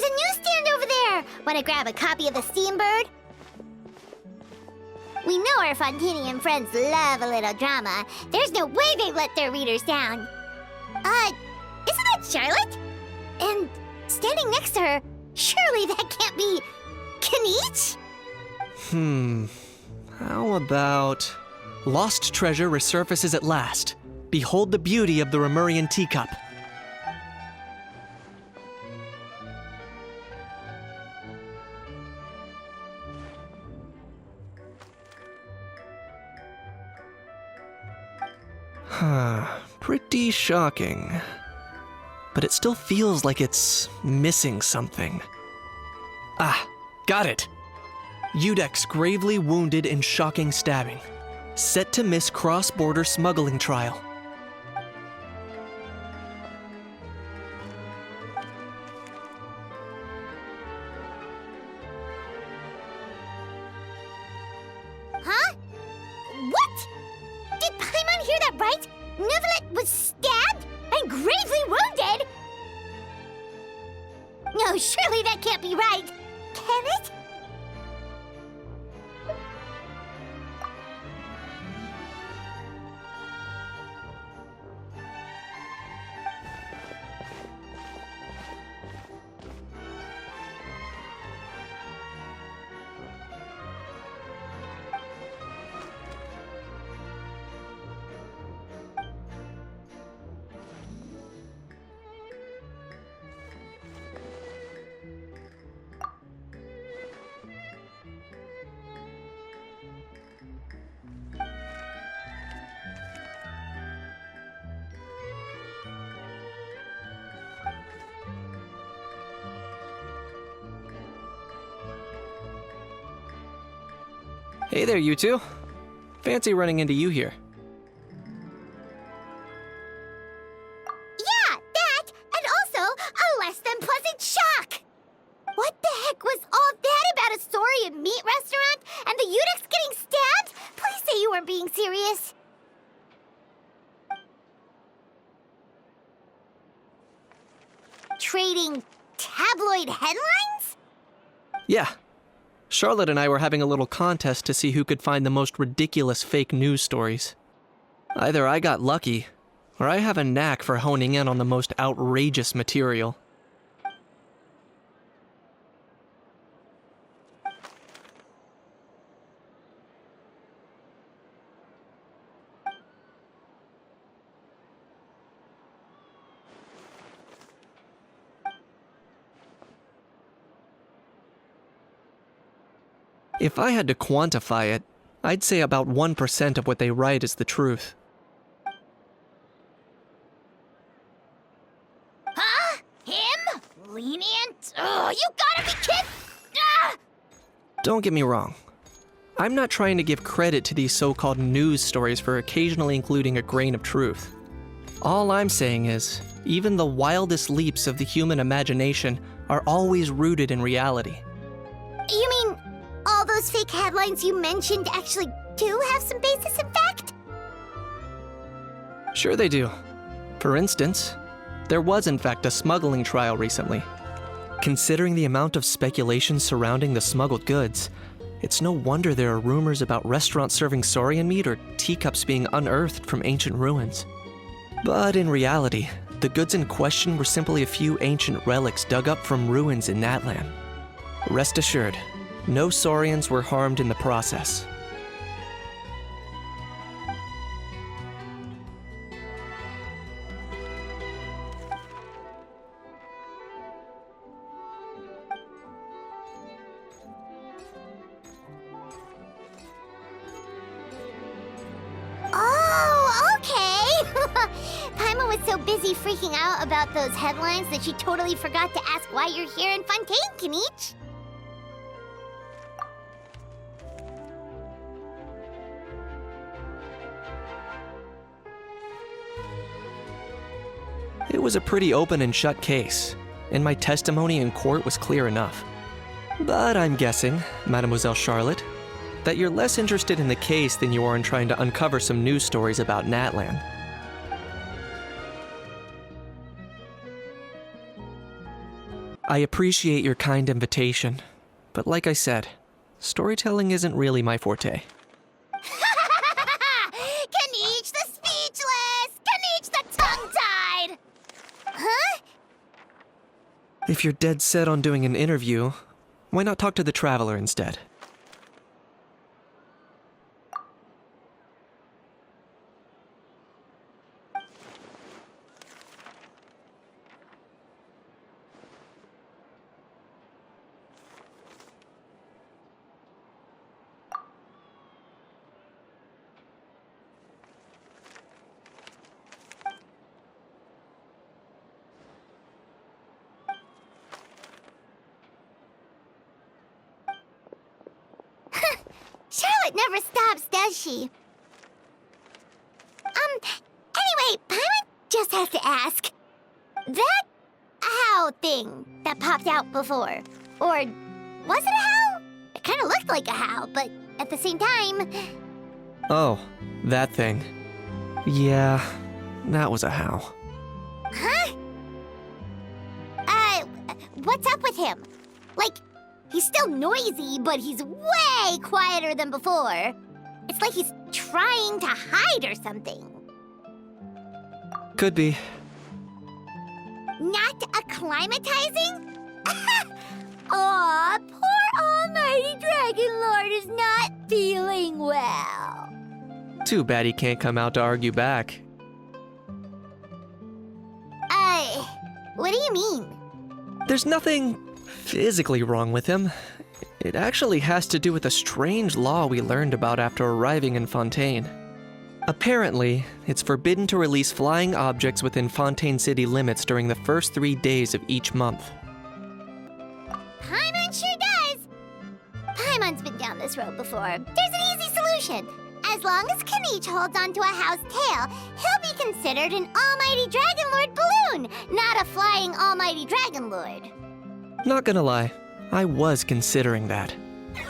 There's a newsstand over there! Wanna grab a copy of the Steambird? We know our Fontanian friends love a little drama. There's no way they've let their readers down. Isn't that Charlotte? And standing next to her, surely that can't be Kinich? How about... Lost treasure resurfaces at last. Behold the beauty of the Remurian teacup. Pretty shocking. But it still feels like it's missing something. Ah, got it! Udex gravely wounded in shocking stabbing. Set to miss cross-border smuggling trial. Huh? What? Did Paimon hear that right? Neuvillette was stabbed and gravely wounded? No, surely that can't be right. Can it? Hey there, you two. Fancy running into you here. Yeah, that, and also a less than pleasant shock. What the heck was all that about a Saurian meat restaurant and the Udex getting stabbed? Please say you weren't being serious. Trading tabloid headlines? Yeah. Charlotte and I were having a little contest to see who could find the most ridiculous fake news stories. Either I got lucky, or I have a knack for honing in on the most outrageous material. If I had to quantify it, I'd say about 1% of what they write is the truth. Huh? Him? Lenient? Oh, you gotta be kidding! Ah! Don't get me wrong. I'm not trying to give credit to these so-called news stories for occasionally including a grain of truth. All I'm saying is, even the wildest leaps of the human imagination are always rooted in reality. You mean all those fake headlines you mentioned actually do have some basis in fact? Sure they do. For instance, there was in fact a smuggling trial recently. Considering the amount of speculation surrounding the smuggled goods, it's no wonder there are rumors about restaurants serving saurian meat or teacups being unearthed from ancient ruins. But in reality, the goods in question were simply a few ancient relics dug up from ruins in Natlan. Rest assured, no saurians were harmed in the process. Oh, okay! Paimon was so busy freaking out about those headlines that she totally forgot to ask why you're here in Fontaine, Kinich. It was a pretty open and shut case, and my testimony in court was clear enough. But I'm guessing, Mademoiselle Charlotte, that you're less interested in the case than you are in trying to uncover some news stories about Natlan. I appreciate your kind invitation, but like I said, storytelling isn't really my forte. Kaniche the speechless! Kaniche the tongue-tied! Huh? If you're dead set on doing an interview, why not talk to the Traveler instead? Charlotte never stops, does she? Anyway, Paimon just has to ask. That how thing that popped out before, or was it a how? It kind of looked like a how, but at the same time... Oh, that thing. Yeah, that was a how. Huh? What's up with him? Like, he's still noisy, but he's way quieter than before. It's like he's trying to hide or something. Could be. Not acclimatizing? Aw, poor Almighty Dragon Lord is not feeling well. Too bad he can't come out to argue back. What do you mean? There's nothing physically wrong with him. It actually has to do with a strange law we learned about after arriving in Fontaine. Apparently, it's forbidden to release flying objects within Fontaine city limits during the first 3 days of each month. Paimon sure does. Paimon's been down this road before. There's an easy solution. As long as Kaniche holds onto a house tail, he'll be considered an Almighty Dragon Lord balloon, not a flying Almighty Dragon Lord. Not gonna lie, I was considering that.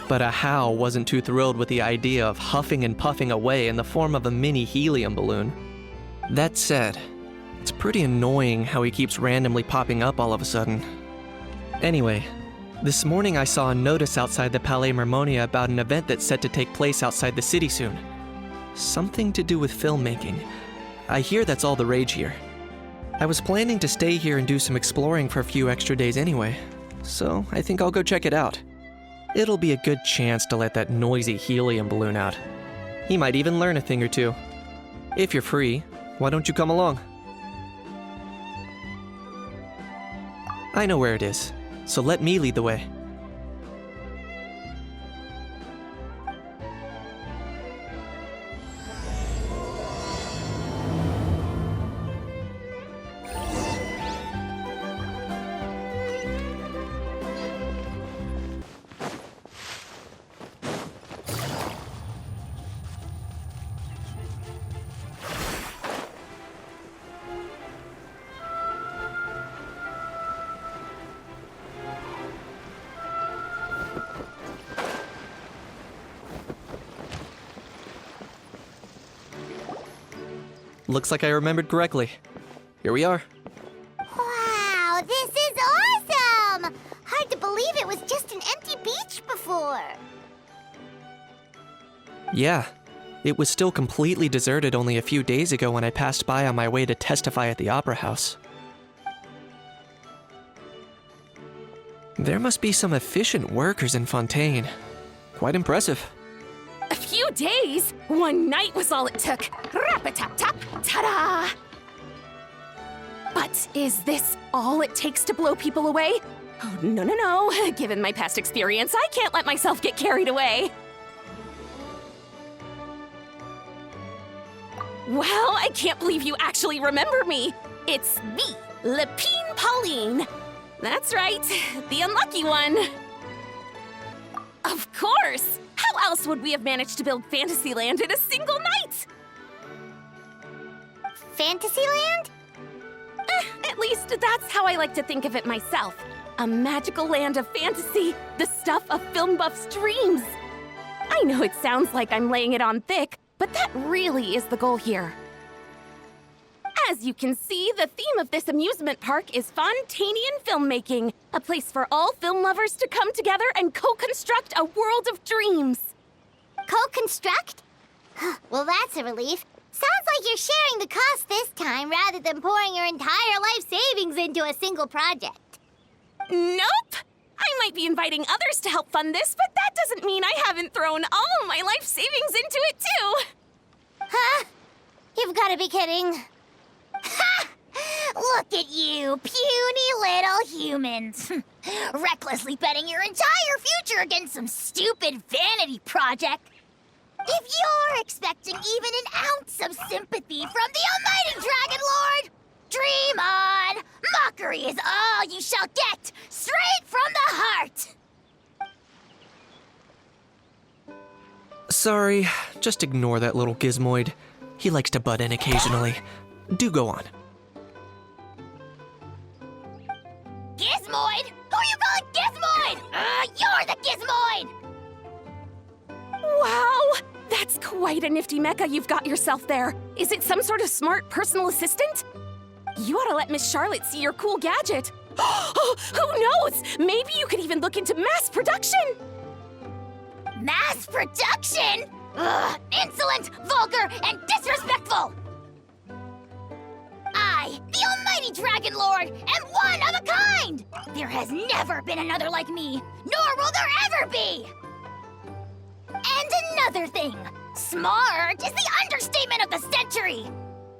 But a How wasn't too thrilled with the idea of huffing and puffing away in the form of a mini helium balloon. That said, it's pretty annoying how he keeps randomly popping up all of a sudden. Anyway, this morning I saw a notice outside the Palais Mermonia about an event that's set to take place outside the city soon. Something to do with filmmaking. I hear that's all the rage here. I was planning to stay here and do some exploring for a few extra days anyway, so I think I'll go check it out. It'll be a good chance to let that noisy helium balloon out. He might even learn a thing or two. If you're free, why don't you come along? I know where it is, so let me lead the way. Looks like I remembered correctly. Here we are. Wow, this is awesome! Hard to believe it was just an empty beach before. Yeah, it was still completely deserted only a few days ago when I passed by on my way to testify at the Opera House. There must be some efficient workers in Fontaine. Quite impressive. A few days? One night was all it took. Rap-a-tap-tap, ta-da! But is this all it takes to blow people away? Oh, no, no, no. Given my past experience, I can't let myself get carried away. Well, I can't believe you actually remember me. It's me, Lepine Pauline. That's right, the unlucky one. Of course! How else would we have managed to build Fantasyland in a single night? Fantasyland? At least that's how I like to think of it myself. A magical land of fantasy, the stuff of film buffs' dreams. I know it sounds like I'm laying it on thick, but that really is the goal here. As you can see, the theme of this amusement park is Fontanian filmmaking, a place for all film lovers to come together and co-construct a world of dreams. Co-construct? Well, that's a relief. Sounds like you're sharing the cost this time rather than pouring your entire life savings into a single project. Nope! I might be inviting others to help fund this, but that doesn't mean I haven't thrown all my life savings into it, too. Huh? You've got to be kidding. Ha! Look at you, puny little humans. Recklessly betting your entire future against some stupid vanity project. If you're expecting even an ounce of sympathy from the almighty Dragon Lord, dream on! Mockery is all you shall get, straight from the heart! Sorry, just ignore that little gizmoid. He likes to butt in occasionally. Do go on. Gizmoid? Who you calling Gizmoid? You're the Gizmoid! Wow! That's quite a nifty mecha you've got yourself there. Is it some sort of smart personal assistant? You ought to let Miss Charlotte see your cool gadget. Who knows? Maybe you could even look into mass production. Mass production? Ugh, insolent, vulgar, and disrespectful! I, the almighty Dragon Lord, am one of a kind! There has never been another like me, nor will there ever be! And another thing, smart is the understatement of the century!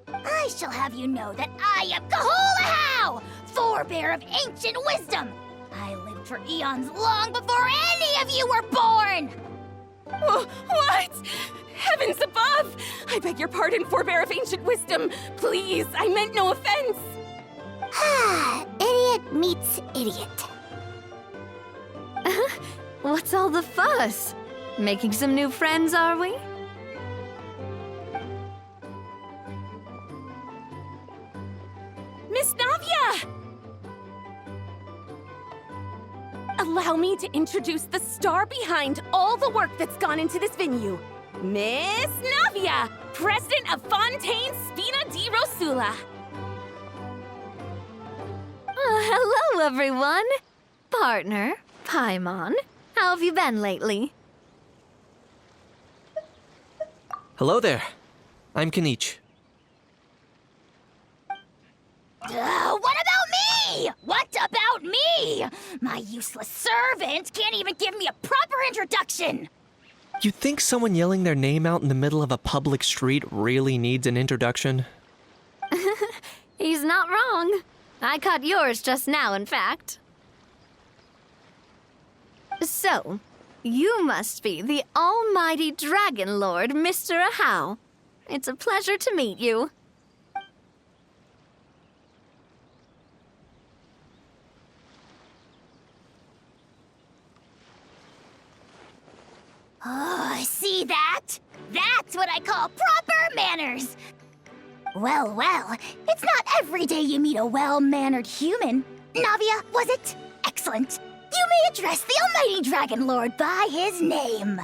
I shall have you know that I am Kahulahau, forebear of ancient wisdom! I lived for eons long before any of you were born! What? Heavens above! I beg your pardon, forebear of ancient wisdom. Please, I meant no offense. Idiot meets idiot. What's all the fuss? Making some new friends, are we? Miss Navia! Allow me to introduce the star behind all the work that's gone into this venue. Miss Navia, president of Fontaine Spina di Rosula. Hello, everyone. Partner, Paimon, how have you been lately? Hello there. I'm Kanich. What about me? What about me? My useless servant can't even give me a proper introduction. You think someone yelling their name out in the middle of a public street really needs an introduction? He's not wrong. I caught yours just now, in fact. So, you must be the almighty Dragon Lord, Mr. Ahau. It's a pleasure to meet you. Oh, see that? That's what I call proper manners. Well, it's not every day you meet a well-mannered human. Navia, was it? Excellent. You may address the almighty Dragon Lord by his name.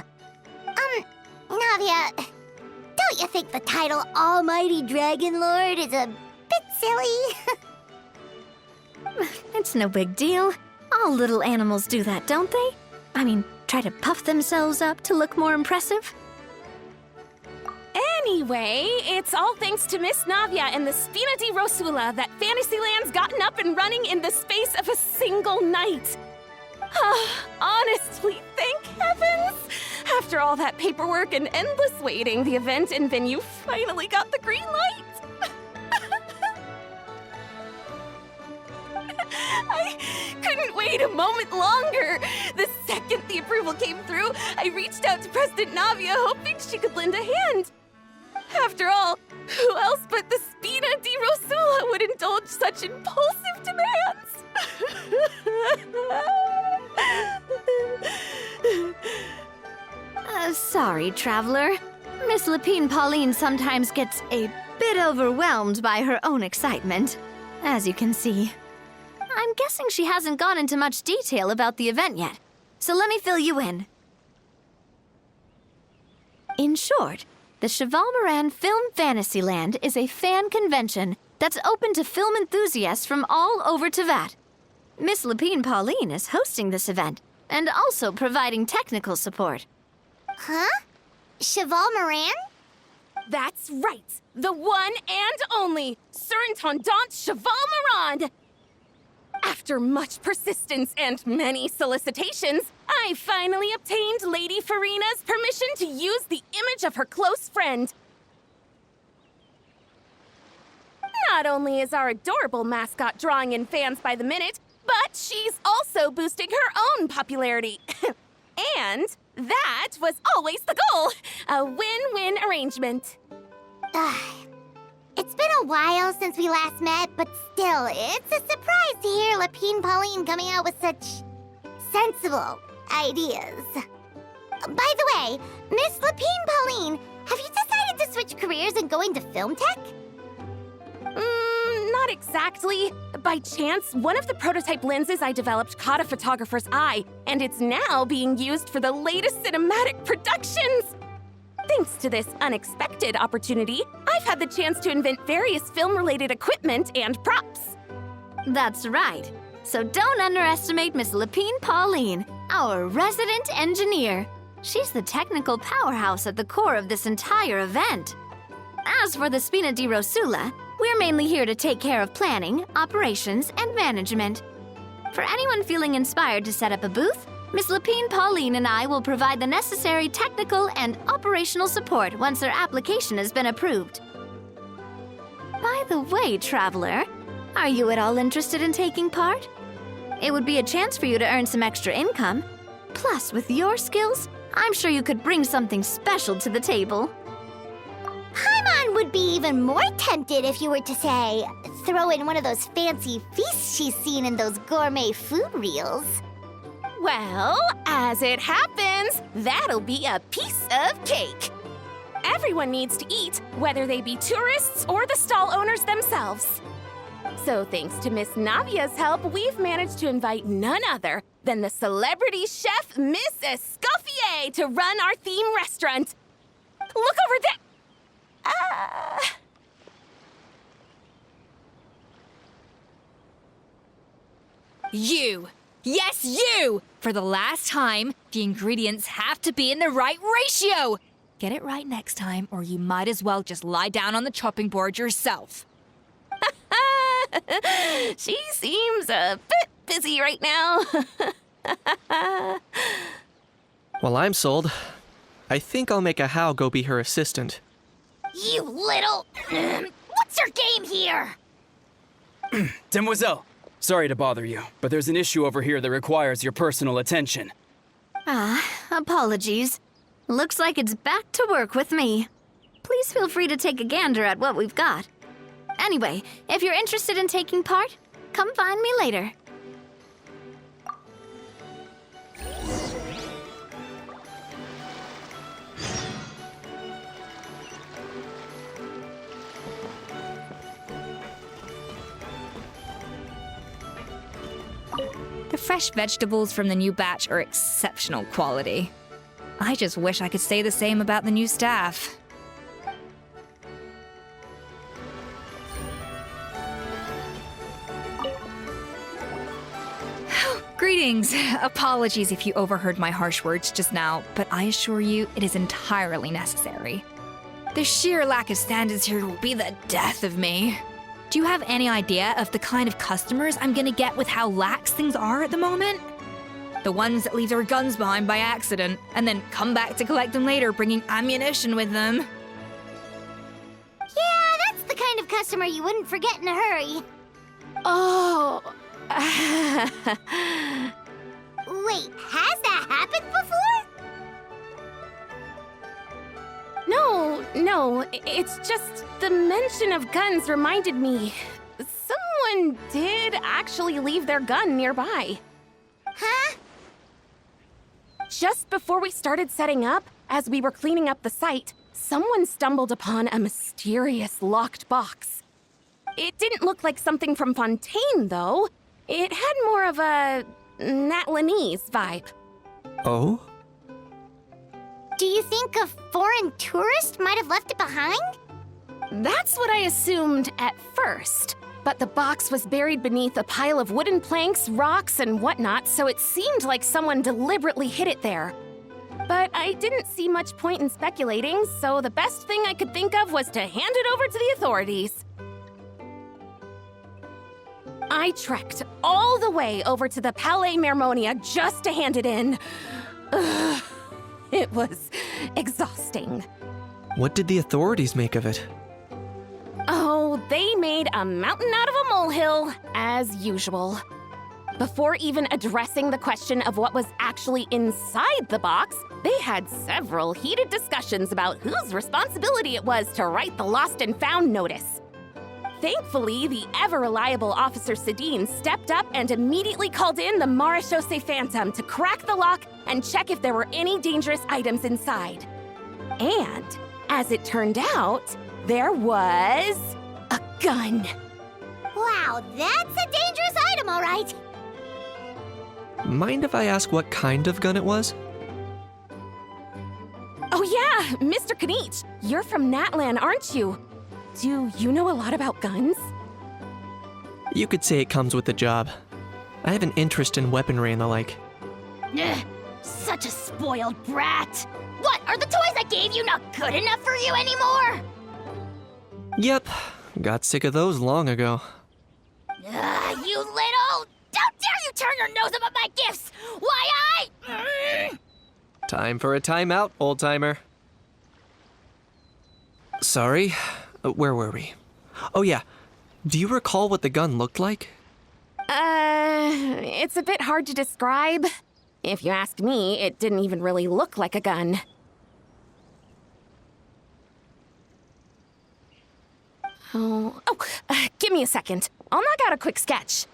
Navia, don't you think the title Almighty Dragon Lord is a bit silly? It's no big deal. All little animals do that, don't they? I mean, try to puff themselves up to look more impressive. Anyway, it's all thanks to Miss Navia and the Spina di Rosula that Fantasyland's gotten up and running in the space of a single night. Honestly, thank heavens! After all that paperwork and endless waiting, the event and venue finally got the green light. I couldn't wait a moment longer. The second the approval came through, I reached out to President Navia, hoping she could lend a hand. After all, who else but the Spina di Rosula would indulge such impulsive demands? Sorry, traveler. Miss Lapine Pauline sometimes gets a bit overwhelmed by her own excitement, as you can see. I'm guessing she hasn't gone into much detail about the event yet, so let me fill you in. In short, the Cheval Moran Film Fantasyland is a fan convention that's open to film enthusiasts from all over Teyvat. Miss Lapine Pauline is hosting this event and also providing technical support. Huh? Cheval Moran? That's right! The one and only Surintendant Cheval Morand! After much persistence and many solicitations, I finally obtained Lady Farina's permission to use the image of her close friend. Not only is our adorable mascot drawing in fans by the minute, but she's also boosting her own popularity. And that was always the goal, a win-win arrangement. It's been a while since we last met, but still, it's a surprise to hear Lapine Pauline coming out with such sensible ideas. By the way, Miss Lapine Pauline, have you decided to switch careers and go into film tech? Not exactly. By chance, one of the prototype lenses I developed caught a photographer's eye, and it's now being used for the latest cinematic productions. Thanks to this unexpected opportunity, I've had the chance to invent various film-related equipment and props. That's right. So don't underestimate Miss Lapine Pauline, our resident engineer. She's the technical powerhouse at the core of this entire event. As for the Spina di Rosula, we're mainly here to take care of planning, operations, and management. For anyone feeling inspired to set up a booth, Miss Lapine Pauline and I will provide the necessary technical and operational support once their application has been approved. By the way, traveler, are you at all interested in taking part? It would be a chance for you to earn some extra income. Plus, with your skills, I'm sure you could bring something special to the table. Paimon would be even more tempted if you were to, say, throw in one of those fancy feasts she's seen in those gourmet food reels. Well, as it happens, that'll be a piece of cake. Everyone needs to eat, whether they be tourists or the stall owners themselves. So thanks to Miss Navia's help, we've managed to invite none other than the celebrity chef Miss Escoffier to run our theme restaurant. Look over there! You! Yes, you! For the last time, the ingredients have to be in the right ratio! Get it right next time, or you might as well just lie down on the chopping board yourself. She seems a bit busy right now. Well, I'm sold. I think I'll make a How go be her assistant. You little... What's your game here? Demoiselle, sorry to bother you, but there's an issue over here that requires your personal attention. Apologies. Looks like it's back to work with me. Please feel free to take a gander at what we've got. Anyway, if you're interested in taking part, come find me later. The fresh vegetables from the new batch are exceptional quality. I just wish I could say the same about the new staff. Greetings. Apologies if you overheard my harsh words just now, but I assure you it is entirely necessary. The sheer lack of standards here will be the death of me. Do you have any idea of the kind of customers I'm gonna get with how lax things are at the moment? The ones that leave their guns behind by accident and then come back to collect them later bringing ammunition with them. Yeah, that's the kind of customer you wouldn't forget in a hurry. Oh. Wait, has that happened before? No, it's just the mention of guns reminded me. Someone did actually leave their gun nearby. Huh? Just before we started setting up, as we were cleaning up the site, someone stumbled upon a mysterious locked box. It didn't look like something from Fontaine, though. It had more of a Natlanese vibe. Oh? Do you think a foreign tourist might have left it behind? That's what I assumed at first. But the box was buried beneath a pile of wooden planks, rocks, and whatnot, so it seemed like someone deliberately hid it there. But I didn't see much point in speculating, so the best thing I could think of was to hand it over to the authorities. I trekked all the way over to the Palais Mermonia just to hand it in. Ugh, it was exhausting. What did the authorities make of it? Oh, they made a mountain out of a molehill, as usual. Before even addressing the question of what was actually inside the box, they had several heated discussions about whose responsibility it was to write the lost and found notice. Thankfully, the ever-reliable Officer Sedine stepped up and immediately called in the Marechaussee Phantom to crack the lock and check if there were any dangerous items inside. And, as it turned out, there was a gun. Wow, that's a dangerous item, all right. Mind if I ask what kind of gun it was? Oh yeah, Mr. Kanich, you're from Natlan, aren't you? Do you know a lot about guns? You could say it comes with the job. I have an interest in weaponry and the like. Ugh, such a spoiled brat. What, are the toys I gave you not good enough for you anymore? Yep, got sick of those long ago. You little... How dare you turn your nose up at my gifts! Why, Time for a timeout, old-timer. Sorry, where were we? Oh yeah, do you recall what the gun looked like? It's a bit hard to describe. If you ask me, it didn't even really look like a gun. Give me a second. I'll knock out a quick sketch.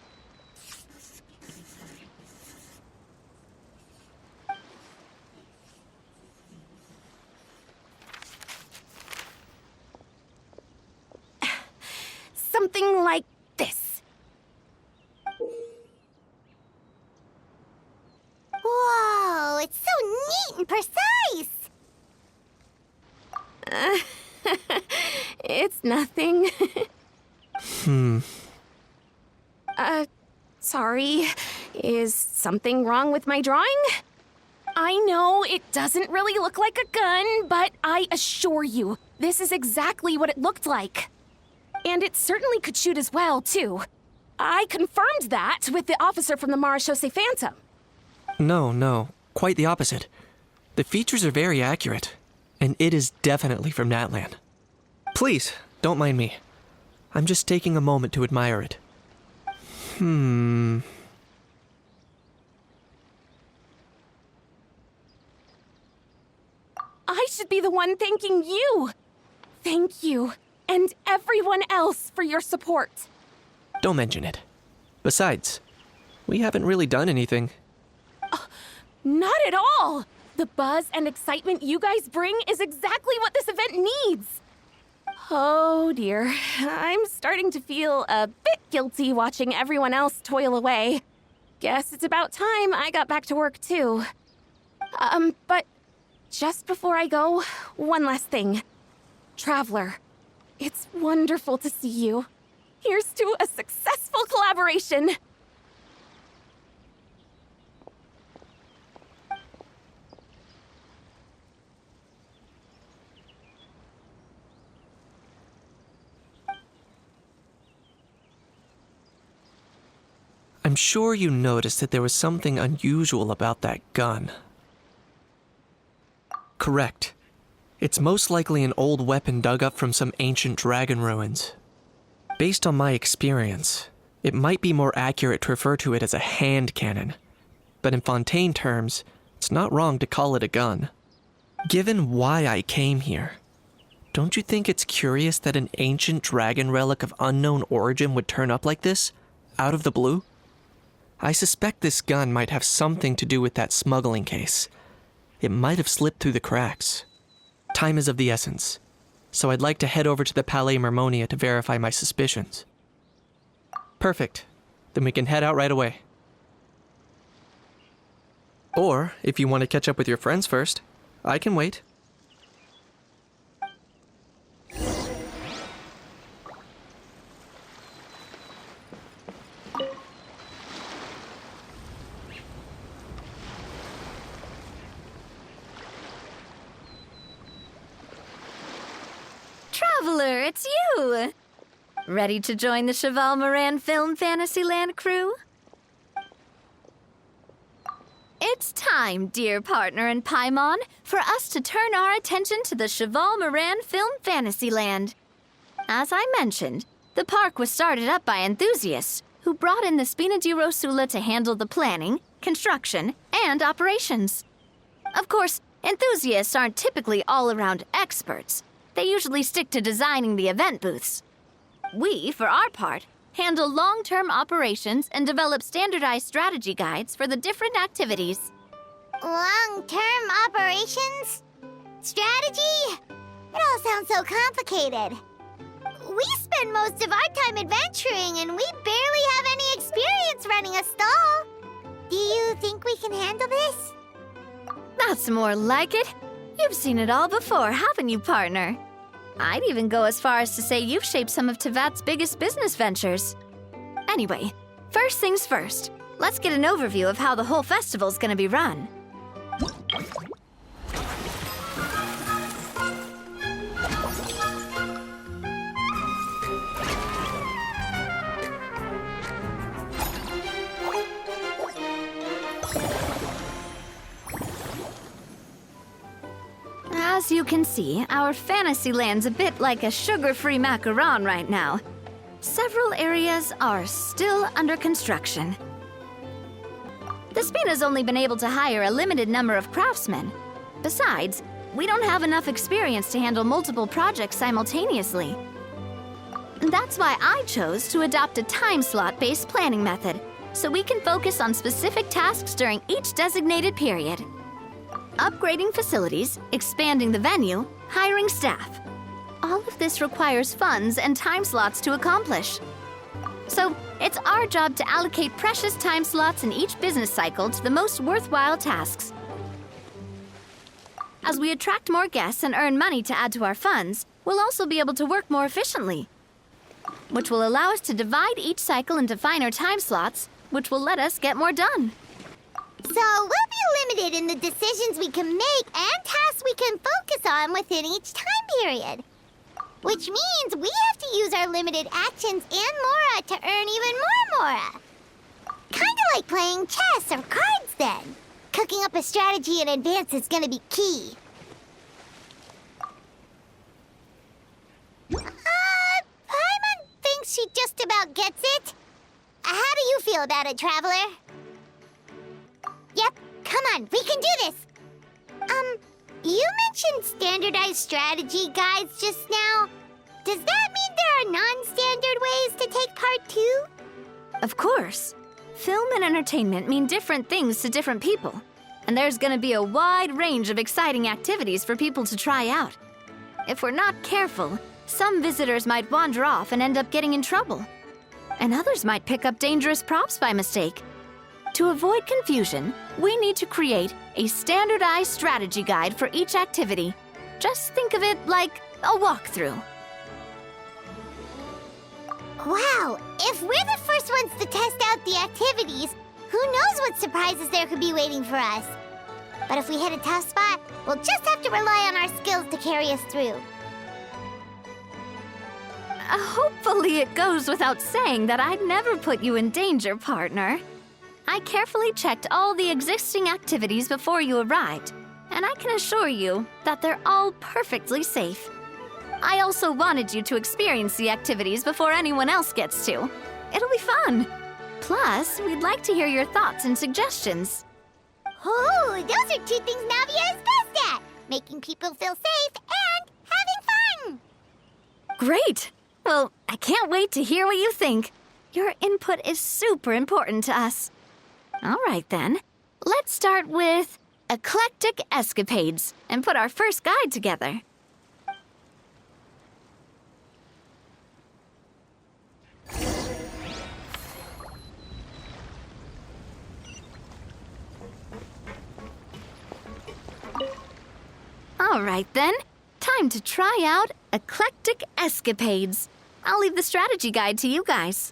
Something like this. Whoa, it's so neat and precise. It's nothing. Sorry. Is something wrong with my drawing? I know it doesn't really look like a gun, but I assure you, this is exactly what it looked like. And it certainly could shoot as well, too. I confirmed that with the officer from the Marechaussee Phantom. No, quite the opposite. The features are very accurate, and it is definitely from Natlan. Please, don't mind me. I'm just taking a moment to admire it. I should be the one thanking you. Thank you, and everyone else for your support. Don't mention it. Besides, we haven't really done anything. Not at all! The buzz and excitement you guys bring is exactly what this event needs. Oh dear, I'm starting to feel a bit guilty watching everyone else toil away. Guess it's about time I got back to work too. But just before I go, one last thing. Traveler, it's wonderful to see you. Here's to a successful collaboration. I'm sure you noticed that there was something unusual about that gun. Correct. It's most likely an old weapon dug up from some ancient dragon ruins. Based on my experience, it might be more accurate to refer to it as a hand cannon. But in Fontaine terms, it's not wrong to call it a gun. Given why I came here, don't you think it's curious that an ancient dragon relic of unknown origin would turn up like this, out of the blue? I suspect this gun might have something to do with that smuggling case. It might have slipped through the cracks. Time is of the essence, so I'd like to head over to the Palais Mermonia to verify my suspicions. Perfect. Then we can head out right away. Or, if you want to catch up with your friends first, I can wait. Traveler, it's you! Ready to join the Cheval Moran Film Fantasyland crew? It's time, dear partner and Paimon, for us to turn our attention to the Cheval Moran Film Fantasyland. As I mentioned, the park was started up by enthusiasts who brought in the Spina di Rosula to handle the planning, construction, and operations. Of course, enthusiasts aren't typically all-around experts. They usually stick to designing the event booths. We, for our part, handle long-term operations and develop standardized strategy guides for the different activities. Long-term operations? Strategy? It all sounds so complicated. We spend most of our time adventuring, and we barely have any experience running a stall. Do you think we can handle this? That's more like it. You've seen it all before, haven't you, partner? I'd even go as far as to say you've shaped some of Teyvat's biggest business ventures. Anyway, first things first. Let's get an overview of how the whole festival's gonna be run. As you can see, our Fantasyland's a bit like a sugar-free macaron right now. Several areas are still under construction. The Spina's only been able to hire a limited number of craftsmen. Besides, we don't have enough experience to handle multiple projects simultaneously. That's why I chose to adopt a time slot-based planning method, so we can focus on specific tasks during each designated period. Upgrading facilities, expanding the venue, hiring staff. All of this requires funds and time slots to accomplish. So, it's our job to allocate precious time slots in each business cycle to the most worthwhile tasks. As we attract more guests and earn money to add to our funds, we'll also be able to work more efficiently, which will allow us to divide each cycle into finer time slots, which will let us get more done. So we'll be limited in the decisions we can make and tasks we can focus on within each time period. Which means we have to use our limited actions and Mora to earn even more Mora. Kinda like playing chess or cards then. Cooking up a strategy in advance is gonna be key. Paimon thinks she just about gets it. How do you feel about it, Traveler? Yep, come on, we can do this! You mentioned standardized strategy guides just now. Does that mean there are non-standard ways to take part too? Of course. Film and entertainment mean different things to different people. And there's gonna be a wide range of exciting activities for people to try out. If we're not careful, some visitors might wander off and end up getting in trouble. And others might pick up dangerous props by mistake. To avoid confusion, we need to create a standardized strategy guide for each activity. Just think of it like a walkthrough. Wow, if we're the first ones to test out the activities, who knows what surprises there could be waiting for us. But if we hit a tough spot, we'll just have to rely on our skills to carry us through. Hopefully it goes without saying that I'd never put you in danger, partner. I carefully checked all the existing activities before you arrived, and I can assure you that they're all perfectly safe. I also wanted you to experience the activities before anyone else gets to. It'll be fun. Plus, we'd like to hear your thoughts and suggestions. Oh, those are two things Navia is best at! Making people feel safe and having fun! Great! Well, I can't wait to hear what you think. Your input is super important to us. All right, then. Let's start with eclectic escapades and put our first guide together. All right, then. Time to try out eclectic escapades. I'll leave the strategy guide to you guys.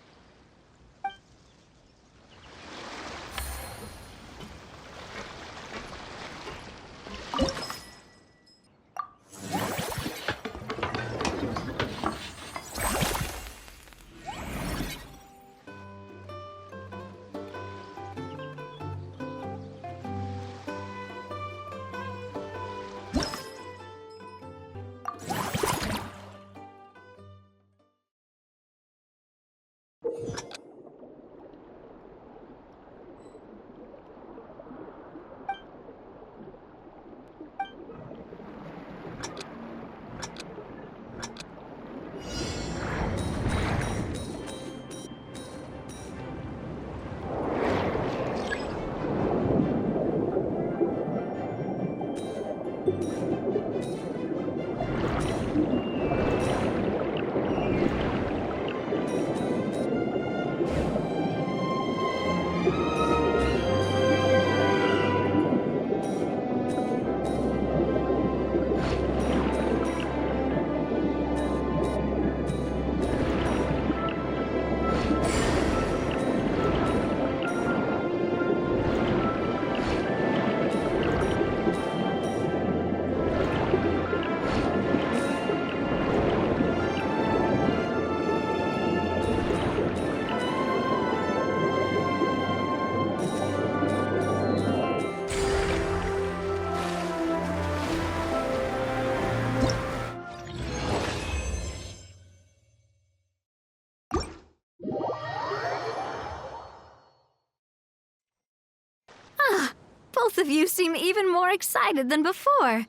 Both of you seem even more excited than before.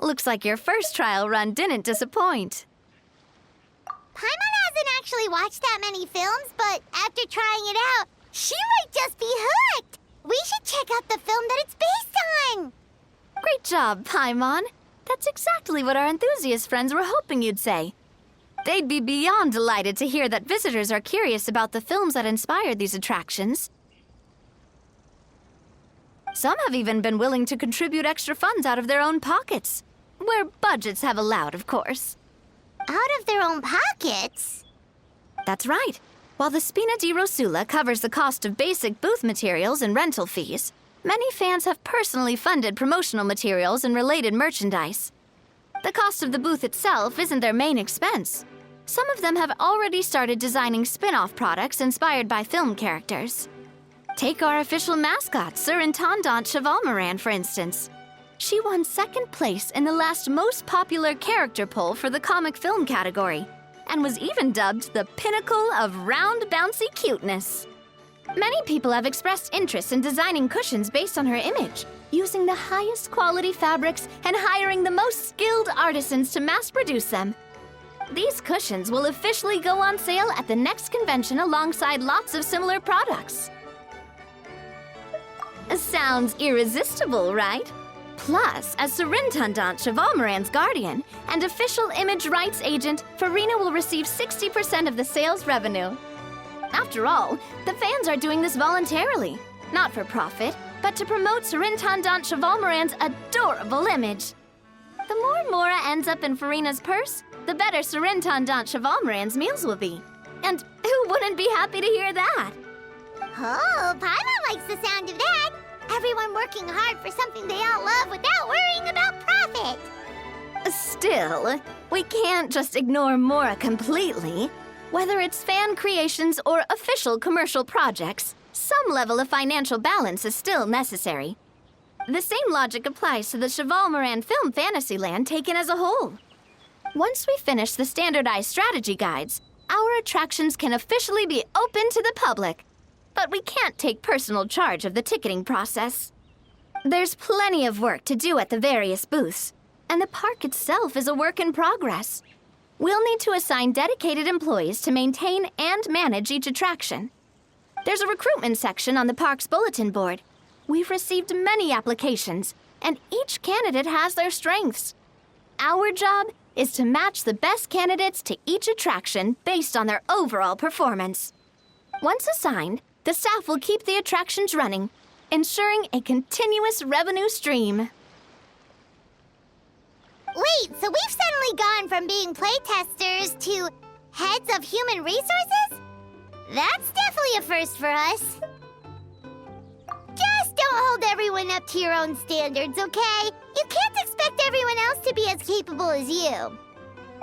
Looks like your first trial run didn't disappoint. Paimon hasn't actually watched that many films, but after trying it out, she might just be hooked. We should check out the film that it's based on. Great job, Paimon. That's exactly what our enthusiast friends were hoping you'd say. They'd be beyond delighted to hear that visitors are curious about the films that inspired these attractions. Some have even been willing to contribute extra funds out of their own pockets. Where budgets have allowed, of course. Out of their own pockets? That's right. While the Spina di Rosula covers the cost of basic booth materials and rental fees, many fans have personally funded promotional materials and related merchandise. The cost of the booth itself isn't their main expense. Some of them have already started designing spin-off products inspired by film characters. Take our official mascot, Surintendant Chevalmoran, for instance. She won second place in the last most popular character poll for the comic film category, and was even dubbed the pinnacle of round, bouncy cuteness. Many people have expressed interest in designing cushions based on her image, using the highest quality fabrics and hiring the most skilled artisans to mass produce them. These cushions will officially go on sale at the next convention alongside lots of similar products. Sounds irresistible, right? Plus, as Surintendant Chevalmoran's guardian and official image rights agent, Farina will receive 60% of the sales revenue. After all, the fans are doing this voluntarily, not for profit, but to promote Surintendant Chevalmoran's adorable image. The more Mora ends up in Farina's purse, the better Surintendant Chevalmoran's meals will be. And who wouldn't be happy to hear that? Oh, Paimon likes the sound of that. Everyone working hard for something they all love without worrying about profit. Still, we can't just ignore Mora completely. Whether it's fan creations or official commercial projects, some level of financial balance is still necessary. The same logic applies to the Chevalmoran Film Fantasyland taken as a whole. Once we finish the standardized strategy guides, our attractions can officially be open to the public. But we can't take personal charge of the ticketing process. There's plenty of work to do at the various booths, and the park itself is a work in progress. We'll need to assign dedicated employees to maintain and manage each attraction. There's a recruitment section on the park's bulletin board. We've received many applications, and each candidate has their strengths. Our job is to match the best candidates to each attraction based on their overall performance. Once assigned, the staff will keep the attractions running, ensuring a continuous revenue stream. Wait, so we've suddenly gone from being playtesters to heads of human resources? That's definitely a first for us. Just don't hold everyone up to your own standards, okay? You can't expect everyone else to be as capable as you.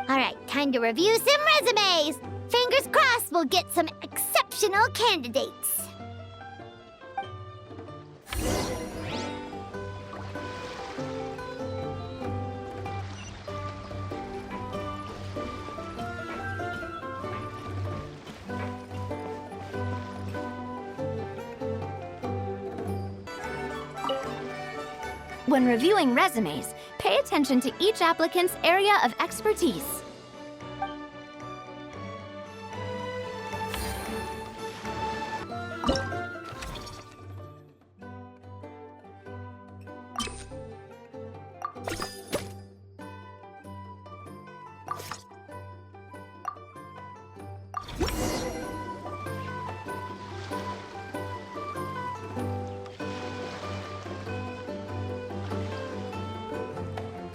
All right, time to review some resumes. Fingers crossed we'll get some exceptional candidates. When reviewing resumes, pay attention to each applicant's area of expertise.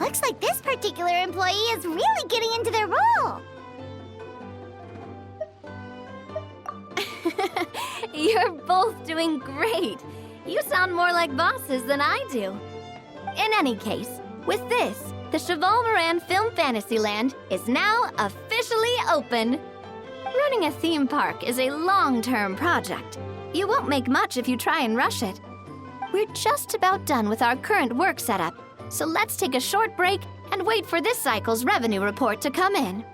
Looks like this particular employee is really getting into their role. You're both doing great. You sound more like bosses than I do. In any case, with this, the Chevalmoran Film Fantasyland is now officially open. Running a theme park is a long-term project. You won't make much if you try and rush it. We're just about done with our current work setup, so let's take a short break and wait for this cycle's revenue report to come in.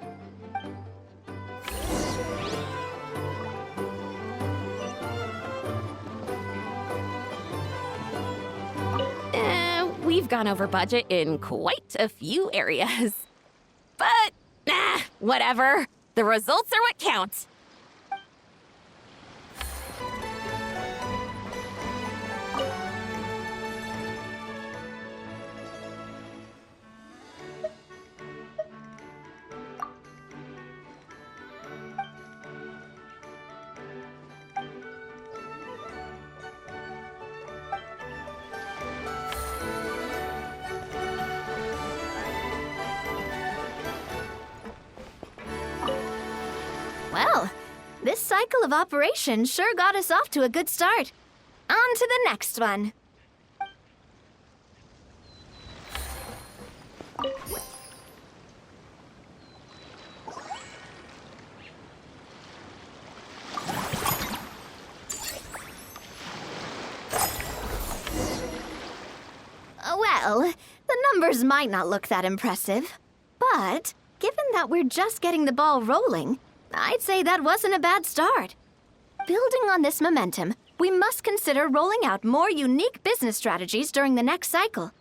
We've gone over budget in quite a few areas. But, whatever. The results are what count. Well, this cycle of operation sure got us off to a good start. On to the next one. Well, the numbers might not look that impressive, but given that we're just getting the ball rolling, I'd say that wasn't a bad start. Building on this momentum, we must consider rolling out more unique business strategies during the next cycle.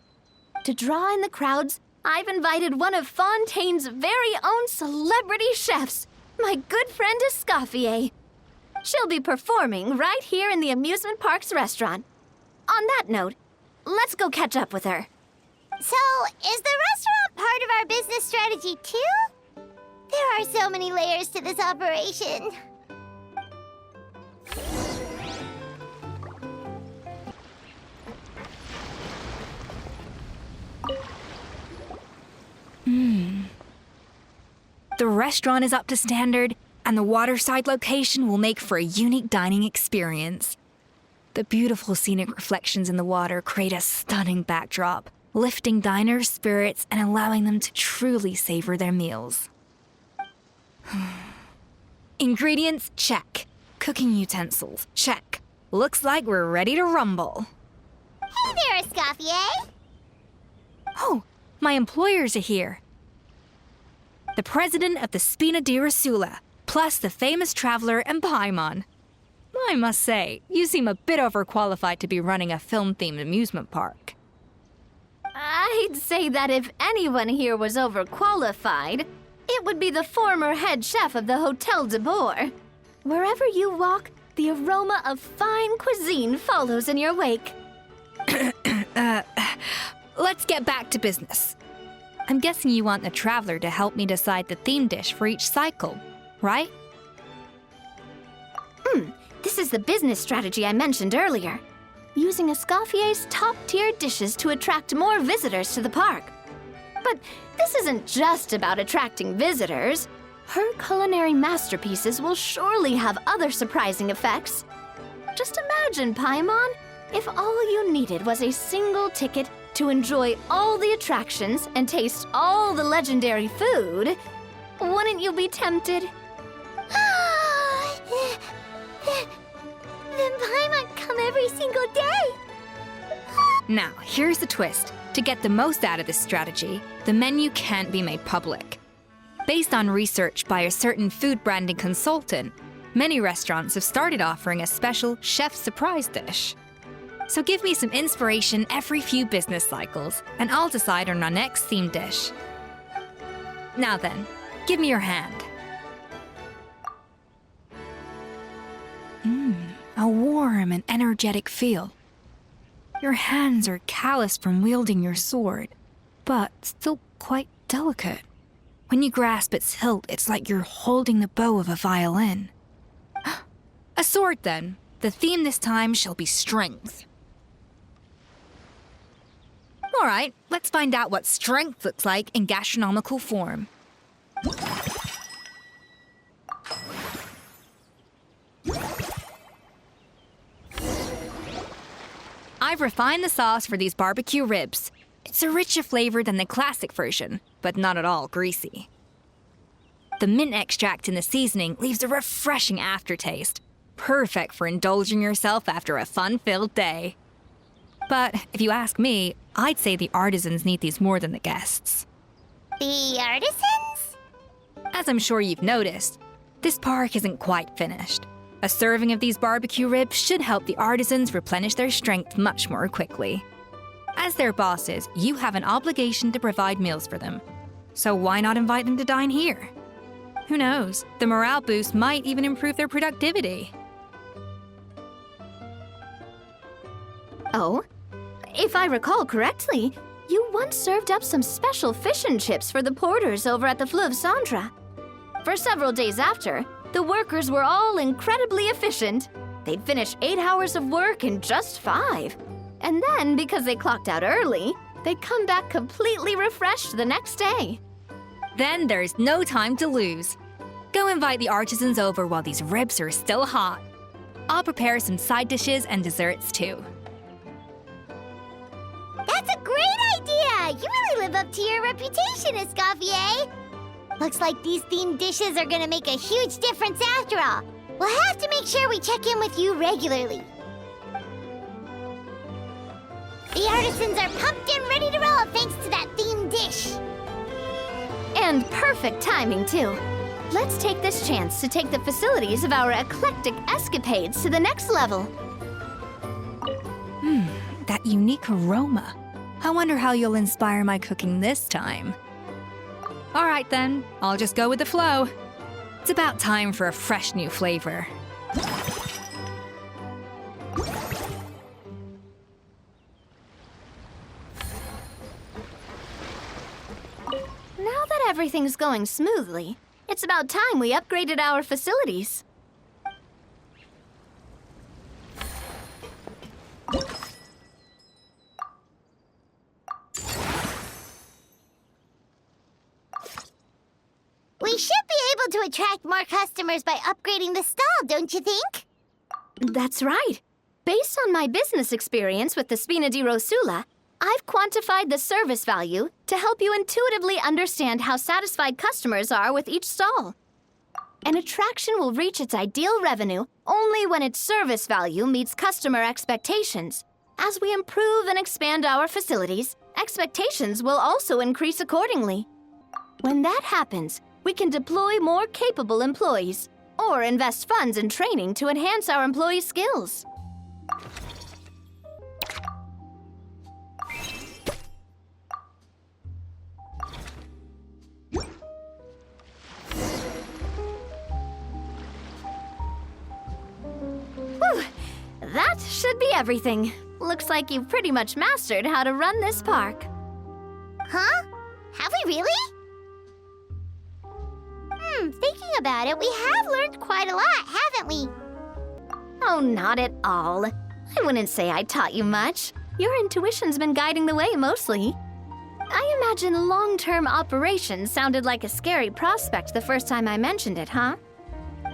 To draw in the crowds, I've invited one of Fontaine's very own celebrity chefs, my good friend Escoffier. She'll be performing right here in the amusement park's restaurant. On that note, let's go catch up with her. So, is the restaurant part of our business strategy too? There are so many layers to this operation. The restaurant is up to standard, and the waterside location will make for a unique dining experience. The beautiful scenic reflections in the water create a stunning backdrop, lifting diners' spirits and allowing them to truly savor their meals. Ingredients, check. Cooking utensils, check. Looks like we're ready to rumble. Hey there, Escoffier! Oh, my employers are here. The president of the Spina di Rasula, plus the famous traveler and Paimon. I must say, you seem a bit overqualified to be running a film-themed amusement park. I'd say that if anyone here was overqualified, it would be the former head chef of the Hotel de Boer. Wherever you walk, the aroma of fine cuisine follows in your wake. Let's get back to business. I'm guessing you want the traveler to help me decide the theme dish for each cycle, right? This is the business strategy I mentioned earlier. Using Escoffier's top-tier dishes to attract more visitors to the park. But this isn't just about attracting visitors. Her culinary masterpieces will surely have other surprising effects. Just imagine, Paimon, if all you needed was a single ticket to enjoy all the attractions and taste all the legendary food. Wouldn't you be tempted? Then Paimon come every single day. Now, here's the twist. To get the most out of this strategy, the menu can't be made public. Based on research by a certain food branding consultant, many restaurants have started offering a special chef surprise dish. So give me some inspiration every few business cycles, and I'll decide on our next theme dish. Now then, give me your hand. A warm and energetic feel. Your hands are calloused from wielding your sword, but still quite delicate. When you grasp its hilt, it's like you're holding the bow of a violin. A sword, then. The theme this time shall be strength. All right, let's find out what strength looks like in gastronomical form. I've refined the sauce for these barbecue ribs. It's a richer flavor than the classic version, but not at all greasy. The mint extract in the seasoning leaves a refreshing aftertaste, perfect for indulging yourself after a fun-filled day. But if you ask me, I'd say the artisans need these more than the guests. The artisans? As I'm sure you've noticed, this park isn't quite finished. A serving of these barbecue ribs should help the artisans replenish their strength much more quickly. As their bosses, you have an obligation to provide meals for them. So why not invite them to dine here? Who knows, the morale boost might even improve their productivity. Oh, if I recall correctly, you once served up some special fish and chips for the porters over at the Fleuve Cendra. For several days after, the workers were all incredibly efficient. They'd finish 8 hours of work in just 5. And then, because they clocked out early, they'd come back completely refreshed the next day. Then there's no time to lose. Go invite the artisans over while these ribs are still hot. I'll prepare some side dishes and desserts too. That's a great idea! You really live up to your reputation, Escoffier! Looks like these themed dishes are gonna make a huge difference after all. We'll have to make sure we check in with you regularly. The artisans are pumped and ready to roll thanks to that themed dish. And perfect timing, too. Let's take this chance to take the facilities of our eclectic escapades to the next level. That unique aroma. I wonder how you'll inspire my cooking this time. All right then, I'll just go with the flow. It's about time for a fresh new flavor. Now that everything's going smoothly, it's about time we upgraded our facilities. We should be able to attract more customers by upgrading the stall, don't you think? That's right. Based on my business experience with the Spina di Rosula, I've quantified the service value to help you intuitively understand how satisfied customers are with each stall. An attraction will reach its ideal revenue only when its service value meets customer expectations. As we improve and expand our facilities, expectations will also increase accordingly. When that happens, we can deploy more capable employees or invest funds in training to enhance our employees' skills. Whew, that should be everything. Looks like you've pretty much mastered how to run this park. Huh? Have we really? Thinking about it, we have learned quite a lot, haven't we? Oh, not at all. I wouldn't say I taught you much. Your intuition's been guiding the way mostly. I imagine long-term operations sounded like a scary prospect the first time I mentioned it, huh?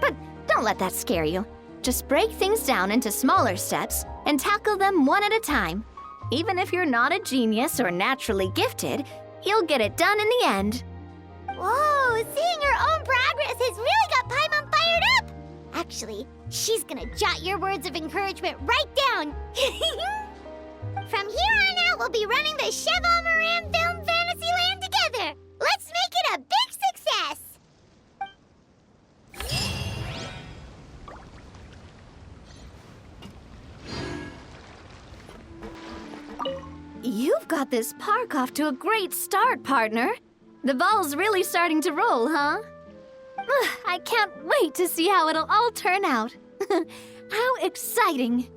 But don't let that scare you. Just break things down into smaller steps and tackle them one at a time. Even if you're not a genius or naturally gifted, you'll get it done in the end. Whoa, seeing your own progress has really got Paimon fired up! Actually, she's gonna jot your words of encouragement right down. From here on out, we'll be running the Cheval Moran Film Fantasyland together. Let's make it a big success! You've got this park off to a great start, partner. The ball's really starting to roll, huh? I can't wait to see how it'll all turn out. How exciting!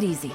it easy.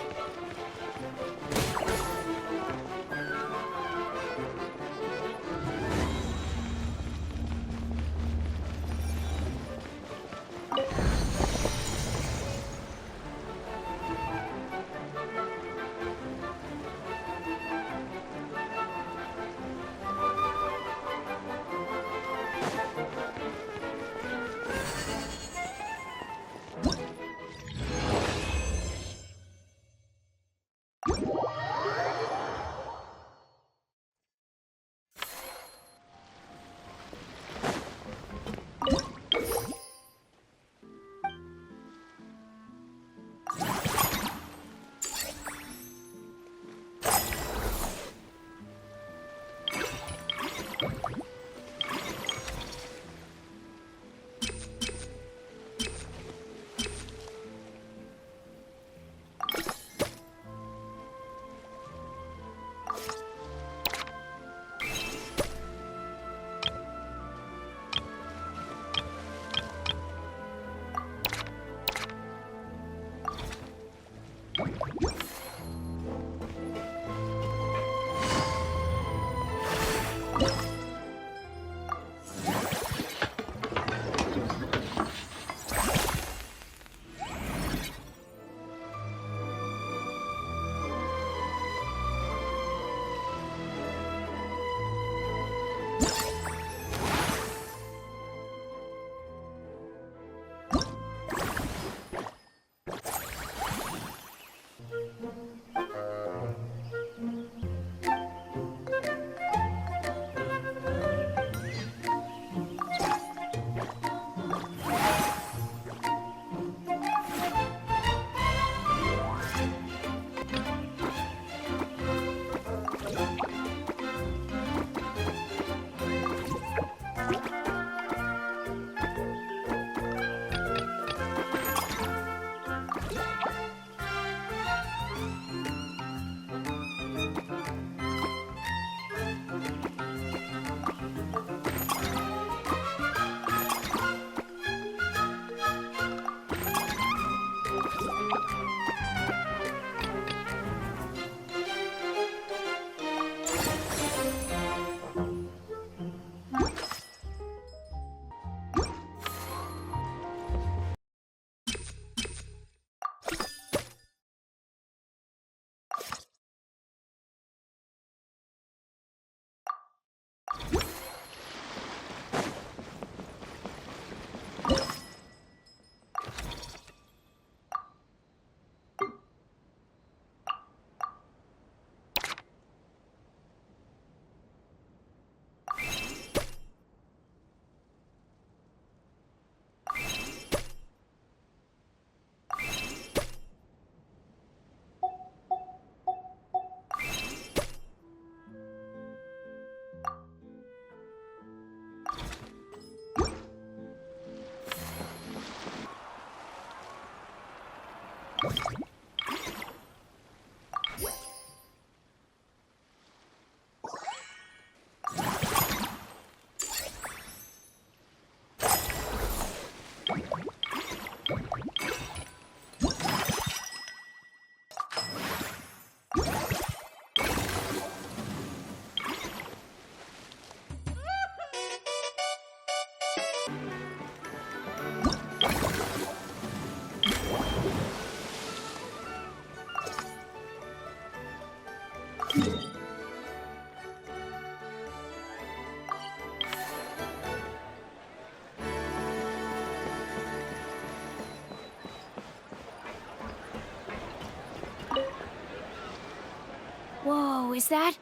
Whoa, is that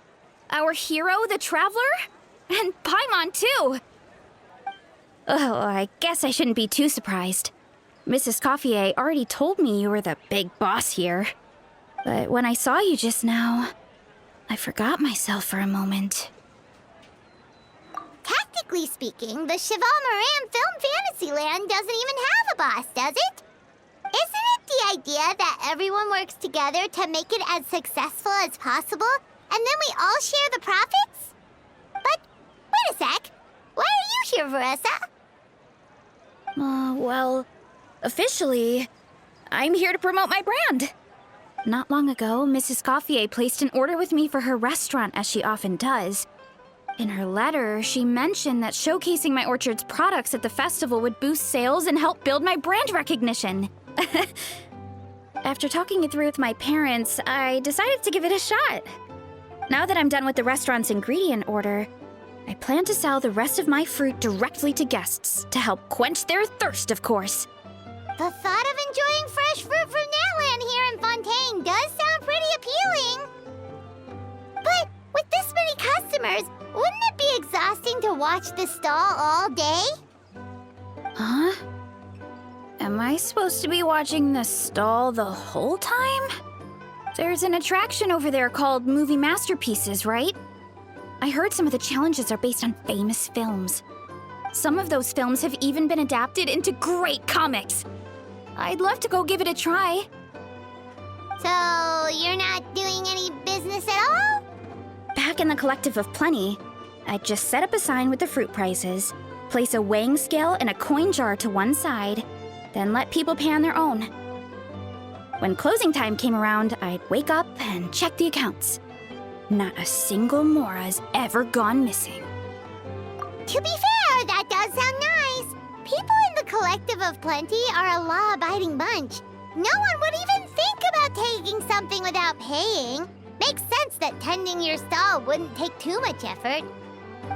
our hero, the Traveler? And Paimon, too! Oh, I guess I shouldn't be too surprised. Mrs. Coiffier already told me you were the big boss here. But when I saw you just now, I forgot myself for a moment. Technically speaking, the Cheval Moran Film Fantasyland doesn't even have a boss, does it? Isn't it the idea that everyone works together to make it as successful as possible, and then we all share the profits? But, wait a sec. Why are you here, Veressa? Well, officially, I'm here to promote my brand. Not long ago, Mrs. Gauffier placed an order with me for her restaurant, as she often does. In her letter, she mentioned that showcasing my orchard's products at the festival would boost sales and help build my brand recognition. After talking it through with my parents, I decided to give it a shot. Now that I'm done with the restaurant's ingredient order, I plan to sell the rest of my fruit directly to guests to help quench their thirst, of course. The thought of enjoying fresh fruit from Natland here in Fontaine does sound pretty appealing. But with this many customers, wouldn't it be exhausting to watch the stall all day? Huh? Am I supposed to be watching the stall the whole time? There's an attraction over there called Movie Masterpieces, right? I heard some of the challenges are based on famous films. Some of those films have even been adapted into great comics. I'd love to go give it a try. So, you're not doing any business at all? Back in the Collective of Plenty, I'd just set up a sign with the fruit prices, place a weighing scale and a coin jar to one side, then let people pay on their own. When closing time came around, I'd wake up and check the accounts. Not a single Mora has ever gone missing. To be fair, that does sound nice. People in the Collective of Plenty are a law-abiding bunch. No one would even think about taking something without paying. Makes sense that tending your stall wouldn't take too much effort.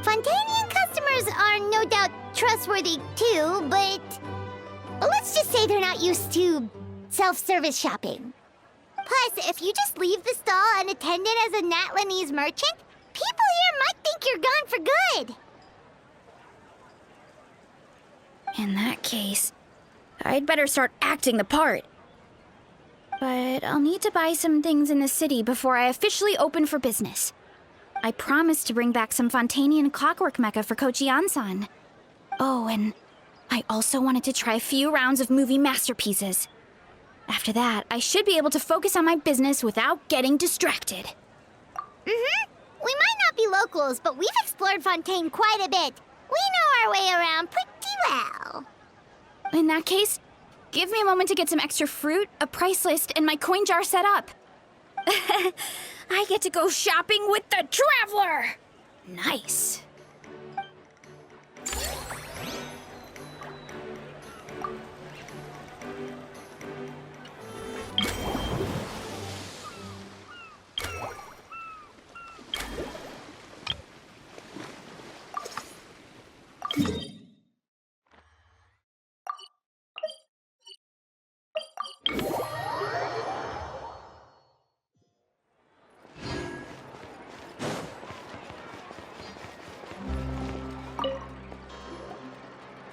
Fontainian customers are no doubt trustworthy too, but let's just say they're not used to self-service shopping. Plus, if you just leave the stall unattended as a Natlanese merchant, people here might think you're gone for good. In that case, I'd better start acting the part. But I'll need to buy some things in the city before I officially open for business. I promised to bring back some Fontainian clockwork mecha for Kochi-san. Oh, and I also wanted to try a few rounds of movie masterpieces. After that, I should be able to focus on my business without getting distracted. Mm-hmm. We might not be locals, but we've explored Fontaine quite a bit. We know our way around pretty well. In that case, give me a moment to get some extra fruit, a price list, and my coin jar set up. I get to go shopping with the Traveler! Nice.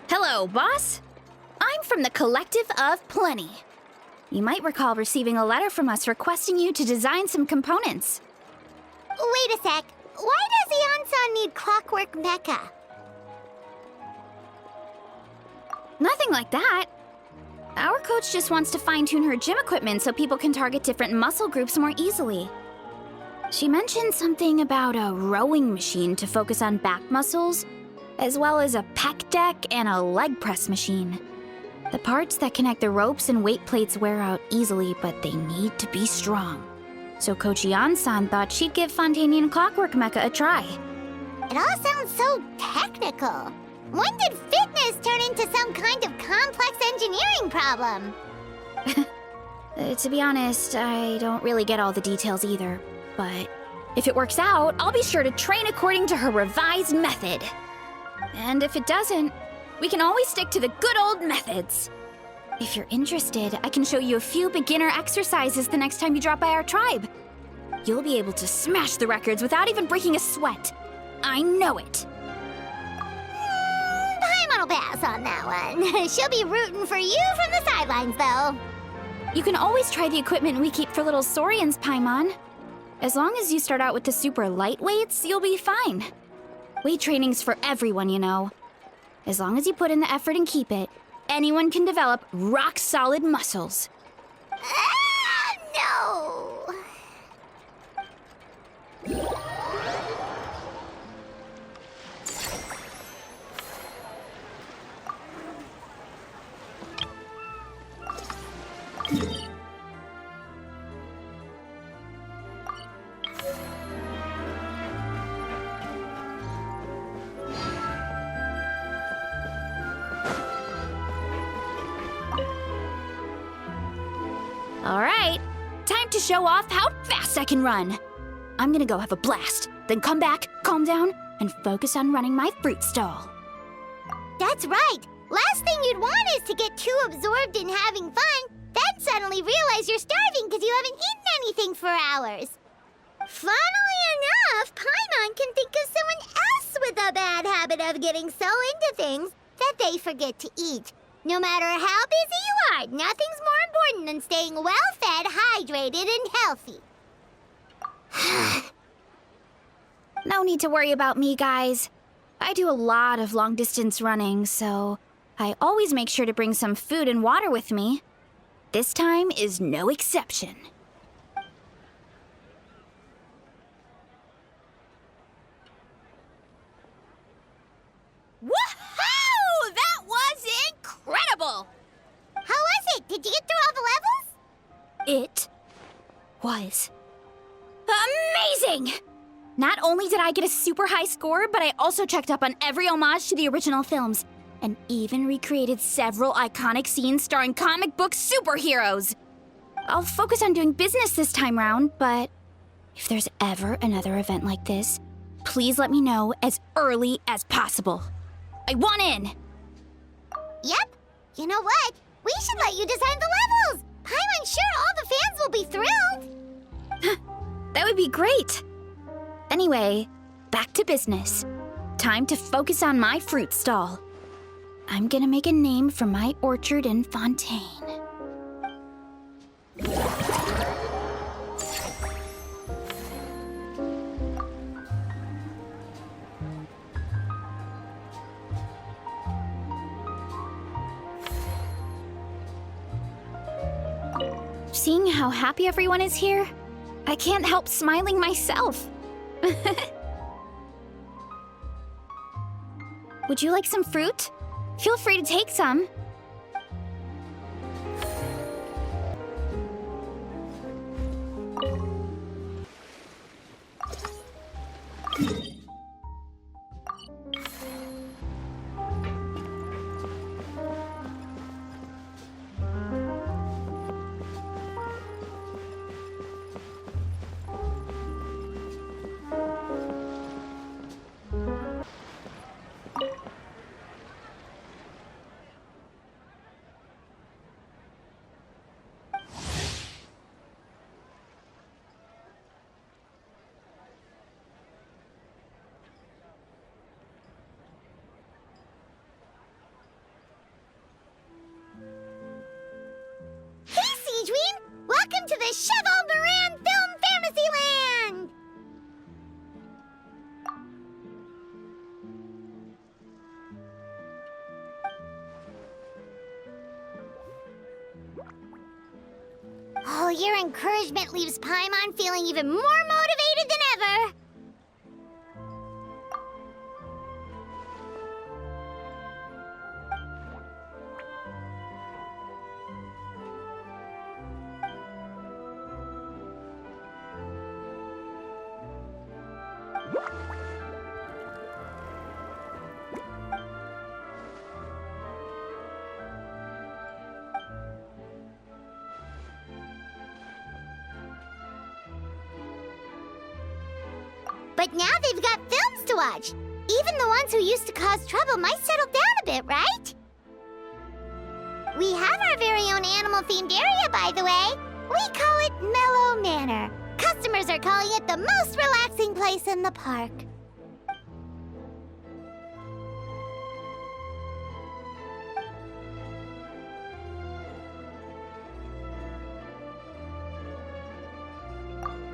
Hello, boss. I'm from the Collective of Plenty. You might recall receiving a letter from us requesting you to design some components. Wait a sec. Why does Ian-san need clockwork mecha? Nothing like that. Our coach just wants to fine-tune her gym equipment so people can target different muscle groups more easily. She mentioned something about a rowing machine to focus on back muscles, as well as a pec deck and a leg press machine. The parts that connect the ropes and weight plates wear out easily, but they need to be strong. So Coach Ian-san thought she'd give Fontainian Clockwork Mecha a try. It all sounds so technical. When did fitness turn into some kind of complex engineering problem? To be honest, I don't really get all the details either. But if it works out, I'll be sure to train according to her revised method. And if it doesn't, we can always stick to the good old methods. If you're interested, I can show you a few beginner exercises the next time you drop by our tribe. You'll be able to smash the records without even breaking a sweat. I know it. Paimon'll pass on that one. She'll be rooting for you from the sidelines, though. You can always try the equipment we keep for little Saurians, Paimon. As long as you start out with the super light weights, you'll be fine. Weight training's for everyone, you know. As long as you put in the effort and keep it, anyone can develop rock-solid muscles. No! show off how fast I can run. I'm gonna go have a blast, then come back, calm down, and focus on running my fruit stall. That's right. Last thing you'd want is to get too absorbed in having fun, then suddenly realize you're starving because you haven't eaten anything for hours. Funnily enough, Paimon can think of someone else with a bad habit of getting so into things that they forget to eat. No matter how busy you are, nothing's more important than staying well-fed, hydrated, and healthy. No need to worry about me, guys. I do a lot of long-distance running, so I always make sure to bring some food and water with me. This time is no exception. Woohoo! That was incredible! How was it? Did you get through all the levels? It was amazing! Not only did I get a super high score, but I also checked up on every homage to the original films, and even recreated several iconic scenes starring comic book superheroes. I'll focus on doing business this time round, but if there's ever another event like this, please let me know as early as possible. I want in! Yep. You know what? We should let you design the levels. I'm sure all the fans will be thrilled. That would be great. Anyway, back to business. Time to focus on my fruit stall. I'm gonna make a name for my orchard in Fontaine. Seeing how happy everyone is here, I can't help smiling myself. Would you like some fruit? Feel free to take some. Welcome to the Cheval Moran Film Fantasyland! Oh, your encouragement leaves Paimon feeling even more motivated than ever. But now they've got films to watch. Even the ones who used to cause trouble might settle down a bit, right? We have our very own animal-themed area, by the way. We call it Mellow Manor. Customers are calling it the most relaxing place in the park.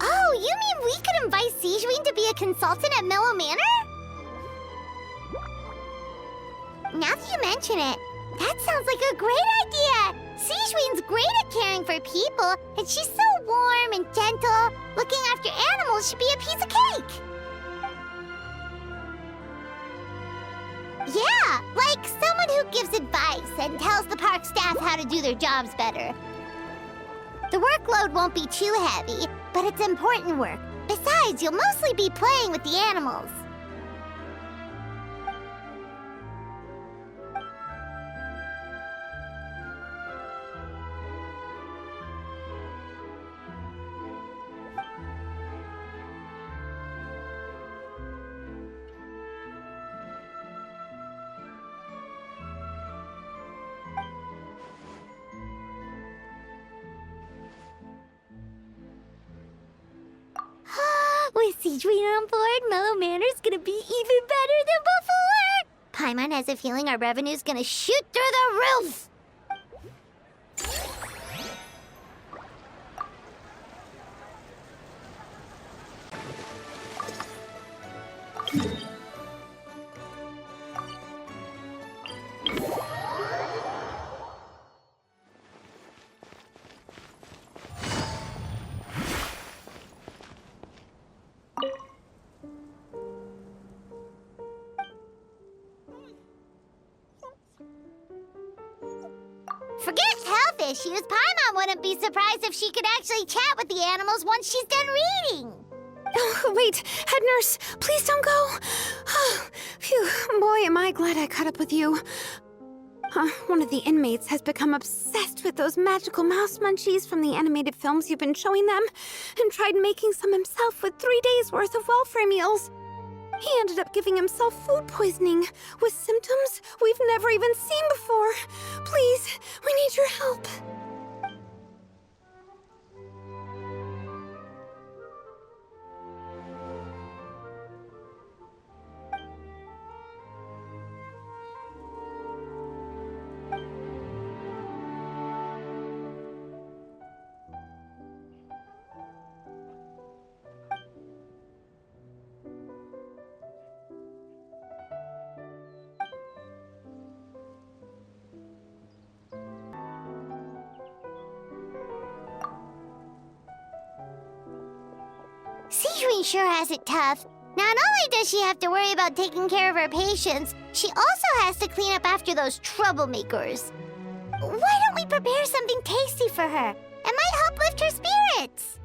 Oh, you mean we could invite Sigewinne to be a consultant at Mellow Manor? Now that you mention it, that sounds like a great idea! Sigewinne's great at caring for people, and she's so warm and gentle. Looking after animals should be a piece of cake! Yeah, like someone who gives advice and tells the park staff how to do their jobs better. The workload won't be too heavy, but it's important work. Besides, you'll mostly be playing with the animals. With Sejuani on board, Mellow Manor's gonna be even better than before! Paimon has a feeling our revenue's gonna shoot through the roof! Forget health issues. Paimon wouldn't be surprised if she could actually chat with the animals once she's done reading. Oh, wait, head nurse, please don't go. Phew, boy, am I glad I caught up with you. One of the inmates has become obsessed with those magical mouse munchies from the animated films you've been showing them, and tried making some himself with 3 days' worth of welfare meals. He ended up giving himself food poisoning, with symptoms we've never even seen before. Please, we need your help. Sejuani sure has it tough. Not only does she have to worry about taking care of her patients, she also has to clean up after those troublemakers. Why don't we prepare something tasty for her? It might help lift her spirits.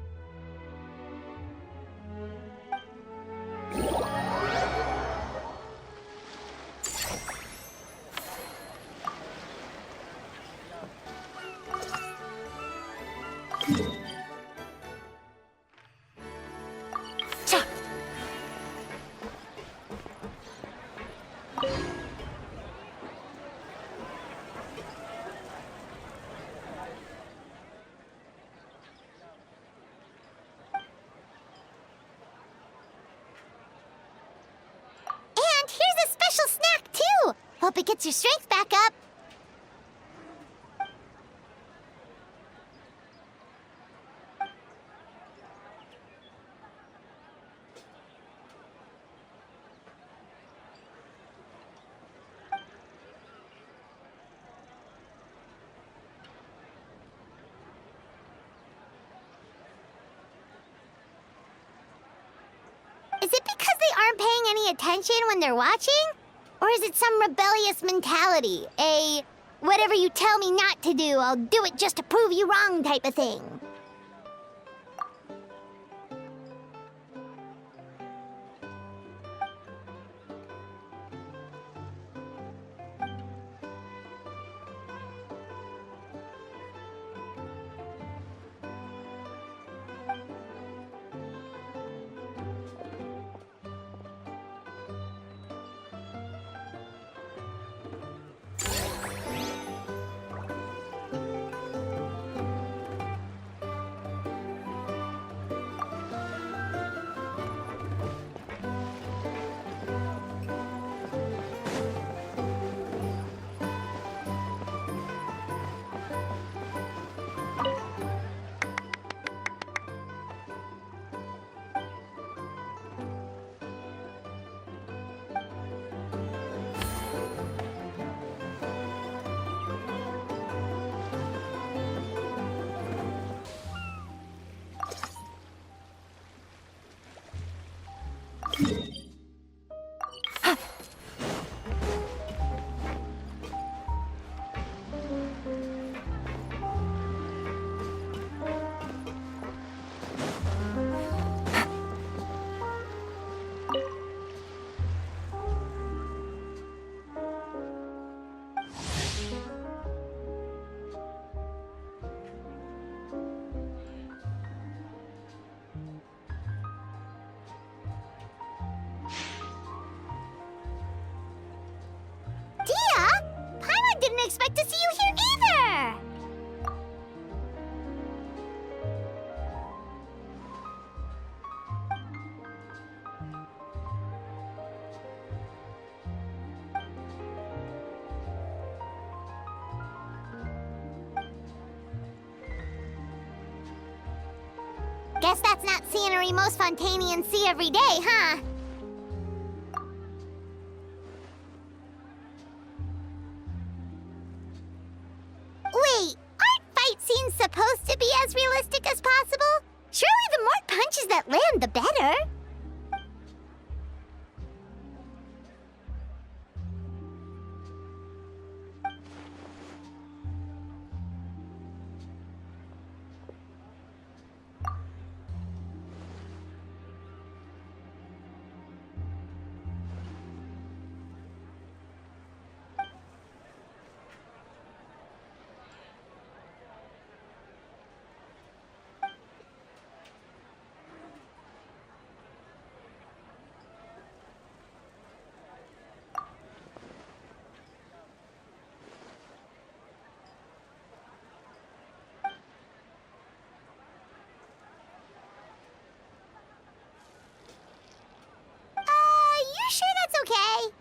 Hope it gets your strength back up. Is it because they aren't paying any attention when they're watching? Or is it some rebellious mentality? A whatever you tell me not to do, I'll do it just to prove you wrong type of thing? Guess that's not scenery most Fontanians see every day, huh? Wait, aren't fight scenes supposed to be as realistic as possible? Surely the more punches that land, the better. You sure that's okay?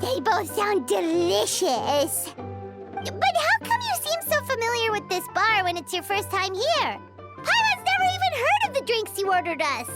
They both sound delicious. But how come you seem so familiar with this bar when it's your first time here? Paimon's never even heard of the drinks you ordered us.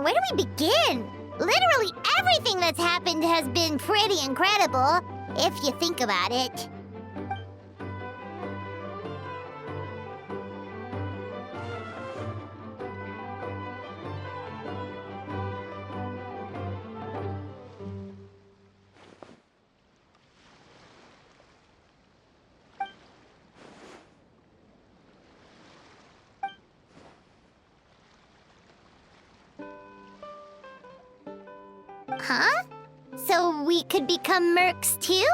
Where do we begin? Literally everything that's happened has been pretty incredible, if you think about it. Huh? So we could become mercs too?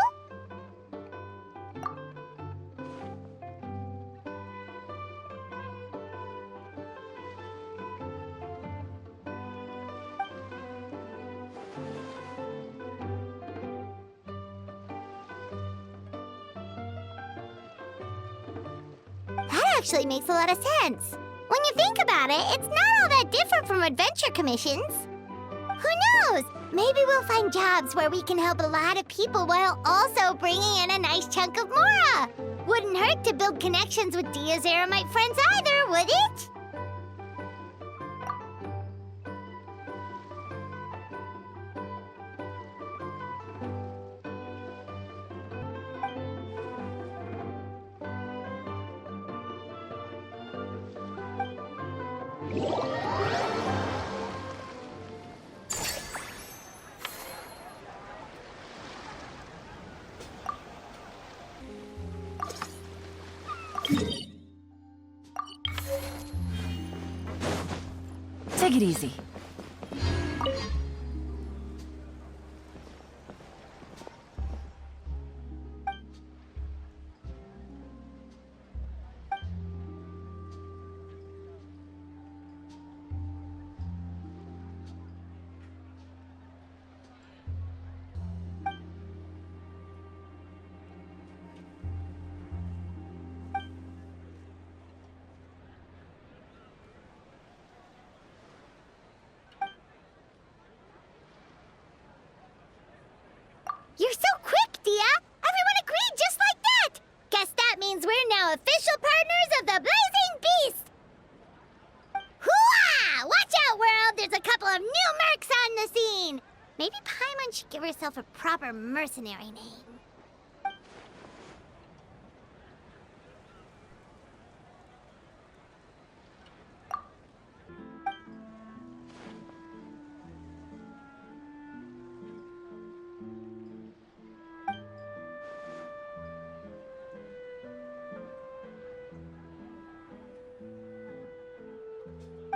That actually makes a lot of sense. When you think about it, it's not all that different from adventure commissions. Who knows? Maybe we'll find jobs where we can help a lot of people while also bringing in a nice chunk of Mora. Wouldn't hurt to build connections with Dia's Eremite friends either, would it? Take it easy. Maybe Paimon should give herself a proper mercenary name.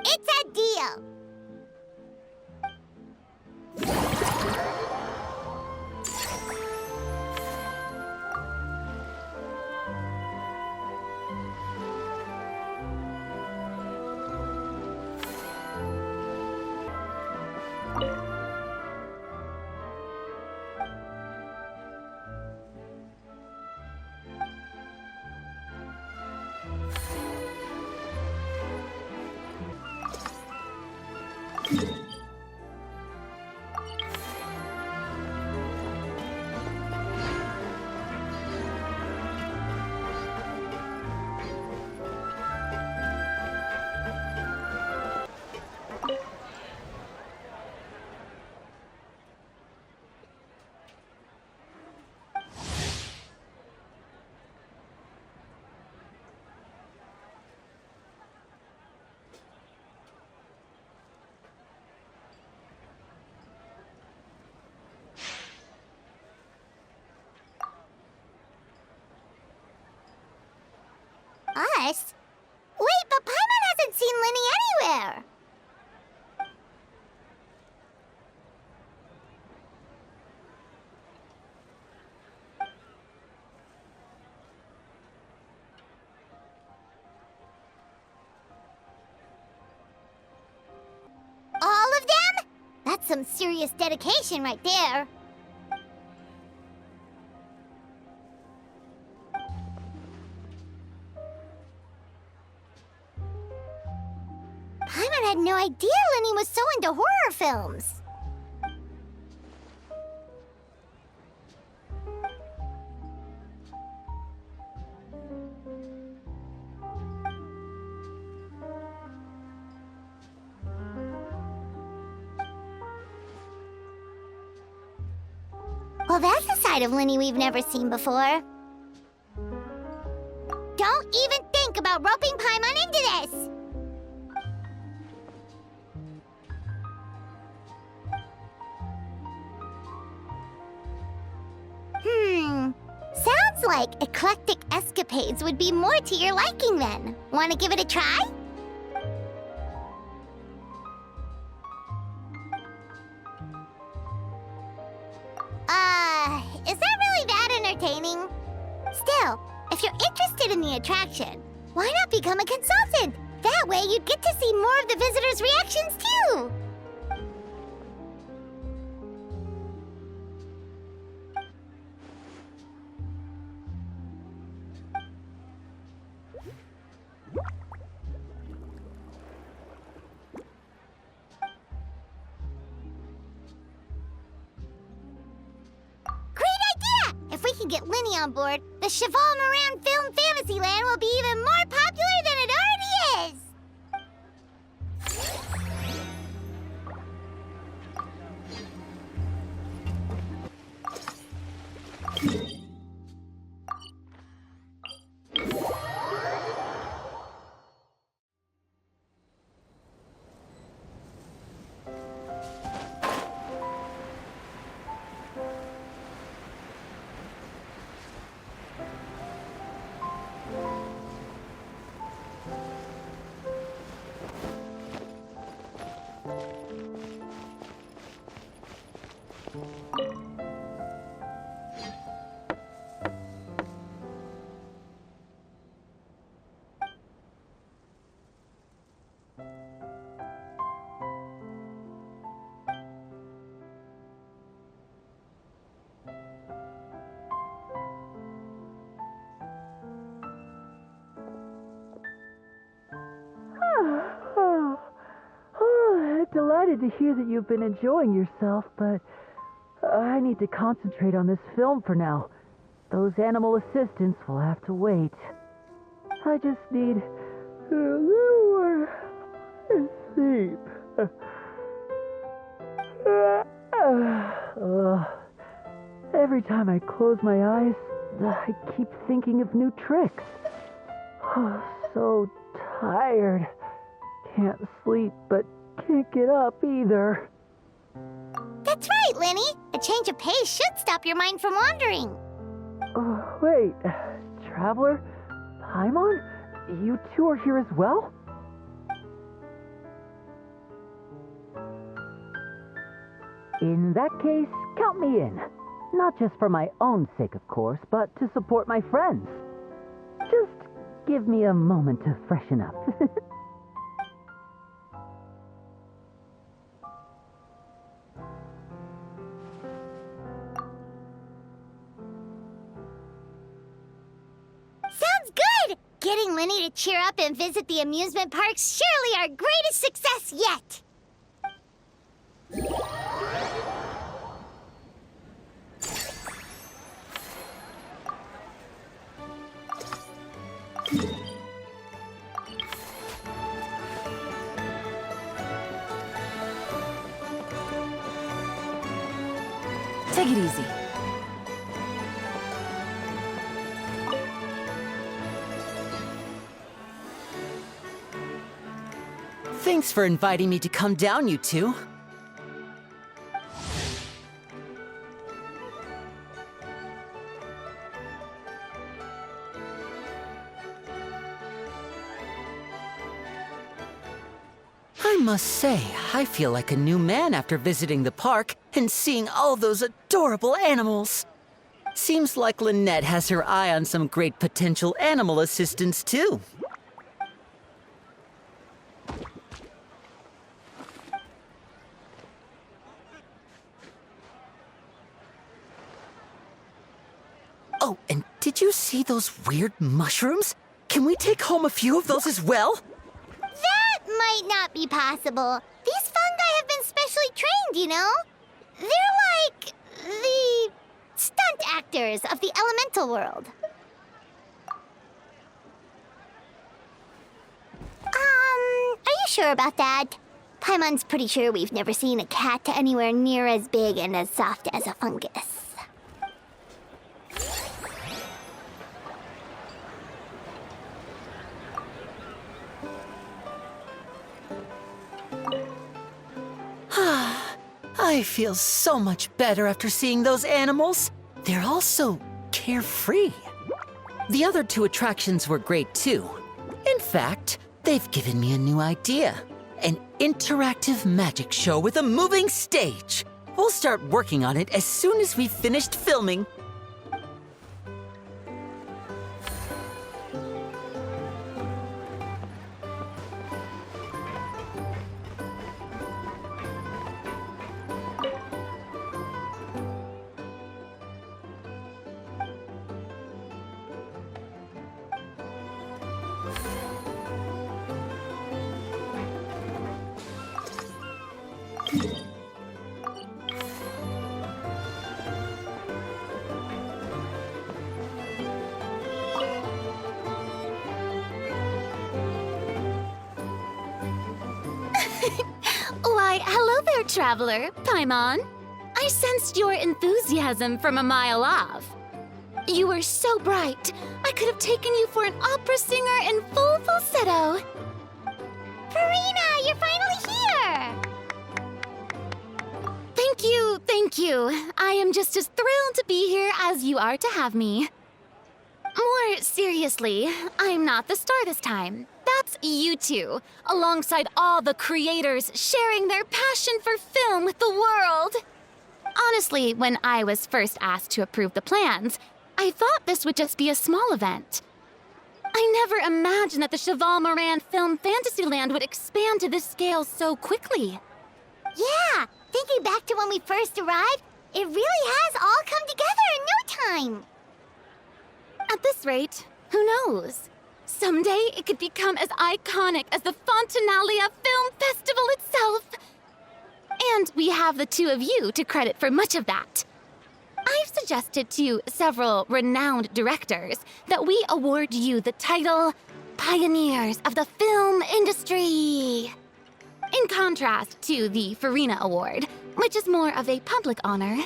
It's a deal! Us? Wait, but Paimon hasn't seen Linny anywhere! All of them? That's some serious dedication right there. Paimon had no idea Linny was so into horror films. Well, that's a side of Linny we've never seen before. Don't even think about roping Paimon into this! Sounds like eclectic escapades would be more to your liking then. Want to give it a try? Is that really that entertaining? Still, if you're interested in the attraction, why not become a consultant? That way you'd get to see more of the visitors' reactions too! If we can get Linny on board, the Cheval Moran Film Fantasyland will be even more popular than it already is! Delighted to hear that you've been enjoying yourself, but I need to concentrate on this film for now. Those animal assistants will have to wait. I just need a little more sleep. Every time I close my eyes, I keep thinking of new tricks. So tired. Can't sleep, but can't get up either. That's right, Lenny. A change of pace should stop your mind from wandering. Wait, Traveler? Paimon? You two are here as well? In that case, count me in. Not just for my own sake, of course, but to support my friends. Just give me a moment to freshen up. Sounds good! Getting Lenny to cheer up and visit the amusement park's surely our greatest success yet! Take it easy. Thanks for inviting me to come down, you two. I must say, I feel like a new man after visiting the park and seeing all those adorable animals. Seems like Lynette has her eye on some great potential animal assistants, too. Oh, and did you see those weird mushrooms? Can we take home a few of those as well? That might not be possible. These fungi have been specially trained, you know? They're like the stunt actors of the elemental world. Are you sure about that? Paimon's pretty sure we've never seen a cat anywhere near as big and as soft as a fungus. I feel so much better after seeing those animals. They're all so carefree. The other two attractions were great too. In fact, they've given me a new idea. An interactive magic show with a moving stage. We'll start working on it as soon as we've finished filming. Why, hello there, Traveler. Paimon. I sensed your enthusiasm from a mile off. You were so bright, I could have taken you for an opera singer in full falsetto. Farina, you're finally here! Thank you. I am just as thrilled to be here as you are to have me. More seriously, I'm not the star this time. That's you two, alongside all the creators sharing their passion for film with the world. Honestly, when I was first asked to approve the plans, I thought this would just be a small event. I never imagined that the Cheval Moran Film Fantasyland would expand to this scale so quickly. Yeah, thinking back to when we first arrived, it really has all come together in no time. At this rate, who knows? Someday it could become as iconic as the Fontanalia Film Festival itself. And we have the two of you to credit for much of that. I've suggested to several renowned directors that we award you the title Pioneers of the Film Industry. In contrast to the Farina Award, which is more of a public honor,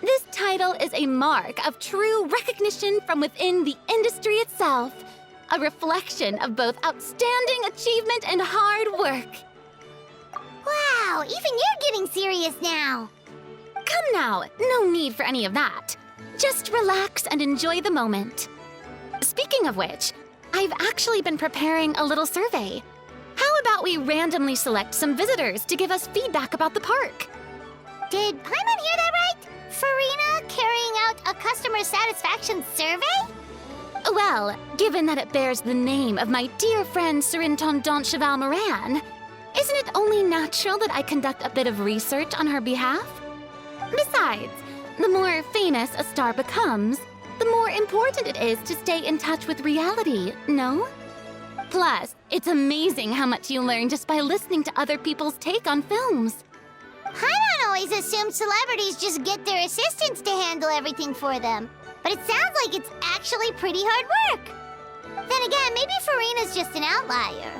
This title is a mark of true recognition from within the industry itself, a reflection of both outstanding achievement and hard work. Wow, even you're getting serious now. Come now, no need for any of that. Just relax and enjoy the moment. Speaking of which, I've actually been preparing a little survey. How about we randomly select some visitors to give us feedback about the park? Did Paimon hear that right? Farina carrying out a customer satisfaction survey? Well, given that it bears the name of my dear friend Surintendant Cheval Moran, isn't it only natural that I conduct a bit of research on her behalf? Besides, the more famous a star becomes, the more important it is to stay in touch with reality, no? Plus, it's amazing how much you learn just by listening to other people's take on films. Paimon always assumed celebrities just get their assistants to handle everything for them. But it sounds like it's actually pretty hard work. Then again, maybe Farina's just an outlier.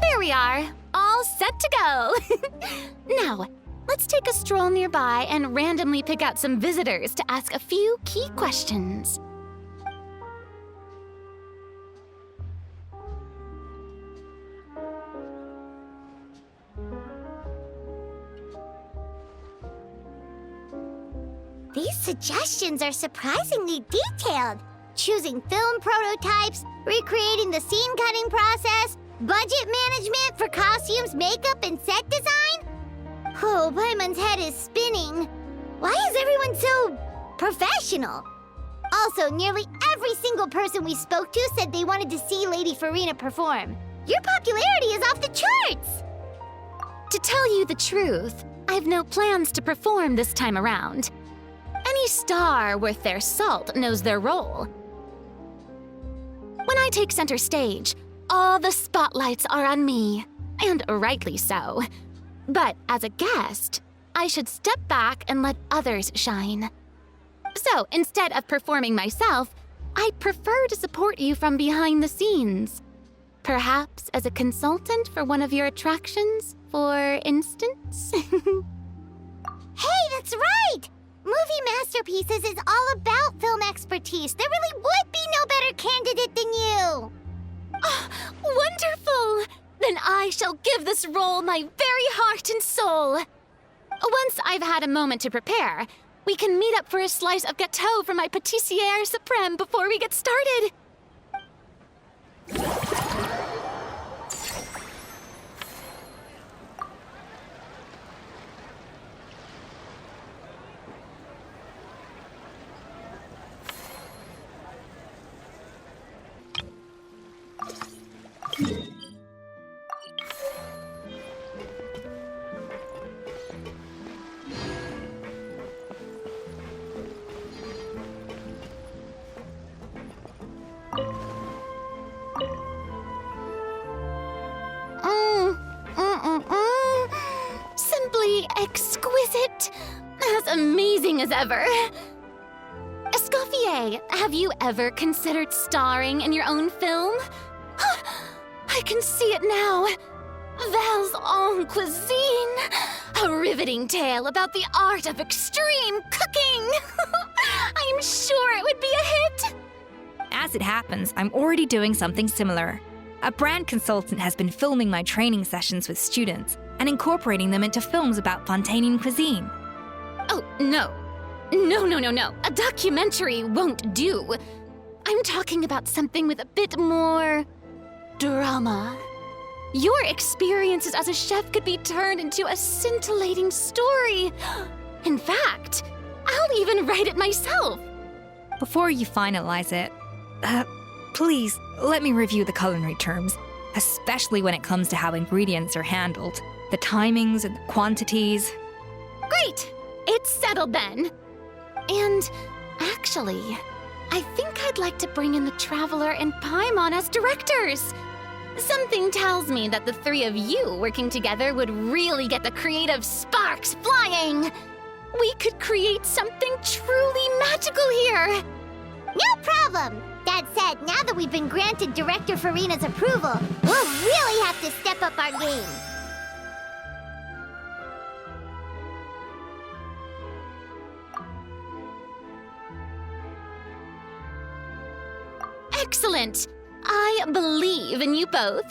There we are, all set to go. Now, let's take a stroll nearby and randomly pick out some visitors to ask a few key questions. These suggestions are surprisingly detailed. Choosing film prototypes, recreating the scene cutting process, budget management for costumes, makeup, and set design? Oh, Paimon's head is spinning. Why is everyone so professional? Also, nearly every single person we spoke to said they wanted to see Lady Farina perform. Your popularity is off the charts! To tell you the truth, I've no plans to perform this time around. Any star worth their salt knows their role. When I take center stage, all the spotlights are on me, and rightly so. But as a guest, I should step back and let others shine. So instead of performing myself, I'd prefer to support you from behind the scenes. Perhaps as a consultant for one of your attractions, for instance? Hey, that's right! Movie Masterpieces is all about film expertise. There really would be no better candidate than you! Oh, wonderful! Then I shall give this role my very heart and soul. Once I've had a moment to prepare, we can meet up for a slice of gâteau from my pâtissière suprême before we get started. Simply exquisite. As amazing as ever. Escoffier, have you ever considered starring in your own film? I can see it now. Val's en cuisine. A riveting tale about the art of extreme cooking. I'm sure it would be a hit. As it happens, I'm already doing something similar. A brand consultant has been filming my training sessions with students and incorporating them into films about Fontainian cuisine. Oh, no. No. A documentary won't do. I'm talking about something with a bit more drama. Your experiences as a chef could be turned into a scintillating story. In fact, I'll even write it myself. Before you finalize it, please let me review the culinary terms, especially when it comes to how ingredients are handled, the timings and the quantities. Great! It's settled then. And actually, I think I'd like to bring in the Traveler and Paimon as directors. Something tells me that the three of you working together would really get the creative sparks flying. We could create something truly magical here. No problem. That said, now that we've been granted Director Farina's approval, we'll really have to step up our game. Excellent. I believe in you both.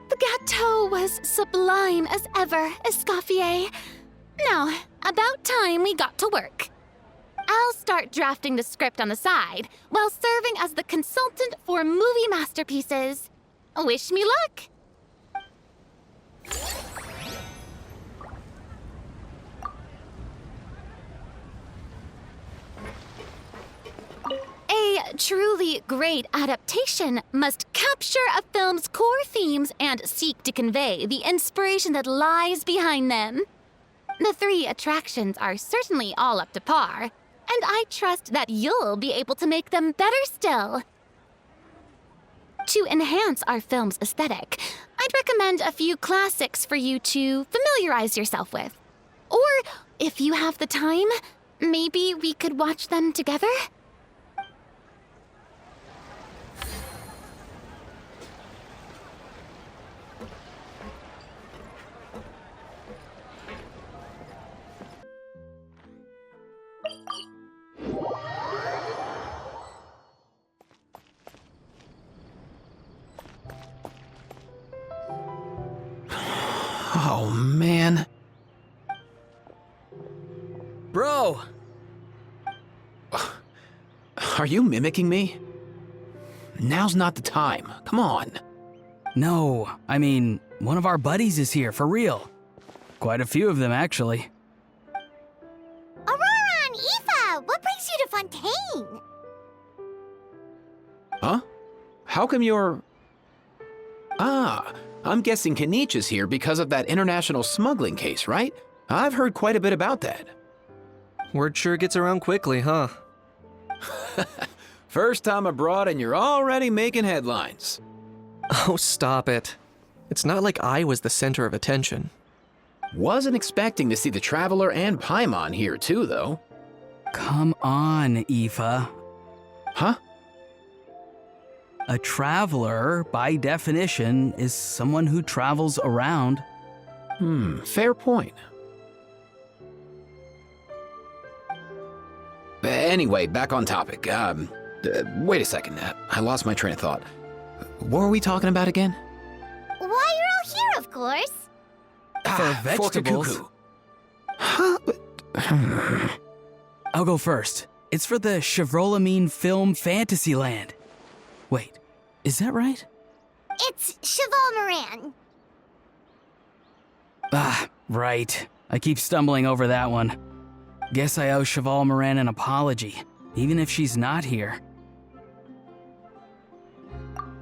The gâteau was sublime as ever, Escoffier. Now, about time we got to work. I'll start drafting the script on the side while serving as the consultant for movie masterpieces. Wish me luck. A truly great adaptation must capture a film's core themes and seek to convey the inspiration that lies behind them. The three attractions are certainly all up to par, and I trust that you'll be able to make them better still. To enhance our film's aesthetic, I'd recommend a few classics for you to familiarize yourself with. Or, if you have the time, maybe we could watch them together? Oh, man. Bro! Are you mimicking me? Now's not the time. Come on. No, I mean, one of our buddies is here, for real. Quite a few of them, actually. Aurora and Aoife, what brings you to Fontaine? Huh? How come you're... Ah, I'm guessing Kenichi is here because of that international smuggling case, right? I've heard quite a bit about that. Word sure gets around quickly, huh? First time abroad and you're already making headlines. Oh, stop it. It's not like I was the center of attention. Wasn't expecting to see the Traveler and Paimon here too, though. Come on, Aoife. Huh? A traveler, by definition, is someone who travels around. Fair point. Anyway, back on topic. Wait a second. I lost my train of thought. What were we talking about again? Why, you're all here, of course. For vegetables. Huh? I'll go first. It's for the Chevrolamine Film Fantasyland. Wait, is that right? It's Cheval Moran. Ah, right. I keep stumbling over that one. Guess I owe Cheval Moran an apology, even if she's not here.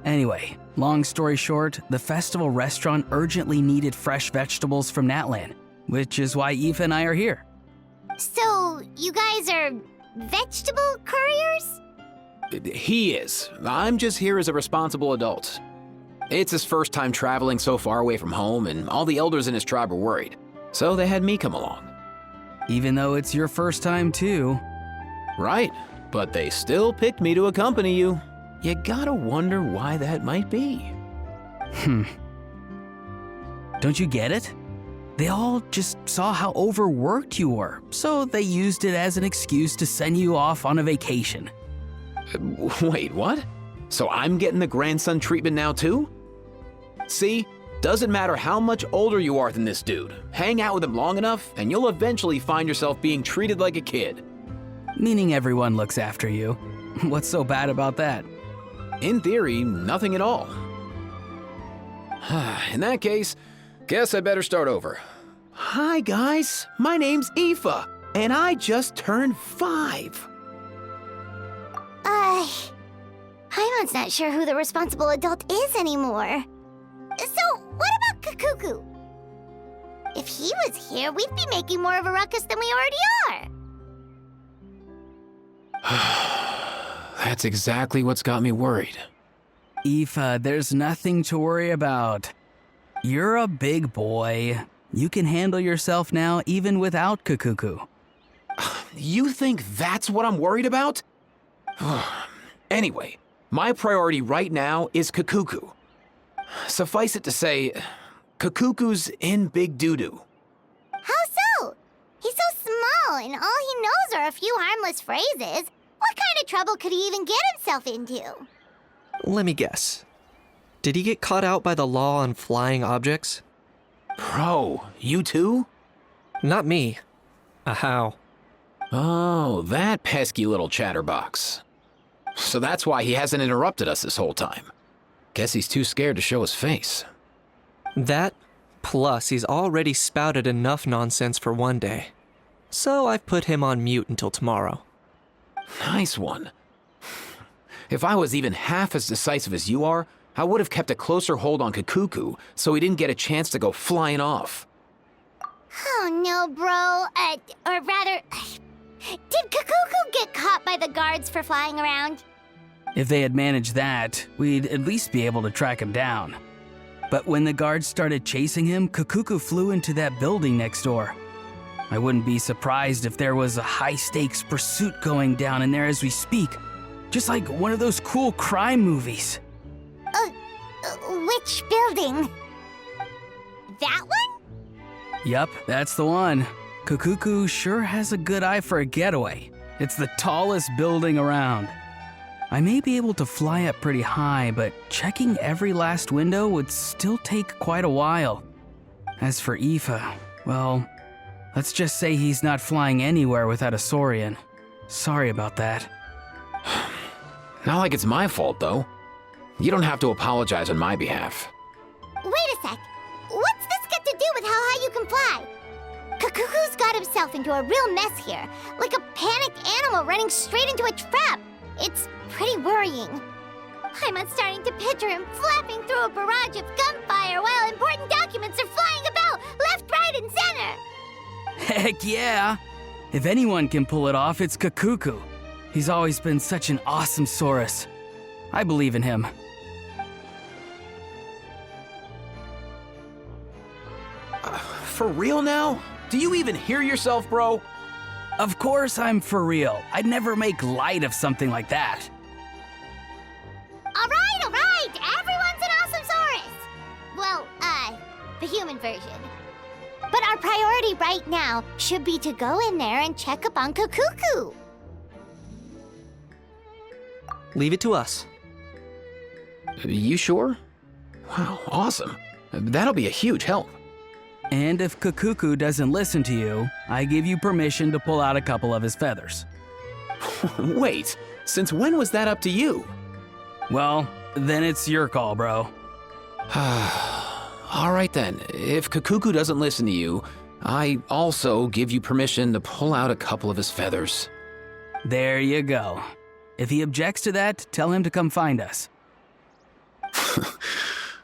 Anyway, long story short, the festival restaurant urgently needed fresh vegetables from Natlan, which is why Aoife and I are here. So, you guys are vegetable couriers? He is. I'm just here as a responsible adult. It's his first time traveling so far away from home, and all the elders in his tribe were worried. So they had me come along. Even though it's your first time too. Right, but they still picked me to accompany you. You gotta wonder why that might be. Don't you get it? They all just saw how overworked you were, so they used it as an excuse to send you off on a vacation. Wait, what? So I'm getting the grandson treatment now too? See, doesn't matter how much older you are than this dude. Hang out with him long enough, and you'll eventually find yourself being treated like a kid. Meaning everyone looks after you. What's so bad about that? In theory, nothing at all. In that case, guess I better start over. Hi guys, my name's Aoife, and I just turned 5. Paimon's not sure who the responsible adult is anymore. So, what about Kakuku? If he was here, we'd be making more of a ruckus than we already are. That's exactly what's got me worried. Aoife, there's nothing to worry about. You're a big boy. You can handle yourself now even without Kakuku. You think that's what I'm worried about? Anyway, my priority right now is Kakuku. Suffice it to say, Kakuku's in big doo-doo. How so? He's so small, and all he knows are a few harmless phrases. What kind of trouble could he even get himself into? Let me guess. Did he get caught out by the law on flying objects? Bro, you too? Not me. How? Oh, that pesky little chatterbox. So that's why he hasn't interrupted us this whole time. Guess he's too scared to show his face. That, plus he's already spouted enough nonsense for one day. So I've put him on mute until tomorrow. Nice one. If I was even half as decisive as you are, I would have kept a closer hold on Kakuku so he didn't get a chance to go flying off. Oh no, bro. Or rather, did Kakuku get caught by the guards for flying around? If they had managed that, we'd at least be able to track him down. But when the guards started chasing him, Kakuku flew into that building next door. I wouldn't be surprised if there was a high-stakes pursuit going down in there as we speak. Just like one of those cool crime movies. Which building? That one? Yup, that's the one. Kakuku sure has a good eye for a getaway. It's the tallest building around. I may be able to fly up pretty high, but checking every last window would still take quite a while. As for Aoife, well, let's just say he's not flying anywhere without a Saurian. Sorry about that. Not like it's my fault, though. You don't have to apologize on my behalf. Wait a sec. What's this got to do with how high you can fly? Kakuku's got himself into a real mess here, like a panicked animal running straight into a trap. It's pretty worrying. I'm starting to picture him flapping through a barrage of gunfire while important documents are flying about left, right, and center. Heck yeah! If anyone can pull it off, it's Kakuku. He's always been such an awesome Saurus. I believe in him. For real now? Do you even hear yourself, bro? Of course I'm for real. I'd never make light of something like that. All right. Everyone's an awesome Saurus. Well, the human version. But our priority right now should be to go in there and check up on Kakuku. Leave it to us. You sure? Wow, awesome. That'll be a huge help. And if Kakuku doesn't listen to you, I give you permission to pull out a couple of his feathers. Wait, since when was that up to you? Well, then it's your call, bro. All right then, if Kakuku doesn't listen to you, I also give you permission to pull out a couple of his feathers. There you go. If he objects to that, tell him to come find us.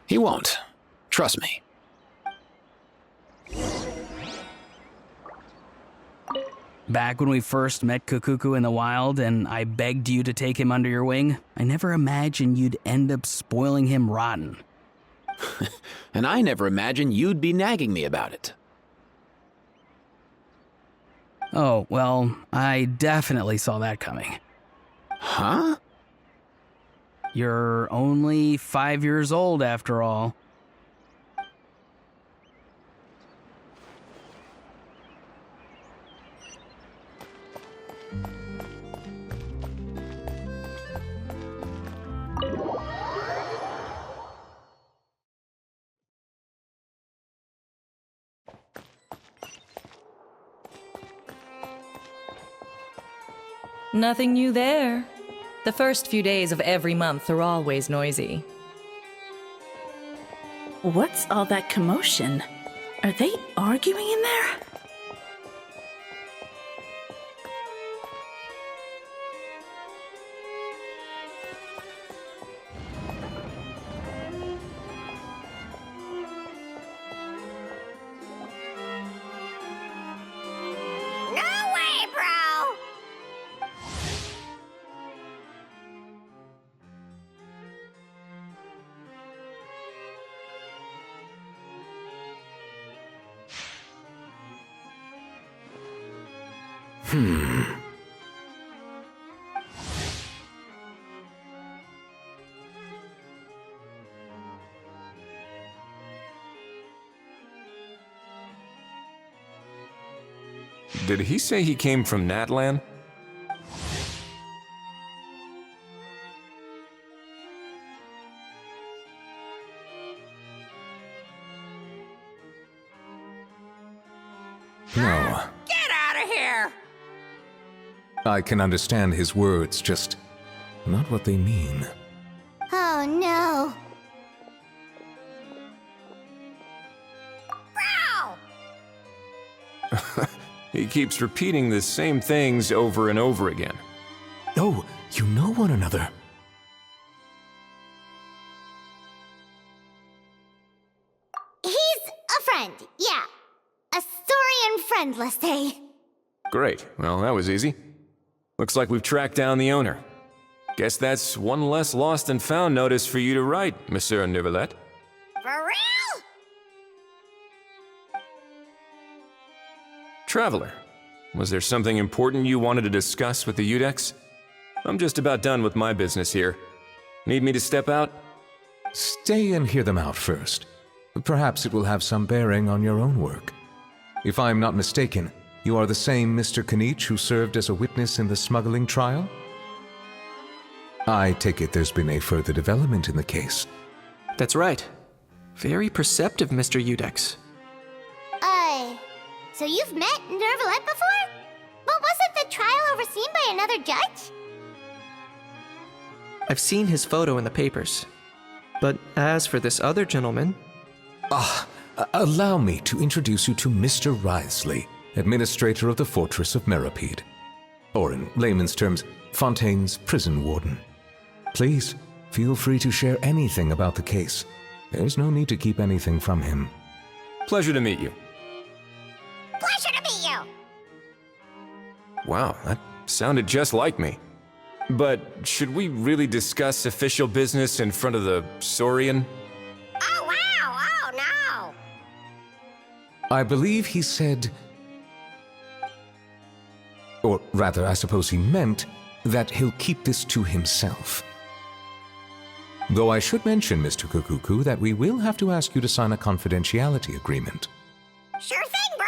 He won't. Trust me. Back when we first met Kakuku in the wild and I begged you to take him under your wing, I never imagined you'd end up spoiling him rotten. And I never imagined you'd be nagging me about it. Oh, well, I definitely saw that coming. Huh? You're only 5 years old after all. Nothing new there. The first few days of every month are always noisy. What's all that commotion? Are they arguing in there? Did he say he came from Natlan? No. Get out of here! I can understand his words, just not what they mean. Oh no. He keeps repeating the same things over and over again. Oh, you know one another. He's a friend, yeah. A Saurian friend, let's say. Great. Well, that was easy. Looks like we've tracked down the owner. Guess that's one less lost and found notice for you to write, Monsieur Neuvillette. For real? Traveler, was there something important you wanted to discuss with the Udex? I'm just about done with my business here. Need me to step out? Stay and hear them out first. Perhaps it will have some bearing on your own work. If I'm not mistaken, you are the same Mr. Kanich who served as a witness in the smuggling trial? I take it there's been a further development in the case. That's right. Very perceptive, Mr. Udex. So you've met Neuvillette before? But wasn't the trial overseen by another judge? I've seen his photo in the papers. But as for this other gentleman... Allow me to introduce you to Mr. Wrisley, administrator of the Fortress of Meripede. Or in layman's terms, Fontaine's prison warden. Please, feel free to share anything about the case. There's no need to keep anything from him. Pleasure to meet you. Pleasure to meet you! Wow, that sounded just like me. But should we really discuss official business in front of the Saurian? Oh, wow! Oh, no! I believe he said... Or rather, I suppose he meant that he'll keep this to himself. Though I should mention, Mr. Kukuku, that we will have to ask you to sign a confidentiality agreement. Sure thing, bro!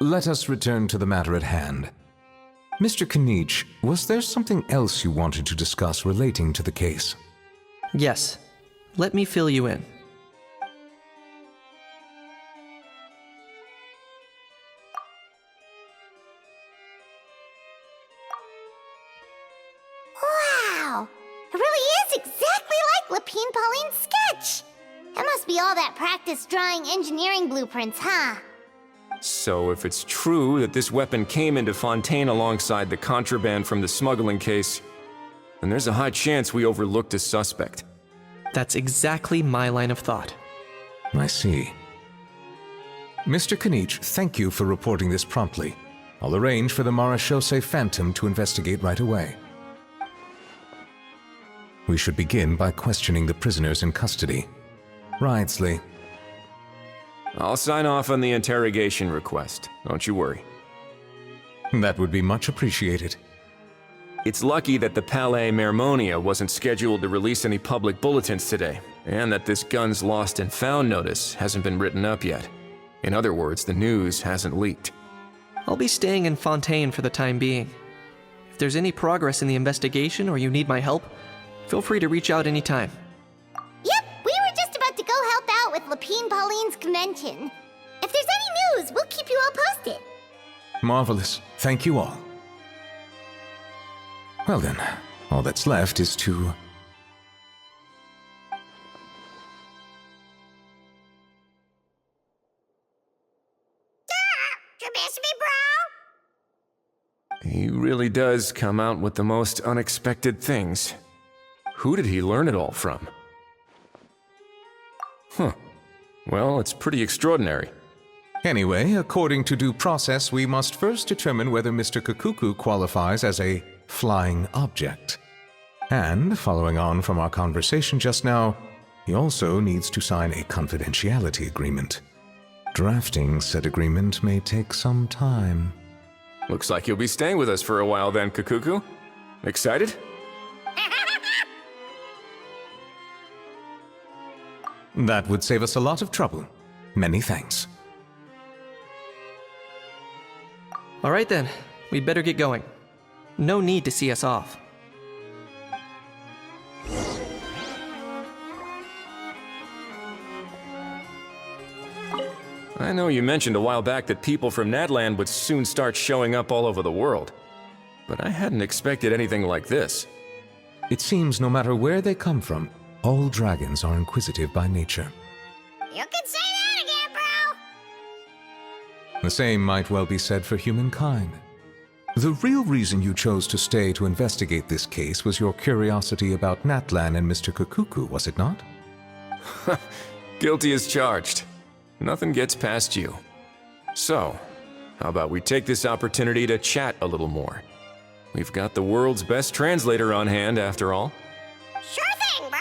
Let us return to the matter at hand. Mr. Kanich, was there something else you wanted to discuss relating to the case? Yes. Let me fill you in. Wow! It really is exactly like Lapine Pauline's sketch! That must be all that practice drawing engineering blueprints, huh? So if it's true that this weapon came into Fontaine alongside the contraband from the smuggling case, then there's a high chance we overlooked a suspect. That's exactly my line of thought. I see. Mr. Kanich, thank you for reporting this promptly. I'll arrange for the Marechaussee Phantom to investigate right away. We should begin by questioning the prisoners in custody. Wrisley. I'll sign off on the interrogation request, don't you worry. That would be much appreciated. It's lucky that the Palais Mermonia wasn't scheduled to release any public bulletins today, and that this guns lost and found notice hasn't been written up yet. In other words, the news hasn't leaked. I'll be staying in Fontaine for the time being. If there's any progress in the investigation or you need my help, feel free to reach out anytime. Yep, we were just about to go help out with Lapine Pauline's convention. If there's any news, we'll keep you all posted. Marvelous. Thank you all. Well then, all that's left is to... You miss me, bro? He really does come out with the most unexpected things. Who did he learn it all from? Huh. Well, it's pretty extraordinary. Anyway, according to due process, we must first determine whether Mr. Kukuku qualifies as a flying object. And, following on from our conversation just now, He also needs to sign a confidentiality agreement. Drafting said agreement may take some time. Looks like you'll be staying with us for a while then, Kakuku. Excited? That would save us a lot of trouble. Many thanks. All right then, we'd better get going. No need to see us off. I know you mentioned a while back that people from Natland would soon start showing up all over the world, but I hadn't expected anything like this. It seems no matter where they come from, all dragons are inquisitive by nature. You can say that again, bro! The same might well be said for humankind. The real reason you chose to stay to investigate this case was your curiosity about Natlan and Mr. Kakuku, was it not? Guilty as charged. Nothing gets past you. So, how about we take this opportunity to chat a little more? We've got the world's best translator on hand, after all. Sure thing, bro!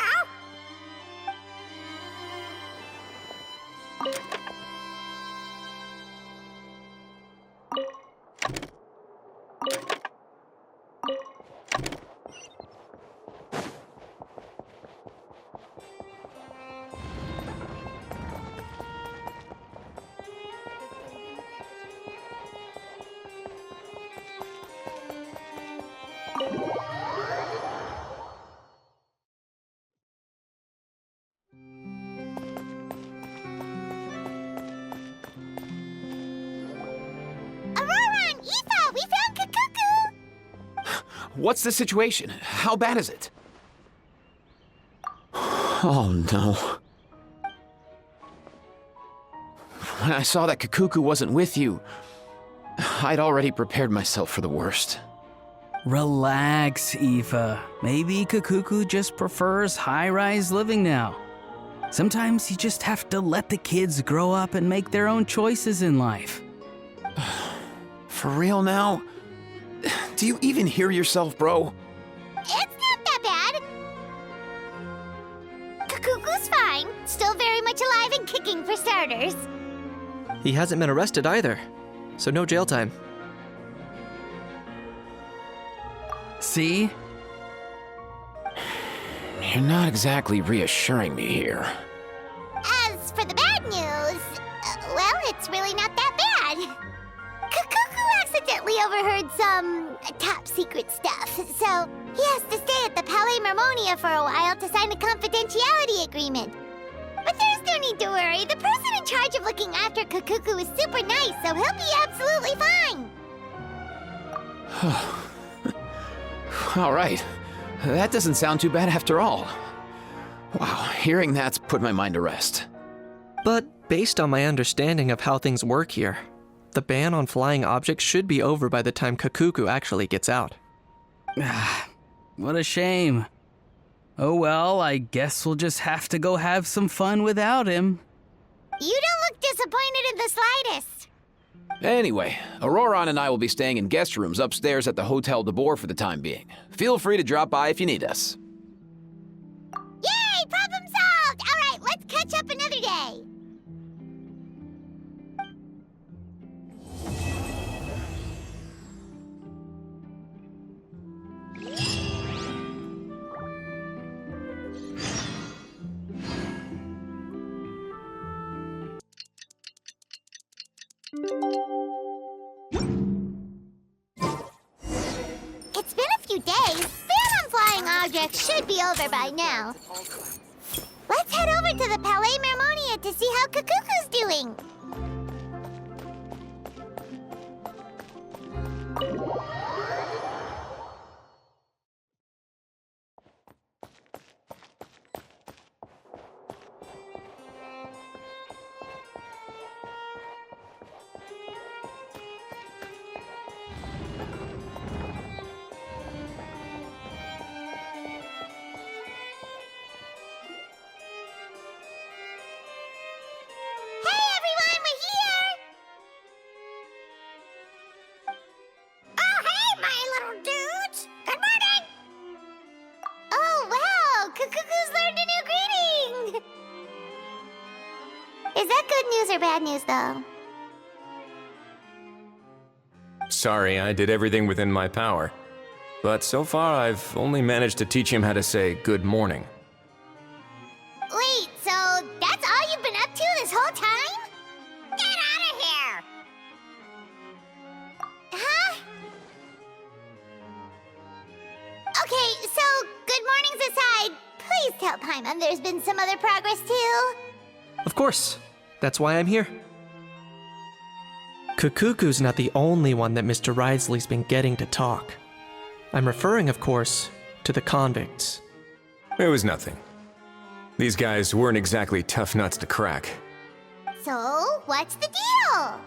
What's the situation? How bad is it? Oh no. When I saw that Kakuku wasn't with you, I'd already prepared myself for the worst. Relax, Aoife. Maybe Kakuku just prefers high-rise living now. Sometimes you just have to let the kids grow up and make their own choices in life. For real now? Do you even hear yourself, bro? It's not that bad. Kakuku's fine. Still very much alive and kicking for starters. He hasn't been arrested either, so no jail time. See? You're not exactly reassuring me here. As for the bad news, well, it's really not that bad. Kakuku accidentally overheard some top secret stuff, so he has to stay at the Palais Mermonia for a while to sign a confidentiality agreement. But there's no need to worry. The person in charge of looking after Kakuku is super nice, so he'll be absolutely fine. All right. That doesn't sound too bad after all. Wow, hearing that's put my mind to rest. But based on my understanding of how things work here, the ban on flying objects should be over by the time Kakuku actually gets out. What a shame. Oh well, I guess we'll just have to go have some fun without him. You don't look disappointed in the slightest. Anyway, Auroron and I will be staying in guest rooms upstairs at the Hotel de Boer for the time being. Feel free to drop by if you need us. Yay! Problem solved! All right, let's catch up another day. It's been a few days. Ban on flying objects should be over by now. Let's head over to the Palais Mermonia to see how Kakuku's doing. Oh, hey, are bad news, though. Sorry, I did everything within my power. But so far, I've only managed to teach him how to say good morning. Wait, so that's all you've been up to this whole time? Get out of here! Huh? Okay, so good mornings aside, please tell Paimon there's been some other progress too. Of course. That's why I'm here. Kukuku's not the only one that Mr. Ridesley's been getting to talk. I'm referring, of course, to the convicts. It was nothing. These guys weren't exactly tough nuts to crack. So, what's the deal?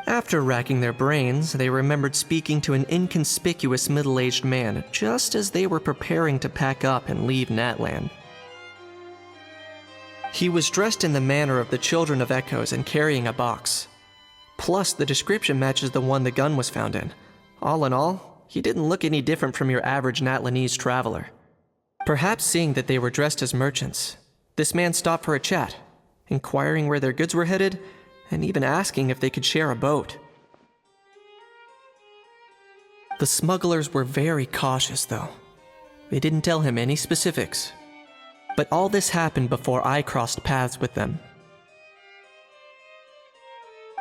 After racking their brains, they remembered speaking to an inconspicuous middle-aged man just as they were preparing to pack up and leave Natland. He was dressed in the manner of the Children of Echoes and carrying a box. Plus, the description matches the one the gun was found in. All in all, he didn't look any different from your average Natlanese traveler. Perhaps seeing that they were dressed as merchants, this man stopped for a chat, inquiring where their goods were headed, and even asking if they could share a boat. The smugglers were very cautious, though. They didn't tell him any specifics. But all this happened before I crossed paths with them.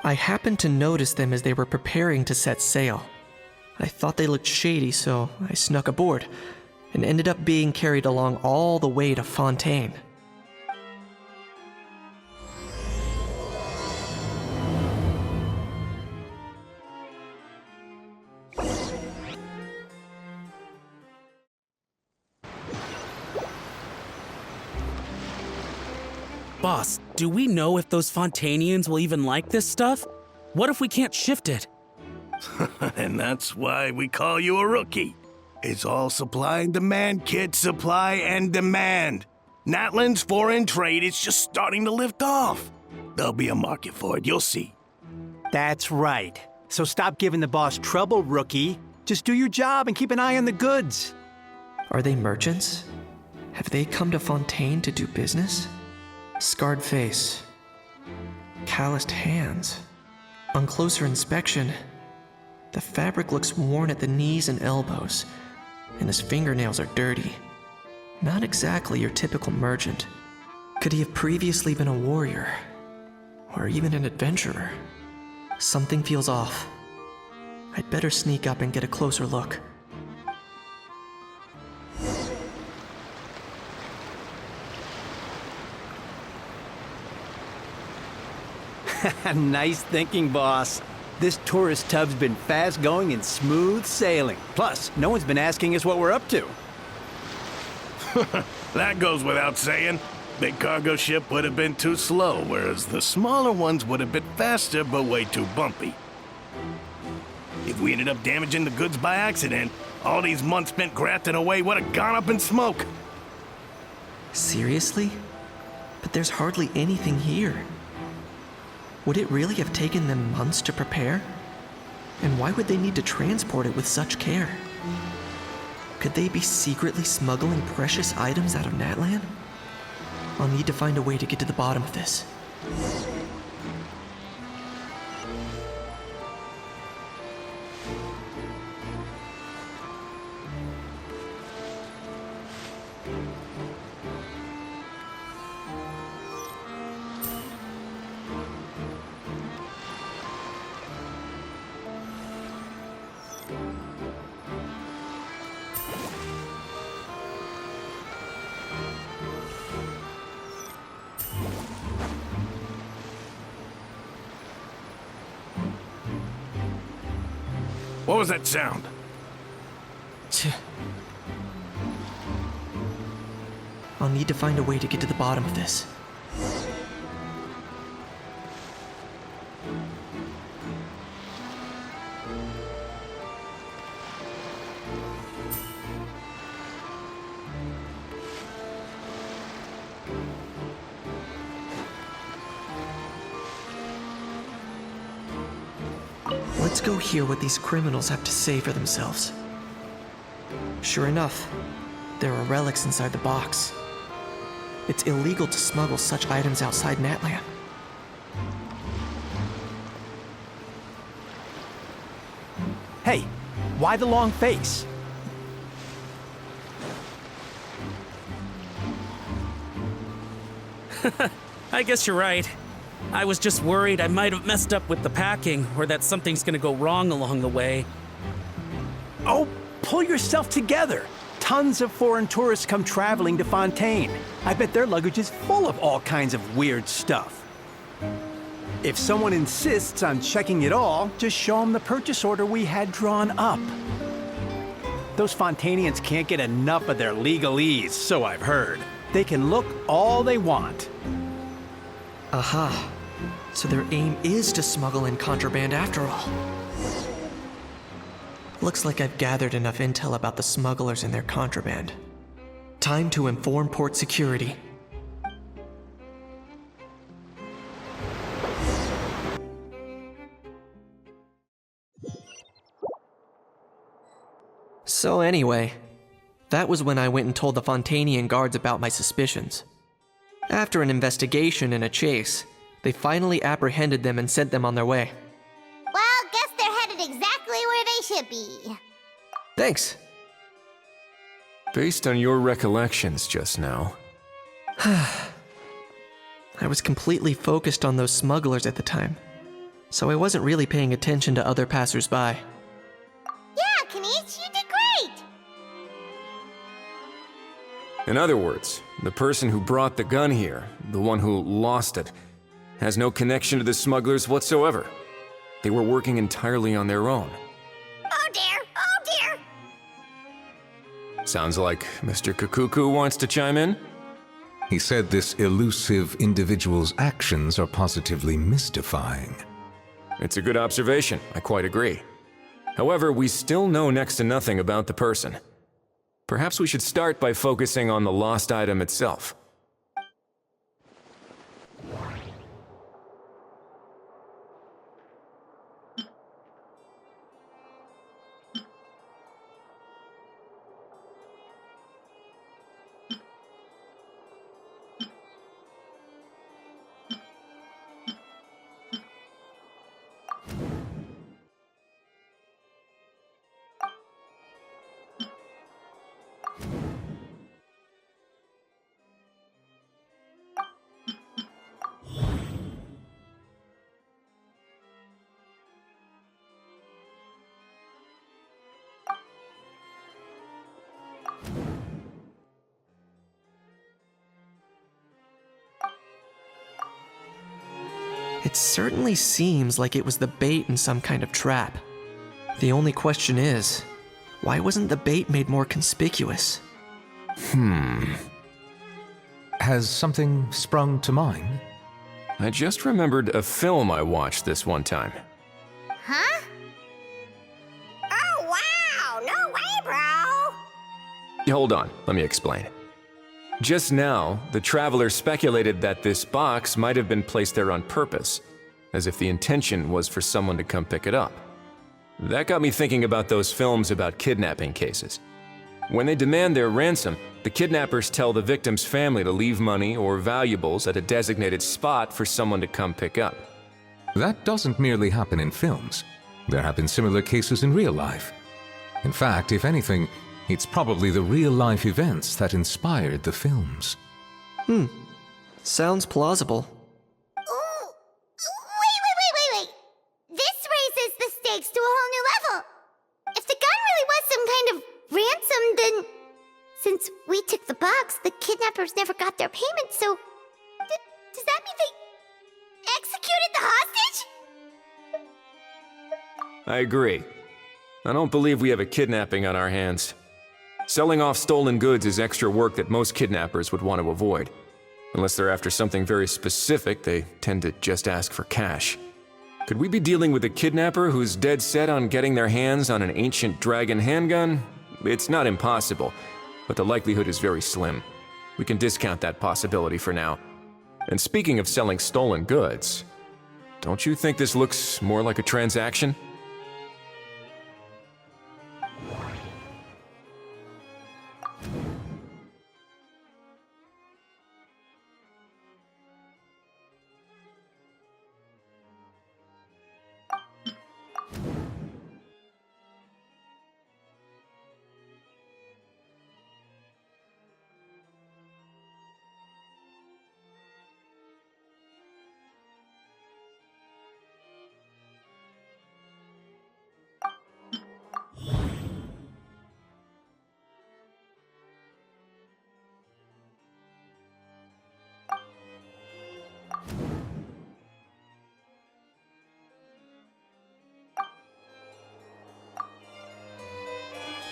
I happened to notice them as they were preparing to set sail. I thought they looked shady, so I snuck aboard, and ended up being carried along all the way to Fontaine. Boss, do we know if those Fontainians will even like this stuff? What if we can't shift it? And that's why we call you a rookie. It's all supply and demand, kid. Supply and demand. Natland's foreign trade is just starting to lift off. There'll be a market for it, you'll see. That's right. So stop giving the boss trouble, rookie. Just do your job and keep an eye on the goods. Are they merchants? Have they come to Fontaine to do business? Scarred face. Calloused hands. On closer inspection, the fabric looks worn at the knees and elbows, and his fingernails are dirty. Not exactly your typical merchant. Could he have previously been a warrior? Or even an adventurer? Something feels off. I'd better sneak up and get a closer look. Nice thinking, boss. This tourist tub's been fast going and smooth sailing. Plus, no one's been asking us what we're up to. That goes without saying. Big cargo ship would have been too slow, whereas the smaller ones would have been faster but way too bumpy. If we ended up damaging the goods by accident, all these months spent grafting away would have gone up in smoke. Seriously? But there's hardly anything here. Would it really have taken them months to prepare? And why would they need to transport it with such care? Could they be secretly smuggling precious items out of Natland? I'll need to find a way to get to the bottom of this. What was that sound? I'll need to find a way to get to the bottom of this. Let's go hear what these criminals have to say for themselves. Sure enough, there are relics inside the box. It's illegal to smuggle such items outside Natlan. Hey, why the long face? I guess you're right. I was just worried I might have messed up with the packing, or that something's gonna go wrong along the way. Oh, pull yourself together. Tons of foreign tourists come traveling to Fontaine. I bet their luggage is full of all kinds of weird stuff. If someone insists on checking it all, just show them the purchase order we had drawn up. Those Fontainians can't get enough of their legalese, so I've heard. They can look all they want. Aha. So their aim is to smuggle in contraband after all. Looks like I've gathered enough intel about the smugglers and their contraband. Time to inform port security. So anyway, that was when I went and told the Fontainian guards about my suspicions. After an investigation and a chase, they finally apprehended them and sent them on their way. Well, guess they're headed exactly where they should be. Thanks. Based on your recollections just now, I was completely focused on those smugglers at the time, so I wasn't really paying attention to other passersby. Yeah, Kanish, you did great! in other words, the person who brought the gun here, the one who lost it, has no connection to the smugglers whatsoever. They were working entirely on their own. Oh dear, oh dear! Sounds like Mr. Kakuku wants to chime in? He said this elusive individual's actions are positively mystifying. It's a good observation, I quite agree. However, we still know next to nothing about the person. Perhaps we should start by focusing on the lost item itself. It certainly seems like it was the bait in some kind of trap. The only question is, why wasn't the bait made more conspicuous? Has something sprung to mind? I just remembered a film I watched this one time. Huh? Oh, wow! No way, bro! Hold on, let me explain. Just now, the traveler speculated that this box might have been placed there on purpose, as if the intention was for someone to come pick it up. That got me thinking about those films about kidnapping cases. When they demand their ransom, the kidnappers tell the victim's family to leave money or valuables at a designated spot for someone to come pick up. That doesn't merely happen in films. There have been similar cases in real life. In fact, if anything, it's probably the real-life events that inspired the films. Sounds plausible. Ooh! Wait! This raises the stakes to a whole new level! If the gun really was some kind of ransom, then... Since we took the box, the kidnappers never got their payment, so... does that mean they... executed the hostage? I agree. I don't believe we have a kidnapping on our hands. Selling off stolen goods is extra work that most kidnappers would want to avoid. Unless they're after something very specific, they tend to just ask for cash. Could we be dealing with a kidnapper who's dead set on getting their hands on an ancient dragon handgun? It's not impossible, but the likelihood is very slim. We can discount that possibility for now. And speaking of selling stolen goods, don't you think this looks more like a transaction?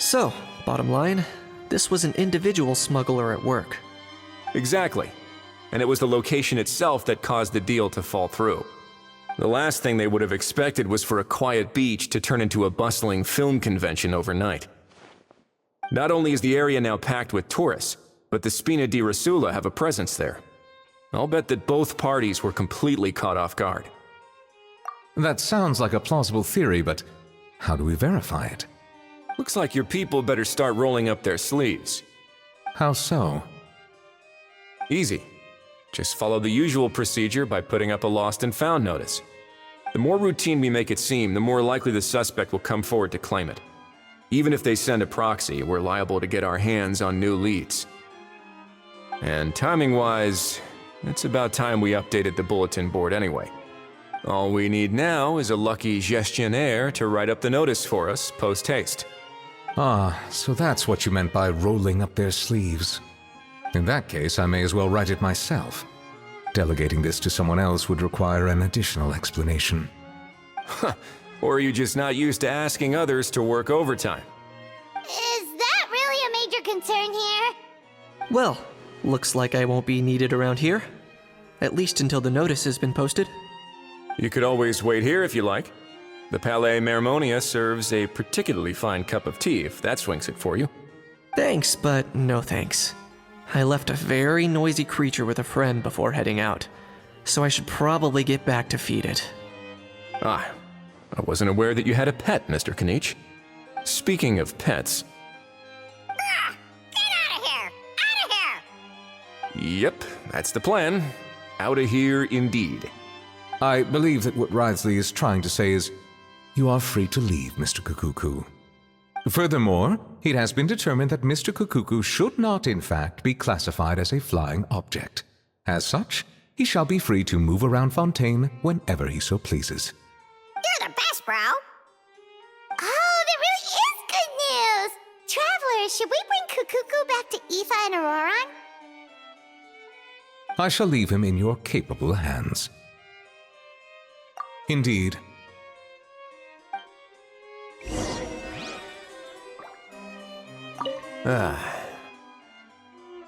So, bottom line, this was an individual smuggler at work. Exactly. And it was the location itself that caused the deal to fall through. The last thing they would have expected was for a quiet beach to turn into a bustling film convention overnight. Not only is the area now packed with tourists, but the Spina di Rosula have a presence there. I'll bet that both parties were completely caught off guard. That sounds like a plausible theory, but how do we verify it? Looks like your people better start rolling up their sleeves. How so? Easy. Just follow the usual procedure by putting up a lost and found notice. The more routine we make it seem, the more likely the suspect will come forward to claim it. Even if they send a proxy, we're liable to get our hands on new leads. And timing-wise, it's about time we updated the bulletin board anyway. All we need now is a lucky gestionnaire to write up the notice for us post-haste. Ah, so that's what you meant by rolling up their sleeves. In that case, I may as well write it myself. Delegating this to someone else would require an additional explanation. Or are you just not used to asking others to work overtime? Is that really a major concern here? Well, looks like I won't be needed around here. At least until the notice has been posted. You could always wait here if you like. The Palais Mermonia serves a particularly fine cup of tea if that swings it for you. Thanks, but no thanks. I left a very noisy creature with a friend before heading out, so I should probably get back to feed it. Ah, I wasn't aware that you had a pet, Mr. Kanich. Speaking of pets... Get out of here! Out of here! Yep, that's the plan. Out of here indeed. I believe that what Wriothesley is trying to say is, you are free to leave, Mr. Kukuku. Furthermore, it has been determined that Mr. Kukuku should not, in fact, be classified as a flying object. As such, he shall be free to move around Fontaine whenever he so pleases. You're the best, bro! Oh, that really is good news! Travelers, should we bring Kukuku back to Aoife and Auroran? I shall leave him in your capable hands. Indeed.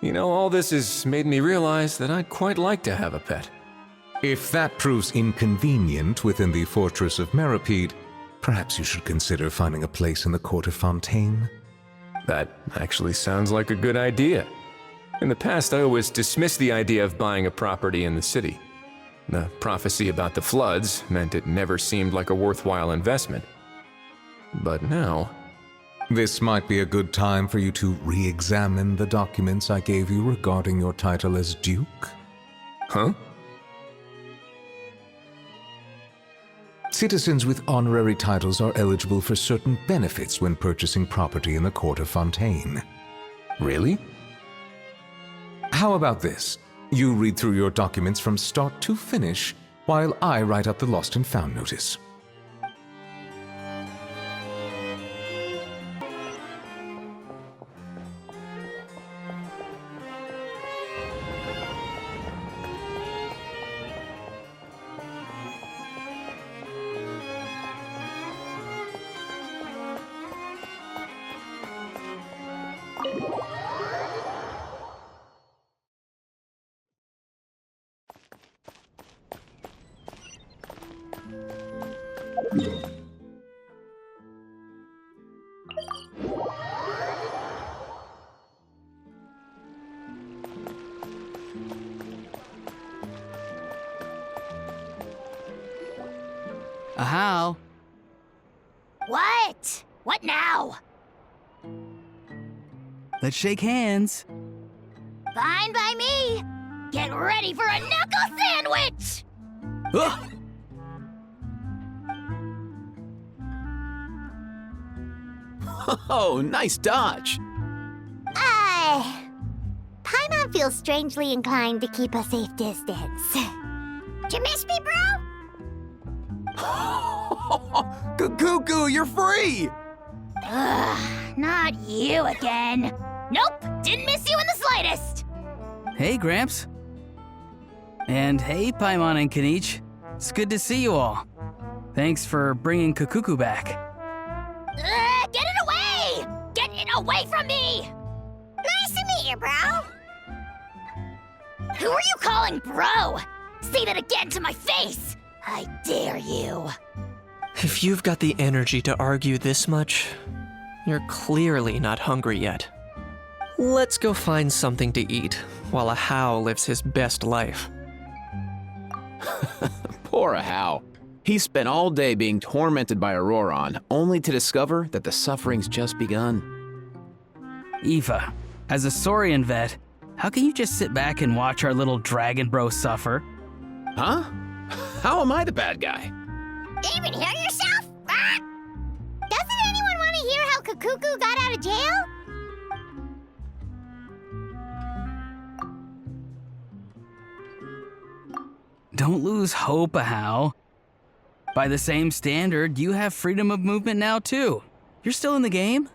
You know, all this has made me realize that I'd quite like to have a pet. If that proves inconvenient within the fortress of Meripede, perhaps you should consider finding a place in the court of Fontaine. That actually sounds like a good idea. In the past, I always dismissed the idea of buying a property in the city. The prophecy about the floods meant it never seemed like a worthwhile investment. But now... This might be a good time for you to re-examine the documents I gave you regarding your title as Duke. Huh? Citizens with honorary titles are eligible for certain benefits when purchasing property in the court of Fontaine. Really? How about this? You read through your documents from start to finish, while I write up the lost and found notice. How? What? What now? Let's shake hands. Fine by me. Get ready for a knuckle sandwich! Ugh. Oh, nice dodge. Paimon feels strangely inclined to keep a safe distance. Did you miss me, bro? Cuckoo, you're free! Ugh, not you again. Nope, didn't miss you in the slightest. Hey, Gramps. And hey, Paimon and Kanich. It's good to see you all. Thanks for bringing Kukuku back. Get it away! Get away from me! Nice to meet you, bro. Who are you calling bro? Say that again to my face! I dare you. If you've got the energy to argue this much, you're clearly not hungry yet. Let's go find something to eat while a How lives his best life. Poor How. He spent all day being tormented by Auroron, only to discover that the suffering's just begun. Eva, as a Saurian vet, how can you just sit back and watch our little dragon bro suffer? Huh? How am I the bad guy? Even hear yourself? Ah! Doesn't anyone want to hear how Kakuku got out of jail? Don't lose hope, How. By the same standard, you have freedom of movement now, too. You're still in the game?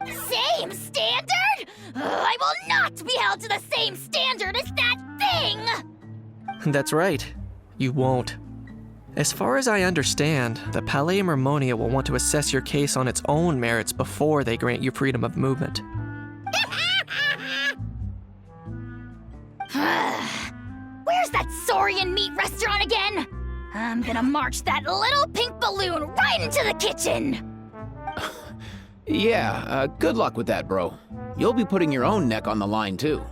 Same standard? I will not be held to the same standard as that thing! That's right. You won't. As far as I understand, the Palais Mermonia will want to assess your case on its own merits before they grant you freedom of movement. Where's that Saurian meat restaurant again? I'm gonna march that little pink balloon right into the kitchen! Yeah, good luck with that, bro. You'll be putting your own neck on the line, too.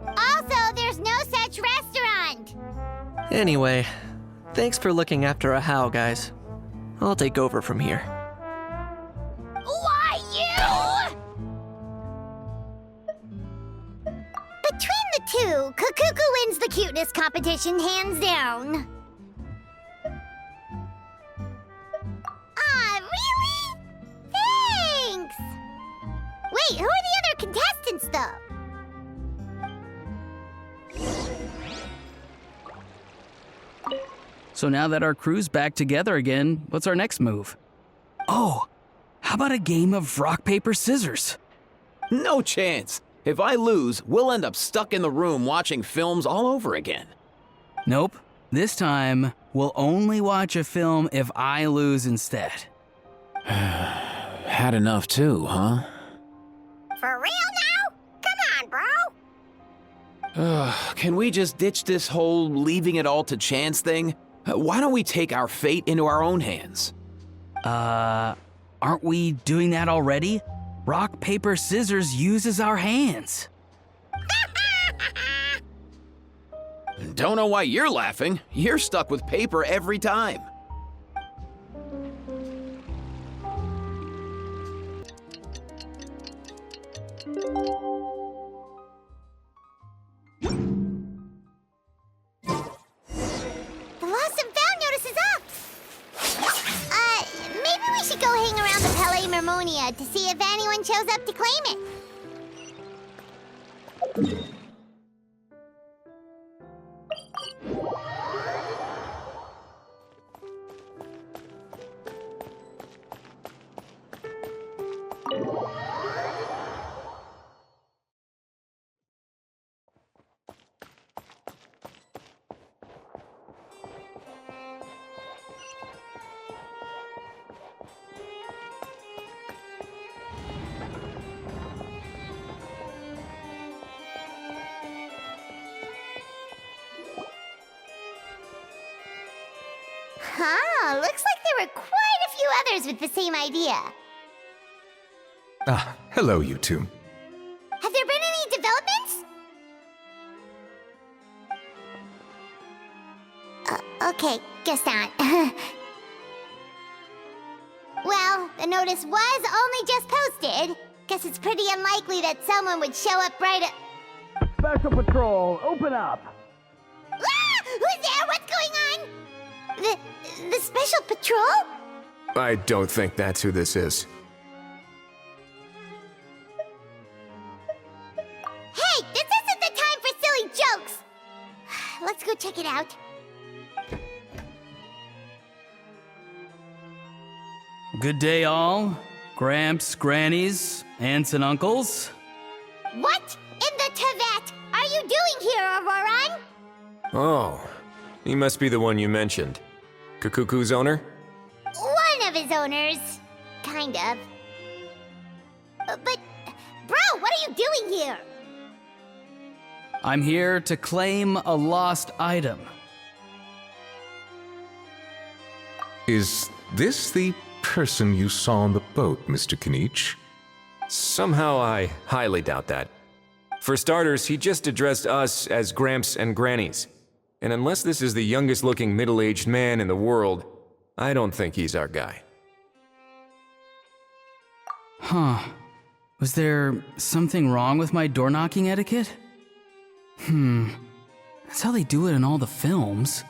Also, there's no such restaurant! Anyway, thanks for looking after a How, guys. I'll take over from here. Why, you? Between the two, Kakuku wins the cuteness competition hands down. Ah, really? Thanks! Wait, who are the other contestants, though? So now that our crew's back together again, what's our next move? Oh, how about a game of rock, paper, scissors? No chance. If I lose, we'll end up stuck in the room watching films all over again. Nope. This time, we'll only watch a film if I lose instead. Had enough too, huh? For real now? Come on, bro! Can we just ditch this whole leaving it all to chance thing? Why don't we take our fate into our own hands? Aren't we doing that already? Rock, paper, scissors uses our hands. Don't know why you're laughing. You're stuck with paper every time. The lost and found notice is up! Maybe we should go hang around the Palais Mermonia to see if anyone shows up to claim it. Huh, looks like there were quite a few others with the same idea. Ah, hello, you two. Have there been any developments? Okay, guess not. Well, the notice was only just posted. Guess it's pretty unlikely that someone would show up right at... Special Patrol, open up! Ah! Who's there? What's going on? The Special Patrol? I don't think that's who this is. Hey, this isn't the time for silly jokes! Let's go check it out. Good day, all. Gramps, grannies, aunts, and uncles. What in the Teyvat are you doing here, Auroron? Oh, he must be the one you mentioned. Kakuku's owner? One of his owners. Kind of. But, bro, what are you doing here? I'm here to claim a lost item. Is this the person you saw on the boat, Mr. Kinich? Somehow I highly doubt that. For starters, he just addressed us as Gramps and Grannies. And unless this is the youngest looking middle-aged man in the world, I don't think he's our guy. Huh. Was there something wrong with my door-knocking etiquette? That's how they do it in all the films.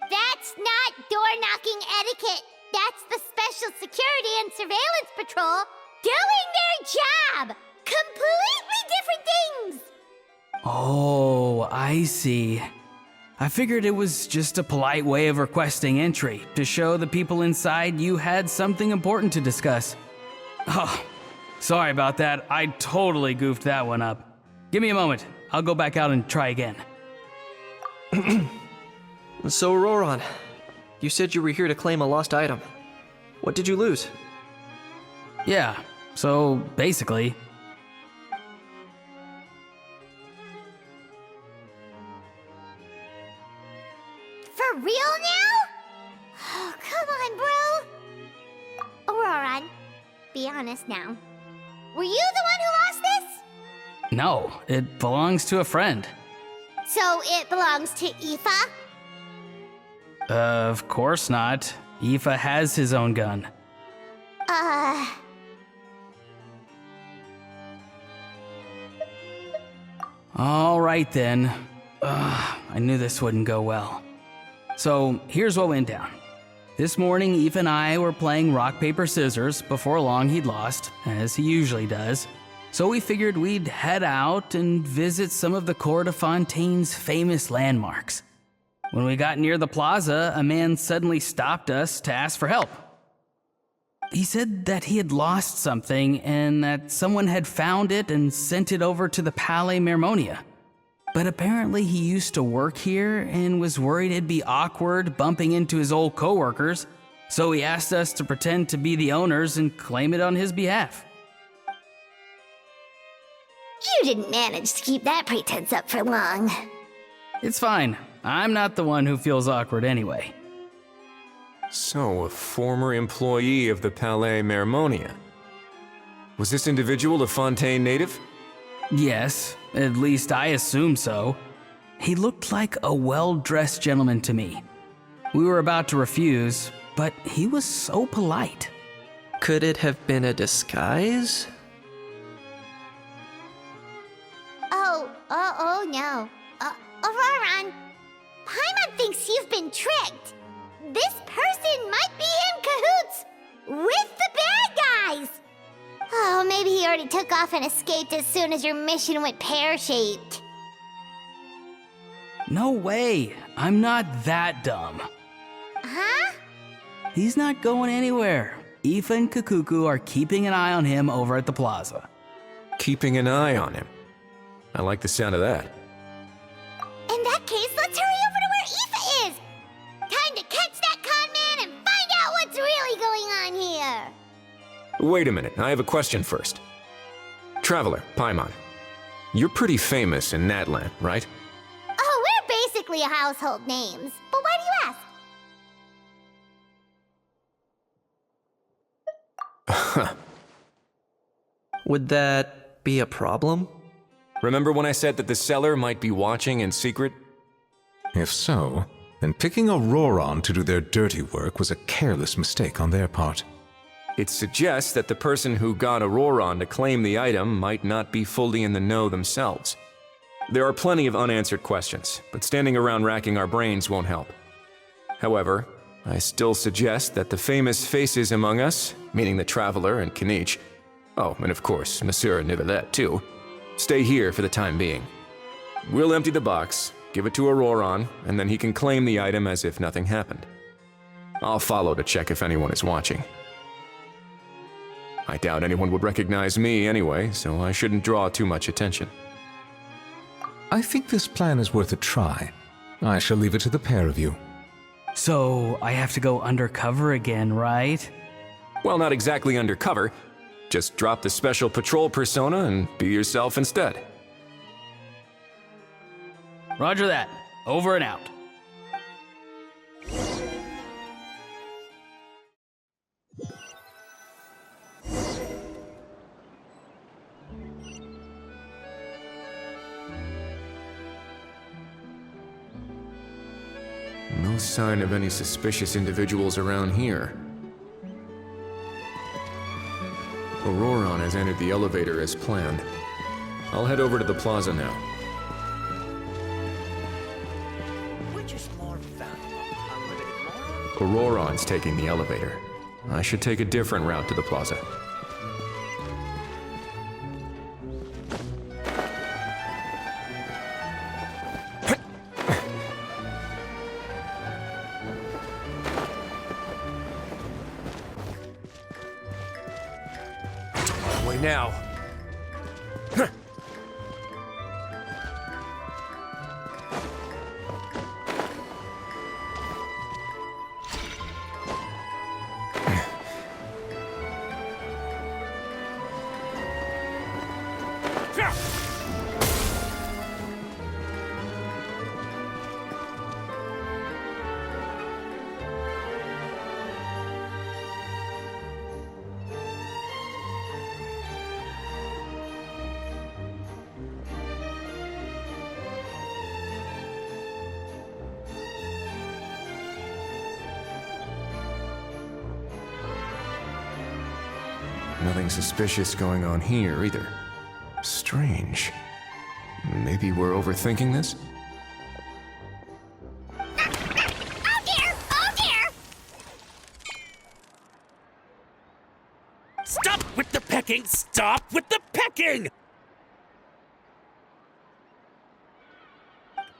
That's not door-knocking etiquette. That's the Special Security and Surveillance Patrol doing their job. Completely different things. Oh, I see. I figured it was just a polite way of requesting entry to show the people inside you had something important to discuss. Oh, sorry about that. I totally goofed that one up. Give me a moment. I'll go back out and try again. So, Roran, you said you were here to claim a lost item. What did you lose? Yeah, so basically... For real now? Oh, come on, bro. Roran, be honest now. Were you the one who lost this? No, it belongs to a friend. So it belongs to Aoife? Of course not. Aoife has his own gun. All right then. I knew this wouldn't go well. So here's what went down. This morning, Aoife and I were playing rock, paper, scissors. Before long, he'd lost, as he usually does. So we figured we'd head out and visit some of the Cour de Fontaine's famous landmarks. When we got near the plaza, a man suddenly stopped us to ask for help. He said that he had lost something and that someone had found it and sent it over to the Palais Mermonia. But apparently he used to work here and was worried it'd be awkward bumping into his old coworkers, so he asked us to pretend to be the owners and claim it on his behalf. You didn't manage to keep that pretense up for long. It's fine. I'm not the one who feels awkward anyway. So, a former employee of the Palais Mermonia. Was this individual a Fontaine native? Yes, at least I assume so. He looked like a well-dressed gentleman to me. We were about to refuse, but he was so polite. Could it have been a disguise? Oh no. Roran, Paimon thinks you've been tricked. This person might be in cahoots with the bad guys. Oh, maybe he already took off and escaped as soon as your mission went pear-shaped. No way. I'm not that dumb. Huh? He's not going anywhere. Aoife and Kakuku are keeping an eye on him over at the plaza. Keeping an eye on him. I like the sound of that. In that case, let's hurry over to where Aoife is. Time to catch that con man and find out what's really going on here. Wait a minute, I have a question first. Traveler, Paimon, you're pretty famous in Natlan, right? Oh, we're basically household names. But why do you ask? Would that be a problem? Remember when I said that the seller might be watching in secret? If so, then picking a Roran to do their dirty work was a careless mistake on their part. It suggests that the person who got Auroron to claim the item might not be fully in the know themselves. There are plenty of unanswered questions, but standing around racking our brains won't help. However, I still suggest that the famous faces among us, meaning the Traveler and Kinich, oh, and of course, Monsieur Nivelette too, stay here for the time being. We'll empty the box, give it to Auroron, and then he can claim the item as if nothing happened. I'll follow to check if anyone is watching. I doubt anyone would recognize me anyway, so I shouldn't draw too much attention. I think this plan is worth a try. I shall leave it to the pair of you. So, I have to go undercover again, right? Well, not exactly undercover. Just drop the special patrol persona and be yourself instead. Roger that. Over and out. No sign of any suspicious individuals around here. Auroron has entered the elevator as planned. I'll head over to the plaza now. Which is more valuable, unlimited Auroron's taking the elevator. I should take a different route to the plaza. Now. Nothing suspicious going on here either. Strange. Maybe we're overthinking this? Oh dear! Oh dear! Stop with the pecking! Stop with the pecking!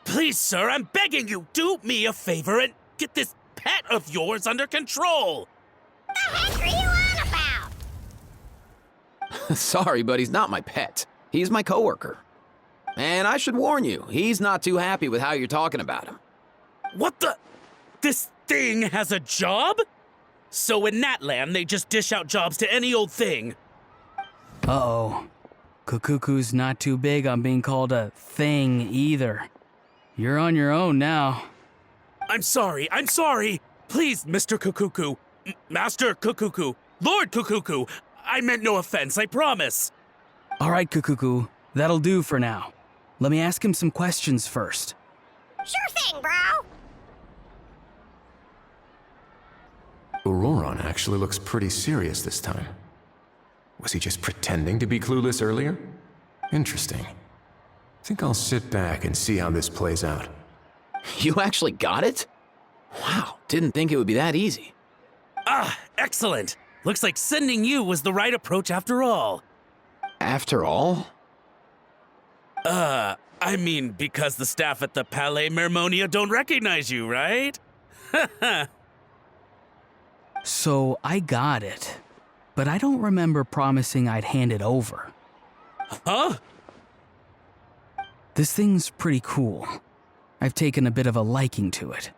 Please, sir, I'm begging you, do me a favor and get this pet of yours under control! The heck are you on about? Sorry, but he's not my pet. He's my coworker. And I should warn you, he's not too happy with how you're talking about him. What the? This thing has a job? So in that land, they just dish out jobs to any old thing. Uh-oh. Kukuku's not too big on being called a thing either. You're on your own now. I'm sorry. Please, Mr. Kukuku. Master Kukuku. Lord Kukuku. I meant no offense, I promise. All right, Kukuku. That'll do for now. Let me ask him some questions first. Sure thing, bro. Auroron actually looks pretty serious this time. Was he just pretending to be clueless earlier? Interesting. Think I'll sit back and see how this plays out. You actually got it? Wow, didn't think it would be that easy. Ah, excellent. Looks like sending you was the right approach after all. After all? I mean, because the staff at the Palais Mermonia don't recognize you, right? So I got it, but I don't remember promising I'd hand it over. Huh? This thing's pretty cool. I've taken a bit of a liking to it.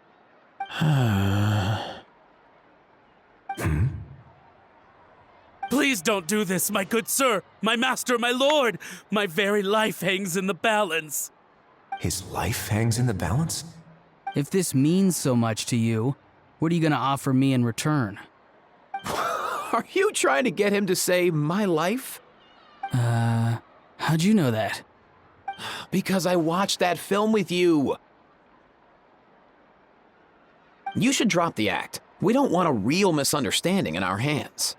Please don't do this, my good sir, my master, my lord. My very life hangs in the balance. His life hangs in the balance? If this means so much to you, what are you gonna offer me in return? Are you trying to get him to say my life? How'd you know that? Because I watched that film with you. You should drop the act. We don't want a real misunderstanding in our hands.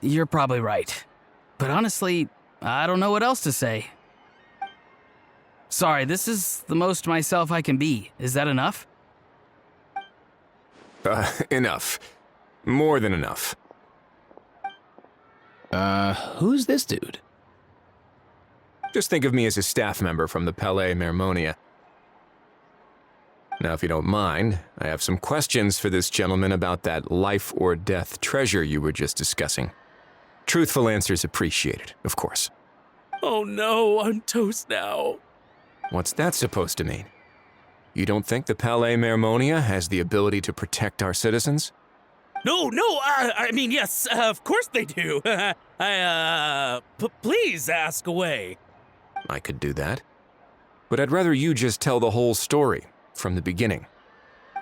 You're probably right. But honestly, I don't know what else to say. Sorry, this is the most myself I can be. Is that enough? Enough. More than enough. Who's this dude? Just think of me as a staff member from the Palais Mermonia. Now, if you don't mind, I have some questions for this gentleman about that life or death treasure you were just discussing. Truthful answers appreciated, of course. Oh no, I'm toast now. What's that supposed to mean? You don't think the Palais Mermonia has the ability to protect our citizens? No, I mean, yes, of course they do. Please ask away. I could do that. But I'd rather you just tell the whole story from the beginning.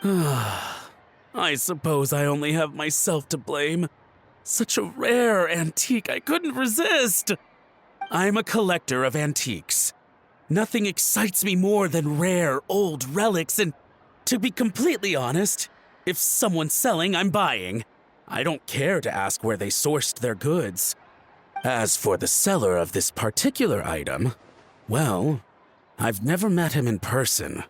I suppose I only have myself to blame. Such a rare antique, I couldn't resist. I'm a collector of antiques. Nothing excites me more than rare, old relics, and to be completely honest, if someone's selling, I'm buying. I don't care to ask where they sourced their goods. As for the seller of this particular item, well, I've never met him in person.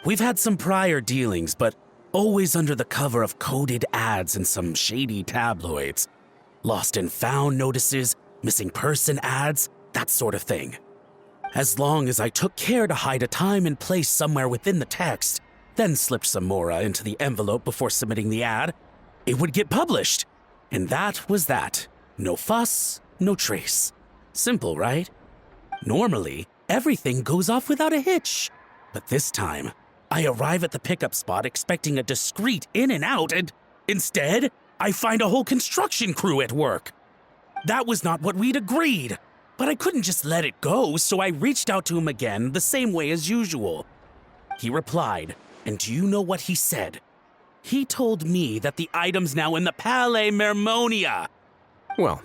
We've had some prior dealings, but always under the cover of coded ads in some shady tabloids. Lost and found notices, missing person ads, that sort of thing. As long as I took care to hide a time and place somewhere within the text, then slipped some mora into the envelope before submitting the ad, it would get published. And that was that. No fuss, no trace. Simple, right? Normally, everything goes off without a hitch. But this time, I arrive at the pickup spot expecting a discreet in and out, and instead, I find a whole construction crew at work. That was not what we'd agreed, but I couldn't just let it go, so I reached out to him again the same way as usual. He replied, and do you know what he said? He told me that the item's now in the Palais Mermonia. Well,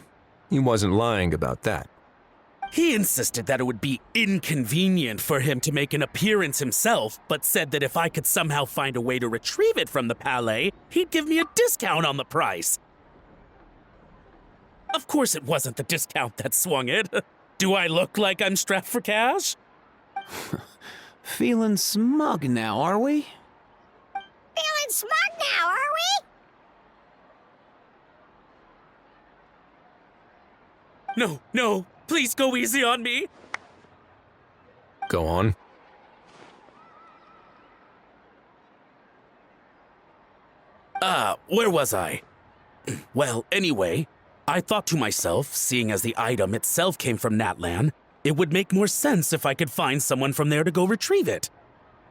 he wasn't lying about that. He insisted that it would be inconvenient for him to make an appearance himself, but said that if I could somehow find a way to retrieve it from the Palais, he'd give me a discount on the price. Of course it wasn't the discount that swung it. Do I look like I'm strapped for cash? Feeling smug now, are we? Feeling smug now, are we? No, please go easy on me. Go on. Where was I? Well, anyway, I thought to myself, seeing as the item itself came from Natlan, it would make more sense if I could find someone from there to go retrieve it.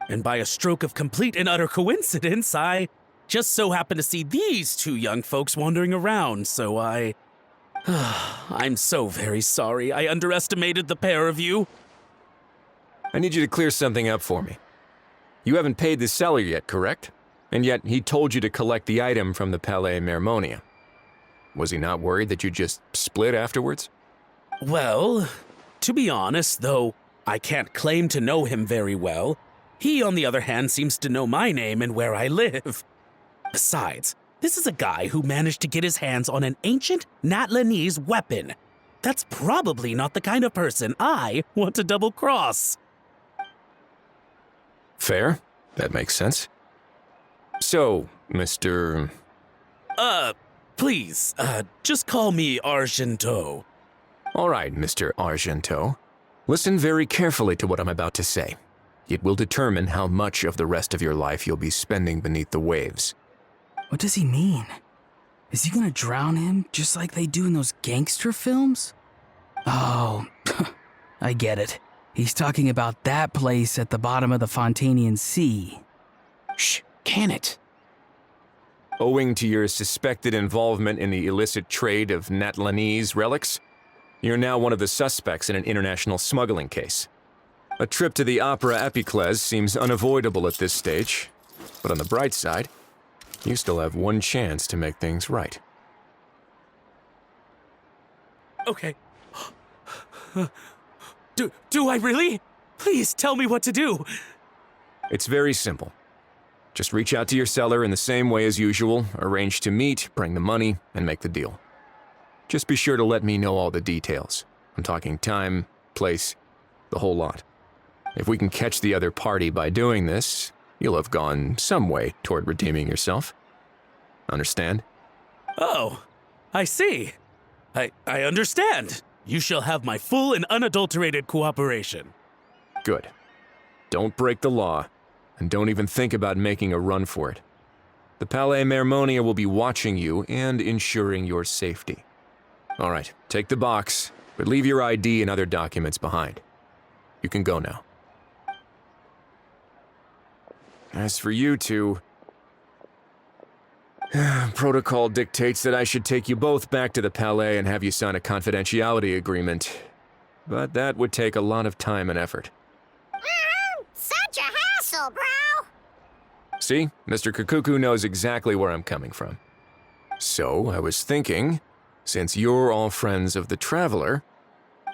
And by a stroke of complete and utter coincidence, I just so happened to see these two young folks wandering around, so I'm so very sorry I underestimated the pair of you. I need you to clear something up for me. You haven't paid the seller yet, correct? And yet he told you to collect the item from the Palais Mermonia. Was he not worried that you just split afterwards? Well, to be honest, though I can't claim to know him very well, he, on the other hand, seems to know my name and where I live. Besides, this is a guy who managed to get his hands on an ancient Natlanese weapon. That's probably not the kind of person I want to double-cross. Fair. That makes sense. So, Mr. Please, just call me Argento. All right, Mr. Argento. Listen very carefully to what I'm about to say. It will determine how much of the rest of your life you'll be spending beneath the waves. What does he mean? Is he gonna drown him just like they do in those gangster films? Oh, I get it. He's talking about that place at the bottom of the Fontanian Sea. Shh, can it? Owing to your suspected involvement in the illicit trade of Natlanese relics, you're now one of the suspects in an international smuggling case. A trip to the Opera Epiclese seems unavoidable at this stage, but on the bright side, you still have one chance to make things right. Okay. Do I really? Please tell me what to do. It's very simple. Just reach out to your seller in the same way as usual, arrange to meet, bring the money, and make the deal. Just be sure to let me know all the details. I'm talking time, place, the whole lot. If we can catch the other party by doing this, you'll have gone some way toward redeeming yourself. Understand? Oh, I see. I understand. You shall have my full and unadulterated cooperation. Good. Don't break the law, and don't even think about making a run for it. The Palais Mermonia will be watching you and ensuring your safety. All right, take the box, but leave your ID and other documents behind. You can go now. As for you two... Protocol dictates that I should take you both back to the Palais and have you sign a confidentiality agreement. But that would take a lot of time and effort. Such a hassle, bro! See? Mr. Kakuku knows exactly where I'm coming from. So, I was thinking, since you're all friends of the Traveler...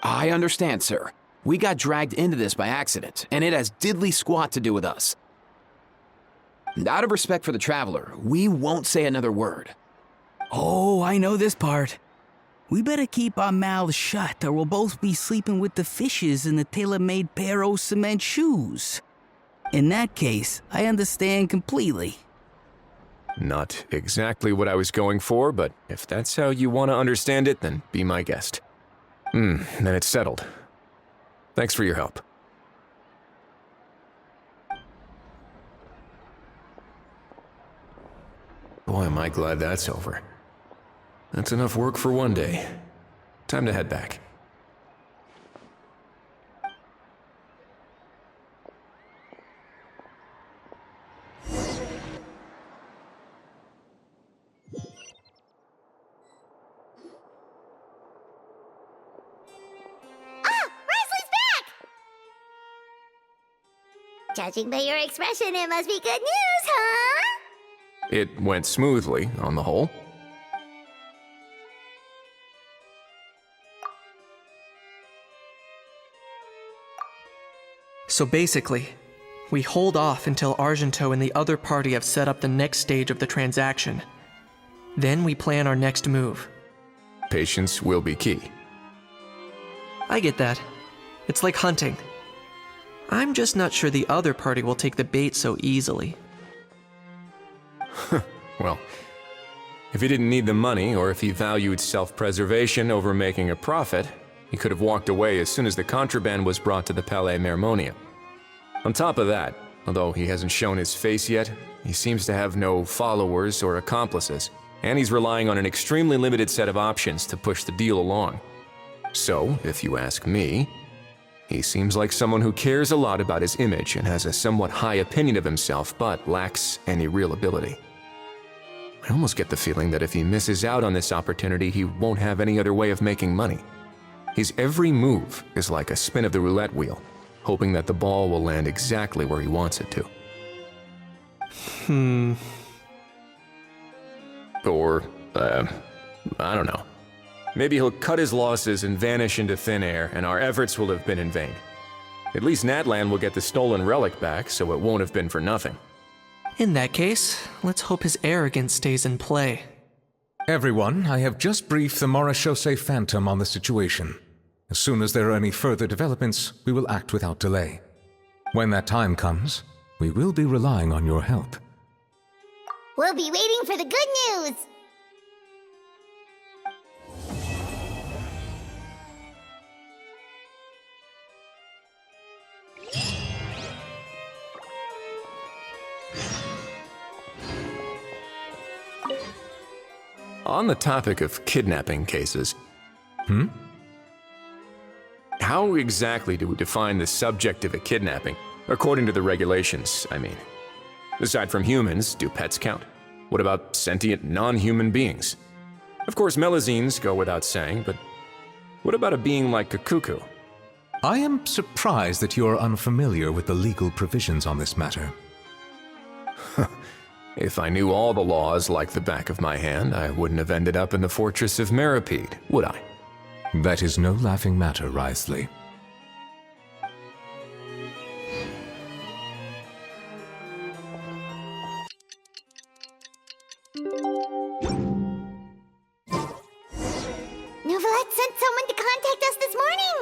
I understand, sir. We got dragged into this by accident, and it has diddly squat to do with us. And out of respect for the Traveler, we won't say another word. Oh, I know this part. We better keep our mouths shut, or we'll both be sleeping with the fishes in the tailor-made pair of cement shoes. In that case, I understand completely. Not exactly what I was going for, but if that's how you want to understand it, then be my guest. Then it's settled. Thanks for your help. Boy, am I glad that's over. That's enough work for one day. Time to head back. Judging by your expression, it must be good news, huh? It went smoothly, on the whole. So basically, we hold off until Argento and the other party have set up the next stage of the transaction. Then we plan our next move. Patience will be key. I get that. It's like hunting. I'm just not sure the other party will take the bait so easily. Well, if he didn't need the money, or if he valued self-preservation over making a profit, he could have walked away as soon as the contraband was brought to the Palais Mermonia. On top of that, although he hasn't shown his face yet, he seems to have no followers or accomplices, and he's relying on an extremely limited set of options to push the deal along. So, if you ask me, he seems like someone who cares a lot about his image and has a somewhat high opinion of himself, but lacks any real ability. I almost get the feeling that if he misses out on this opportunity, he won't have any other way of making money. His every move is like a spin of the roulette wheel, hoping that the ball will land exactly where he wants it to. Or, I don't know. Maybe he'll cut his losses and vanish into thin air, and our efforts will have been in vain. At least Natlan will get the stolen relic back, so it won't have been for nothing. In that case, let's hope his arrogance stays in play. Everyone, I have just briefed the Marechaussee Phantom on the situation. As soon as there are any further developments, we will act without delay. When that time comes, we will be relying on your help. We'll be waiting for the good news! On the topic of kidnapping cases... How exactly do we define the subject of a kidnapping? According to the regulations, I mean. Aside from humans, do pets count? What about sentient non-human beings? Of course, Melazines go without saying, but what about a being like Kakuku? I am surprised that you are unfamiliar with the legal provisions on this matter. If I knew all the laws like the back of my hand, I wouldn't have ended up in the fortress of Meripede, would I? That is no laughing matter, Wriothesley. Novelette sent someone to contact us this morning!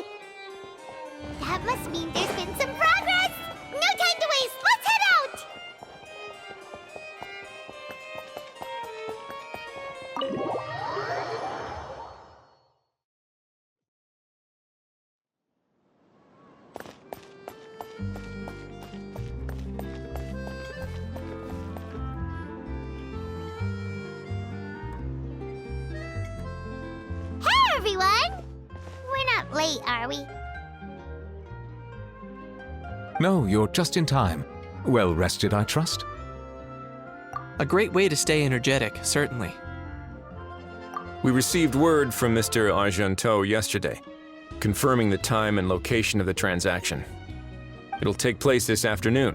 That must mean there's been some progress! No time to waste! Let's head out! Hey, everyone! We're not late, are we? No, you're just in time. Well rested, I trust? A great way to stay energetic, certainly. We received word from Mr. Argenteau yesterday, confirming the time and location of the transaction. It'll take place this afternoon,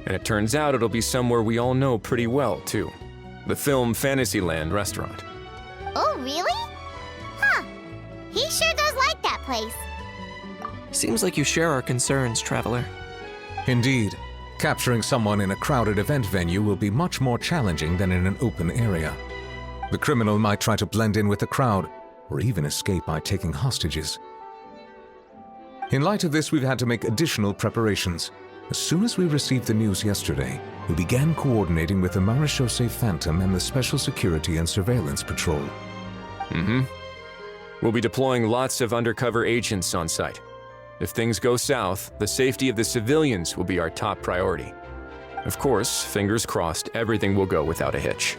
and it turns out it'll be somewhere we all know pretty well, too. The Film Fantasyland restaurant. Oh, really? Huh. He sure does like that place. Seems like you share our concerns, Traveler. Indeed. Capturing someone in a crowded event venue will be much more challenging than in an open area. The criminal might try to blend in with the crowd, or even escape by taking hostages. In light of this, we've had to make additional preparations. As soon as we received the news yesterday, we began coordinating with the Marechaussee Phantom and the Special Security and Surveillance Patrol. We'll be deploying lots of undercover agents on site. If things go south, the safety of the civilians will be our top priority. Of course, fingers crossed, everything will go without a hitch.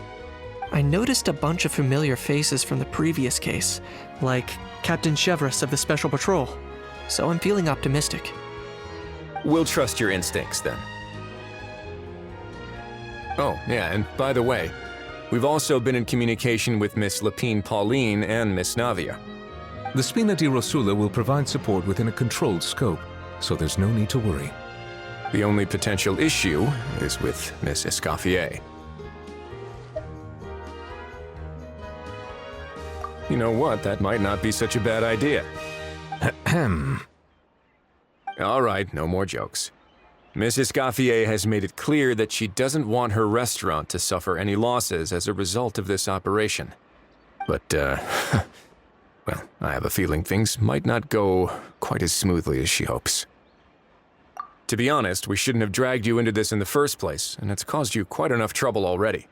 I noticed a bunch of familiar faces from the previous case, like Captain Chevrolet of the Special Patrol, so I'm feeling optimistic. We'll trust your instincts, then. Oh, yeah, and by the way, we've also been in communication with Miss Lapine Pauline and Miss Navia. The Spina di Rosula will provide support within a controlled scope, so there's no need to worry. The only potential issue is with Miss Escoffier. You know what, that might not be such a bad idea. Ahem. All right, no more jokes. Miss Escoffier has made it clear that she doesn't want her restaurant to suffer any losses as a result of this operation. But, well, I have a feeling things might not go quite as smoothly as she hopes. To be honest, we shouldn't have dragged you into this in the first place, and it's caused you quite enough trouble already.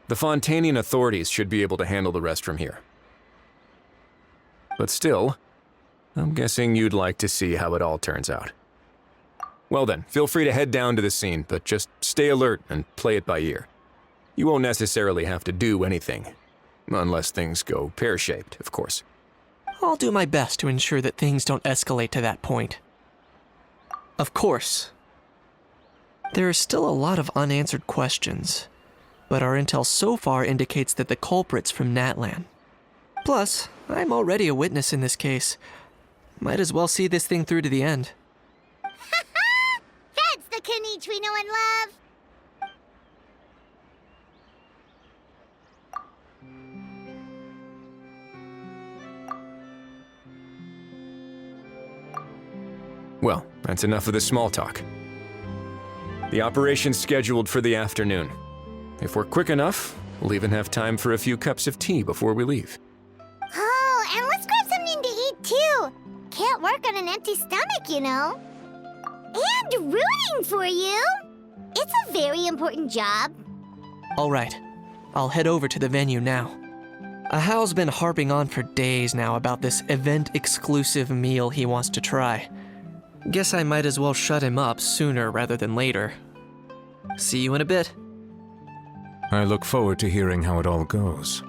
The Fontainian authorities should be able to handle the rest from here. But still, I'm guessing you'd like to see how it all turns out. Well then, feel free to head down to the scene, but just stay alert and play it by ear. You won't necessarily have to do anything, unless things go pear-shaped, of course. I'll do my best to ensure that things don't escalate to that point. Of course. There are still a lot of unanswered questions, but our intel so far indicates that the culprit's from Natlan. Plus, I'm already a witness in this case. Might as well see this thing through to the end. That's the Knight we know and love. Well, that's enough of the small talk. The operation's scheduled for the afternoon. If we're quick enough, we'll even have time for a few cups of tea before we leave. Oh, and let's grab something to eat too. Can't work on an empty stomach, you know. And rooting for you. It's a very important job. All right, I'll head over to the venue now. Ahal's been harping on for days now about this event-exclusive meal he wants to try. Guess I might as well shut him up sooner rather than later. See you in a bit. I look forward to hearing how it all goes.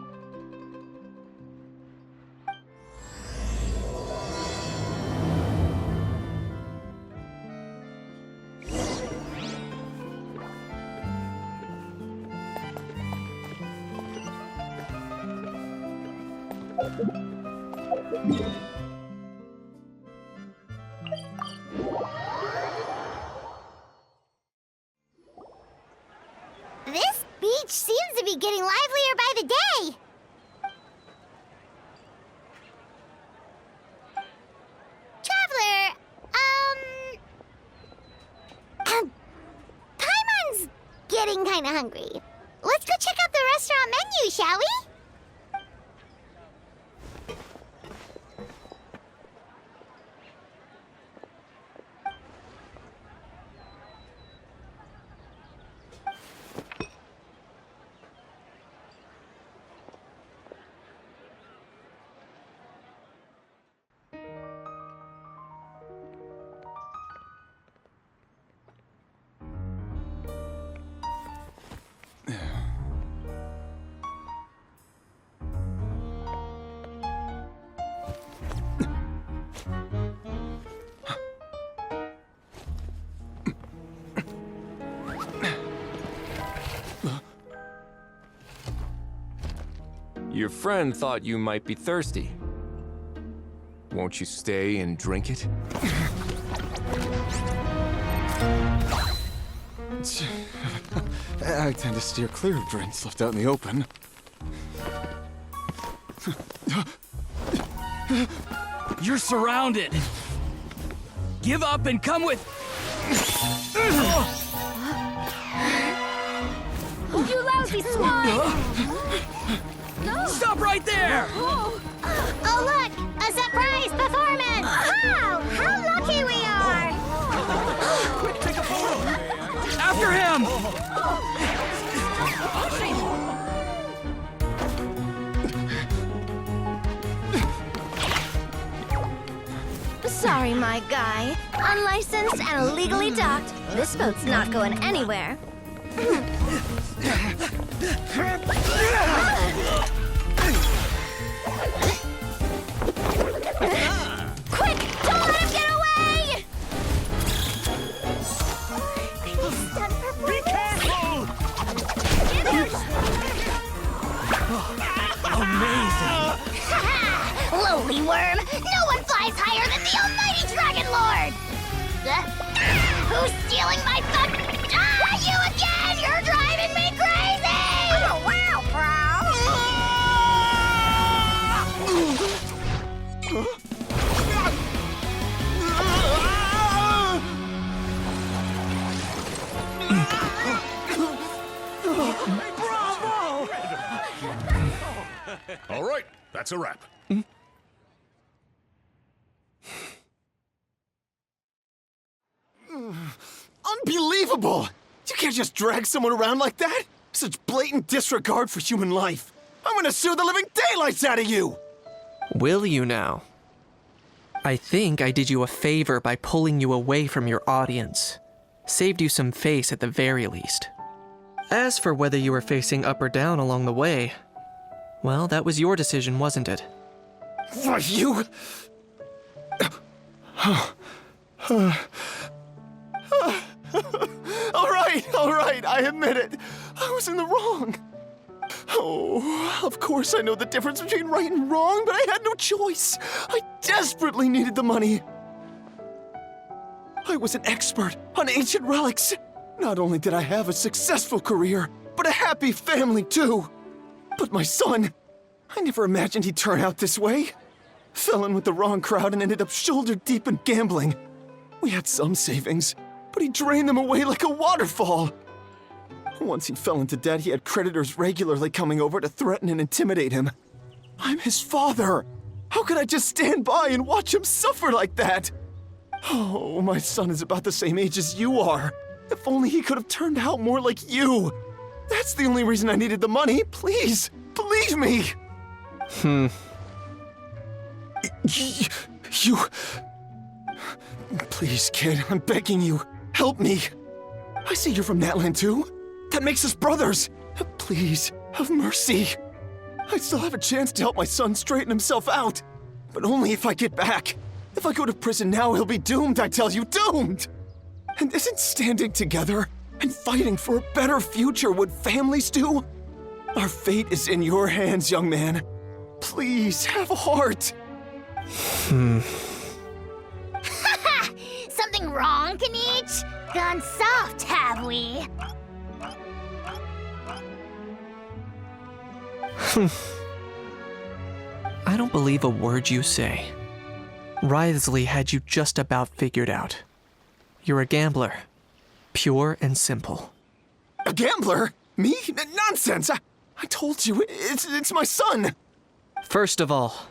This beach seems to be getting livelier by the day. Traveler, Paimon's getting kinda hungry. Let's go check out the restaurant menu, shall we? Your friend thought you might be thirsty. Won't you stay and drink it? I tend to steer clear of drinks left out in the open. You're surrounded. Give up and come with. You lousy swine! Stop right there! Oh, look! A surprise performance! Wow! How lucky we are! Quick, take a photo! After him! Sorry, my guy. Unlicensed and illegally docked. This boat's not going anywhere. Quick! Don't let him get away! Be careful! Amazing! Lowly worm! No one flies higher than the almighty Dragon Lord! Who's stealing my fun? You again! You're driving me crazy! Oh, wow, All right, that's a wrap. Unbelievable! You can't just drag someone around like that! Such blatant disregard for human life! I'm gonna sue the living daylights out of you! Will you now? I think I did you a favor by pulling you away from your audience. Saved you some face at the very least. As for whether you were facing up or down along the way, well, that was your decision, wasn't it? Why, you... All right, I admit it. I was in the wrong. Oh, of course I know the difference between right and wrong, but I had no choice. I desperately needed the money. I was an expert on ancient relics. Not only did I have a successful career, but a happy family too. But my son, I never imagined he'd turn out this way. Fell in with the wrong crowd and ended up shoulder deep in gambling. We had some savings, but he drained them away like a waterfall. Once he fell into debt, he had creditors regularly coming over to threaten and intimidate him. I'm his father. How could I just stand by and watch him suffer like that? Oh, my son is about the same age as you are. If only he could have turned out more like you. That's the only reason I needed the money. Please, believe me. You... Please, kid, I'm begging you. Help me. I see you're from Natland too. That makes us brothers. Please, have mercy. I still have a chance to help my son straighten himself out. But only if I get back. If I go to prison now, he'll be doomed, I tell you, doomed! And isn't standing together and fighting for a better future what families do? Our fate is in your hands, young man. Please, have a heart. Something wrong, Kanich? Gone soft, have we? I don't believe a word you say. Wriothesley had you just about figured out. You're a gambler. Pure and simple. A gambler? Me? Nonsense! I told you, it's my son! First of all,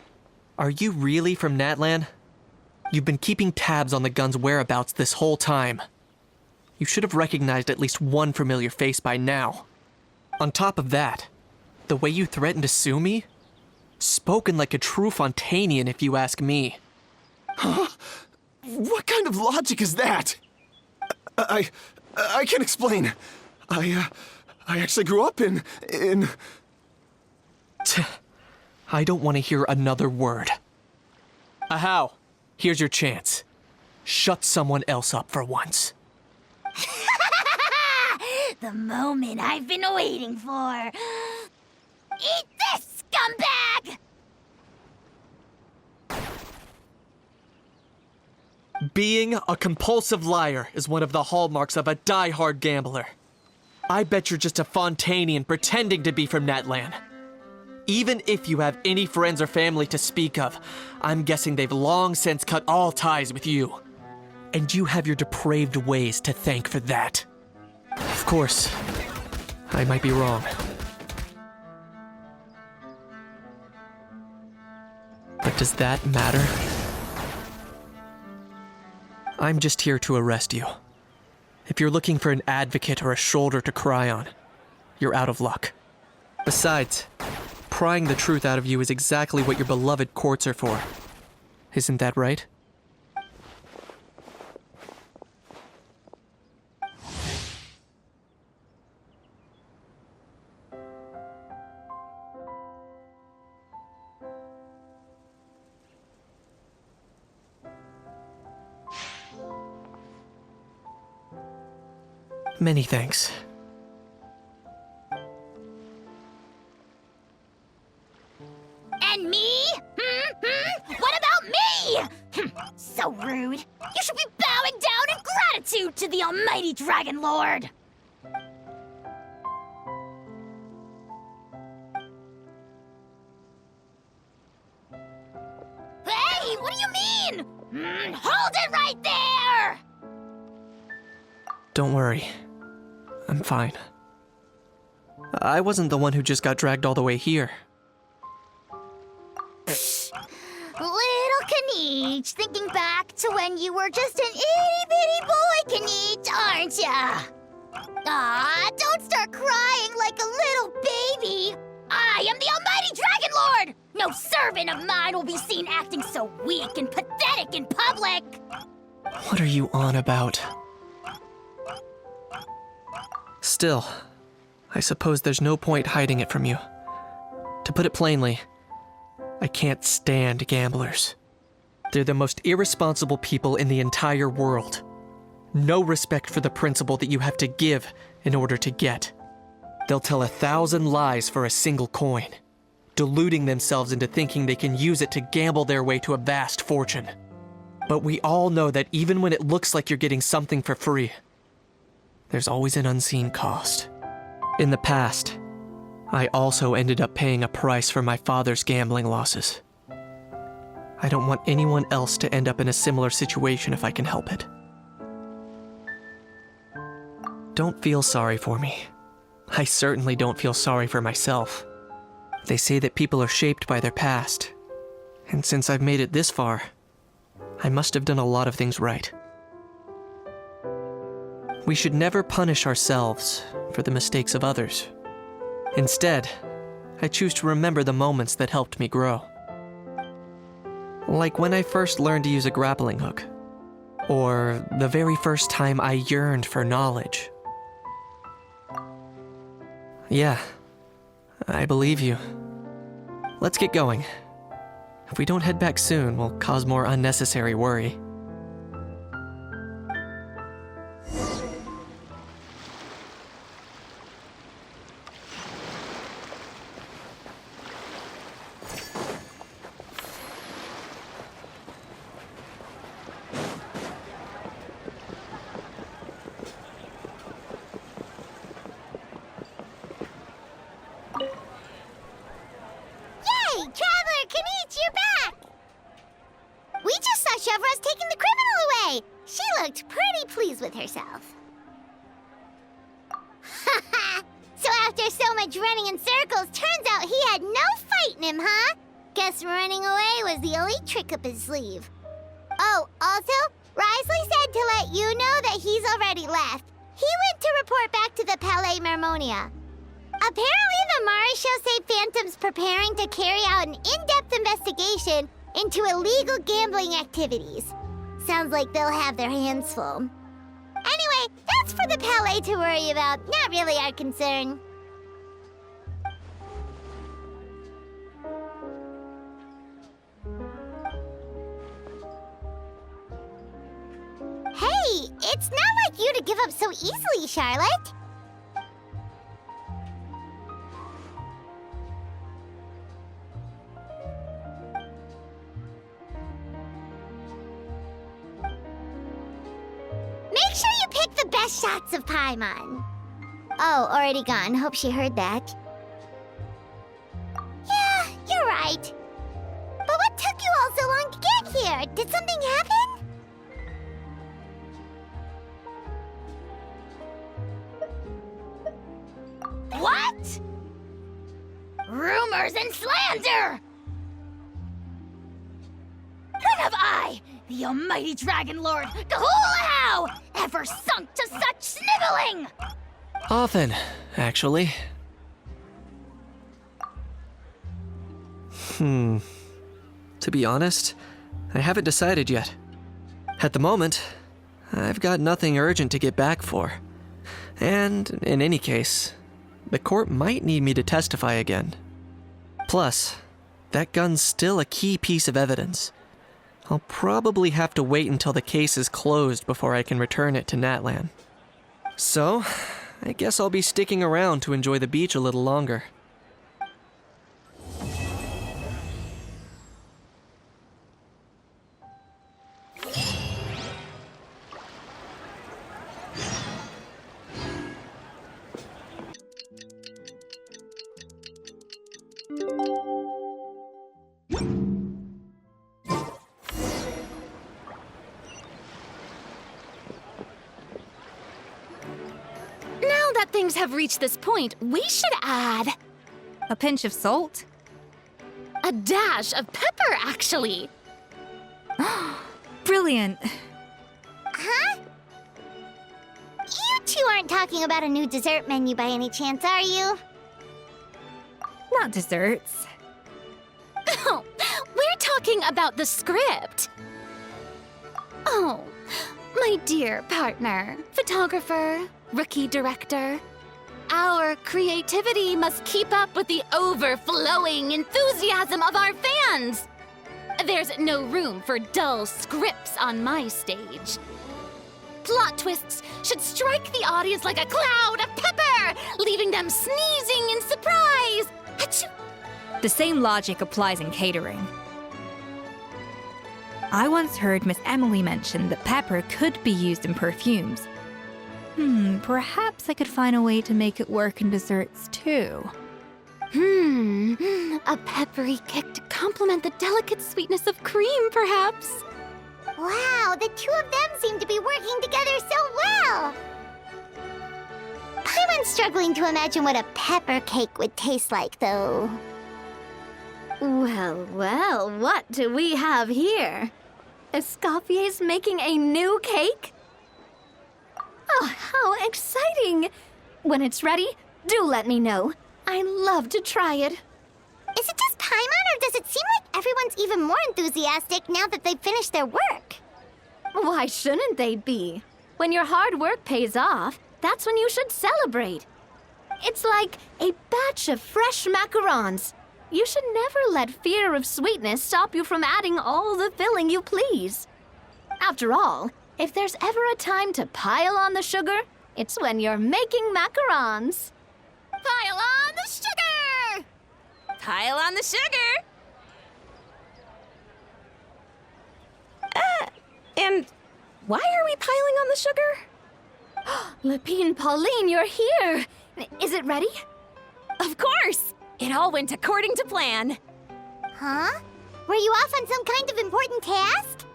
are you really from Natlan? You've been keeping tabs on the gun's whereabouts this whole time. You should have recognized at least one familiar face by now. On top of that, the way you threatened to sue me? Spoken like a true Fontanian, if you ask me. Huh? What kind of logic is that? I can explain. I actually grew up in... I don't want to hear another word. Ahau, here's your chance. Shut someone else up for once. The moment I've been waiting for. Eat this, scumbag! Being a compulsive liar is one of the hallmarks of a die-hard gambler. I bet you're just a Fontainian pretending to be from Natlan. Even if you have any friends or family to speak of, I'm guessing they've long since cut all ties with you. And you have your depraved ways to thank for that. Of course, I might be wrong. But does that matter? I'm just here to arrest you. If you're looking for an advocate or a shoulder to cry on, you're out of luck. Besides, prying the truth out of you is exactly what your beloved courts are for. Isn't that right? Many thanks. And me? What about me? So rude. You should be bowing down in gratitude to the almighty Dragon Lord. Hey, what do you mean? Hold it right there! Don't worry. I'm fine. I wasn't the one who just got dragged all the way here. Little Kanich, thinking back to when you were just an itty-bitty boy, Kanich, aren't ya? Aw, don't start crying like a little baby. I am the almighty Dragon Lord! No servant of mine will be seen acting so weak and pathetic in public! What are you on about? Still, I suppose there's no point hiding it from you. To put it plainly, I can't stand gamblers. They're the most irresponsible people in the entire world. No respect for the principle that you have to give in order to get. They'll tell 1,000 lies for a single coin, deluding themselves into thinking they can use it to gamble their way to a vast fortune. But we all know that even when it looks like you're getting something for free, there's always an unseen cost. In the past, I also ended up paying a price for my father's gambling losses. I don't want anyone else to end up in a similar situation if I can help it. Don't feel sorry for me. I certainly don't feel sorry for myself. They say that people are shaped by their past, and since I've made it this far, I must have done a lot of things right. We should never punish ourselves for the mistakes of others. Instead, I choose to remember the moments that helped me grow. Like when I first learned to use a grappling hook, or the very first time I yearned for knowledge. Yeah, I believe you. Let's get going. If we don't head back soon, we'll cause more unnecessary worry. Traveler Kanich, you're back! We just saw Chevro's taking the criminal away. She looked pretty pleased with herself. So after so much running in circles, turns out he had no fight in him, huh? Guess running away was the only trick up his sleeve. Oh, also, Risley said to let you know that he's already left. He went to report back to the Palais Mermonia. Apparently, the Mari show say Phantom's preparing to carry out an in-depth investigation into illegal gambling activities. Sounds like they'll have their hands full. Anyway, that's for the Palais to worry about, not really our concern. Hey, it's not like you to give up so easily, Charlotte. best shots of Paimon. Oh, already gone. Hope she heard that. Yeah, you're right. But what took you all so long to get here? Did something happen? What? Rumors and slander! When have I, the almighty Dragon Lord, Kahulahau, ever sunk to such sniveling? Often, actually. To be honest, I haven't decided yet. At the moment, I've got nothing urgent to get back for. And, in any case, the court might need me to testify again. Plus, that gun's still a key piece of evidence. I'll probably have to wait until the case is closed before I can return it to Natlan. So, I guess I'll be sticking around to enjoy the beach a little longer. Now that things have reached this point, we should add A pinch of salt? a dash of pepper, actually. Brilliant. Huh? You two aren't talking about a new dessert menu by any chance, are you? Not desserts. We're talking about the script. Oh, my dear partner, photographer, rookie director. Our creativity must keep up with the overflowing enthusiasm of our fans. There's no room for dull scripts on my stage. Plot twists should strike the audience like a cloud of pepper, leaving them sneezing in surprise. Achoo! The same logic applies in catering. I once heard Miss Emily mention that pepper could be used in perfumes. Perhaps I could find a way to make it work in desserts too. A peppery kick to complement the delicate sweetness of cream, perhaps. Wow, the two of them seem to be working together so well. Paimon's struggling to imagine what a pepper cake would taste like, though. Well, well, what do we have here? Escoffier's making a new cake? Oh, how exciting! When it's ready, do let me know. I'd love to try it. Is it just Paimon, or does it seem like everyone's even more enthusiastic now that they've finished their work? Why shouldn't they be? When your hard work pays off, that's when you should celebrate. It's like a batch of fresh macarons. You should never let fear of sweetness stop you from adding all the filling you please. After all, if there's ever a time to pile on the sugar, it's when you're making macarons. Pile on the sugar! Pile on the sugar! And why are we piling on the sugar? Lepine Pauline, you're here! Is it ready? Of course! It all went according to plan. Huh? Were you off on some kind of important task?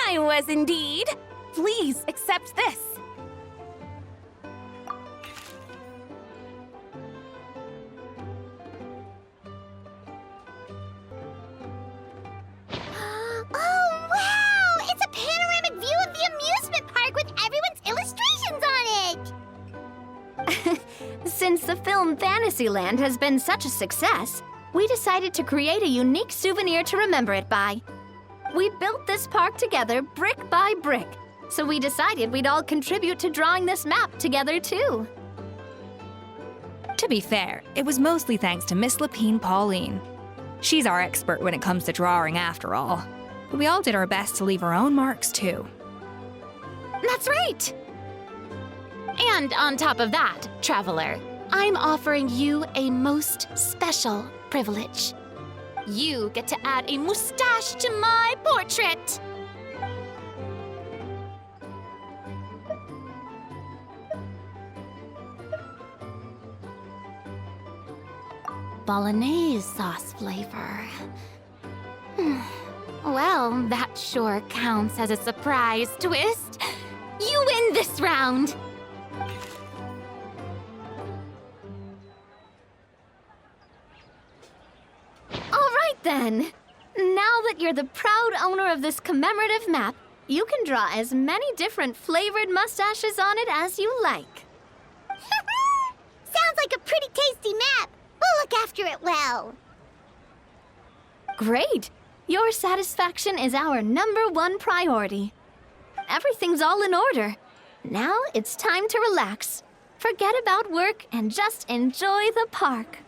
I was indeed. Please accept this. Oh, wow! It's a panoramic view of the amusement park with everyone's illustrations on it! Since the film Fantasyland has been such a success, we decided to create a unique souvenir to remember it by. We built this park together brick by brick, so we decided we'd all contribute to drawing this map together too. To be fair, it was mostly thanks to Miss Lepine Pauline. She's our expert when it comes to drawing after all. But we all did our best to leave our own marks too. That's right! And on top of that, Traveler, I'm offering you a most special privilege. You get to add a mustache to my portrait! bolognese sauce flavor. Well, that sure counts as a surprise twist. You win this round! All right then. Now that you're the proud owner of this commemorative map, you can draw as many different flavored mustaches on it as you like. Sounds like a pretty tasty map. We'll look after it well. Great! Your satisfaction is our #1 priority. Everything's all in order. Now it's time to relax. Forget about work and just enjoy the park.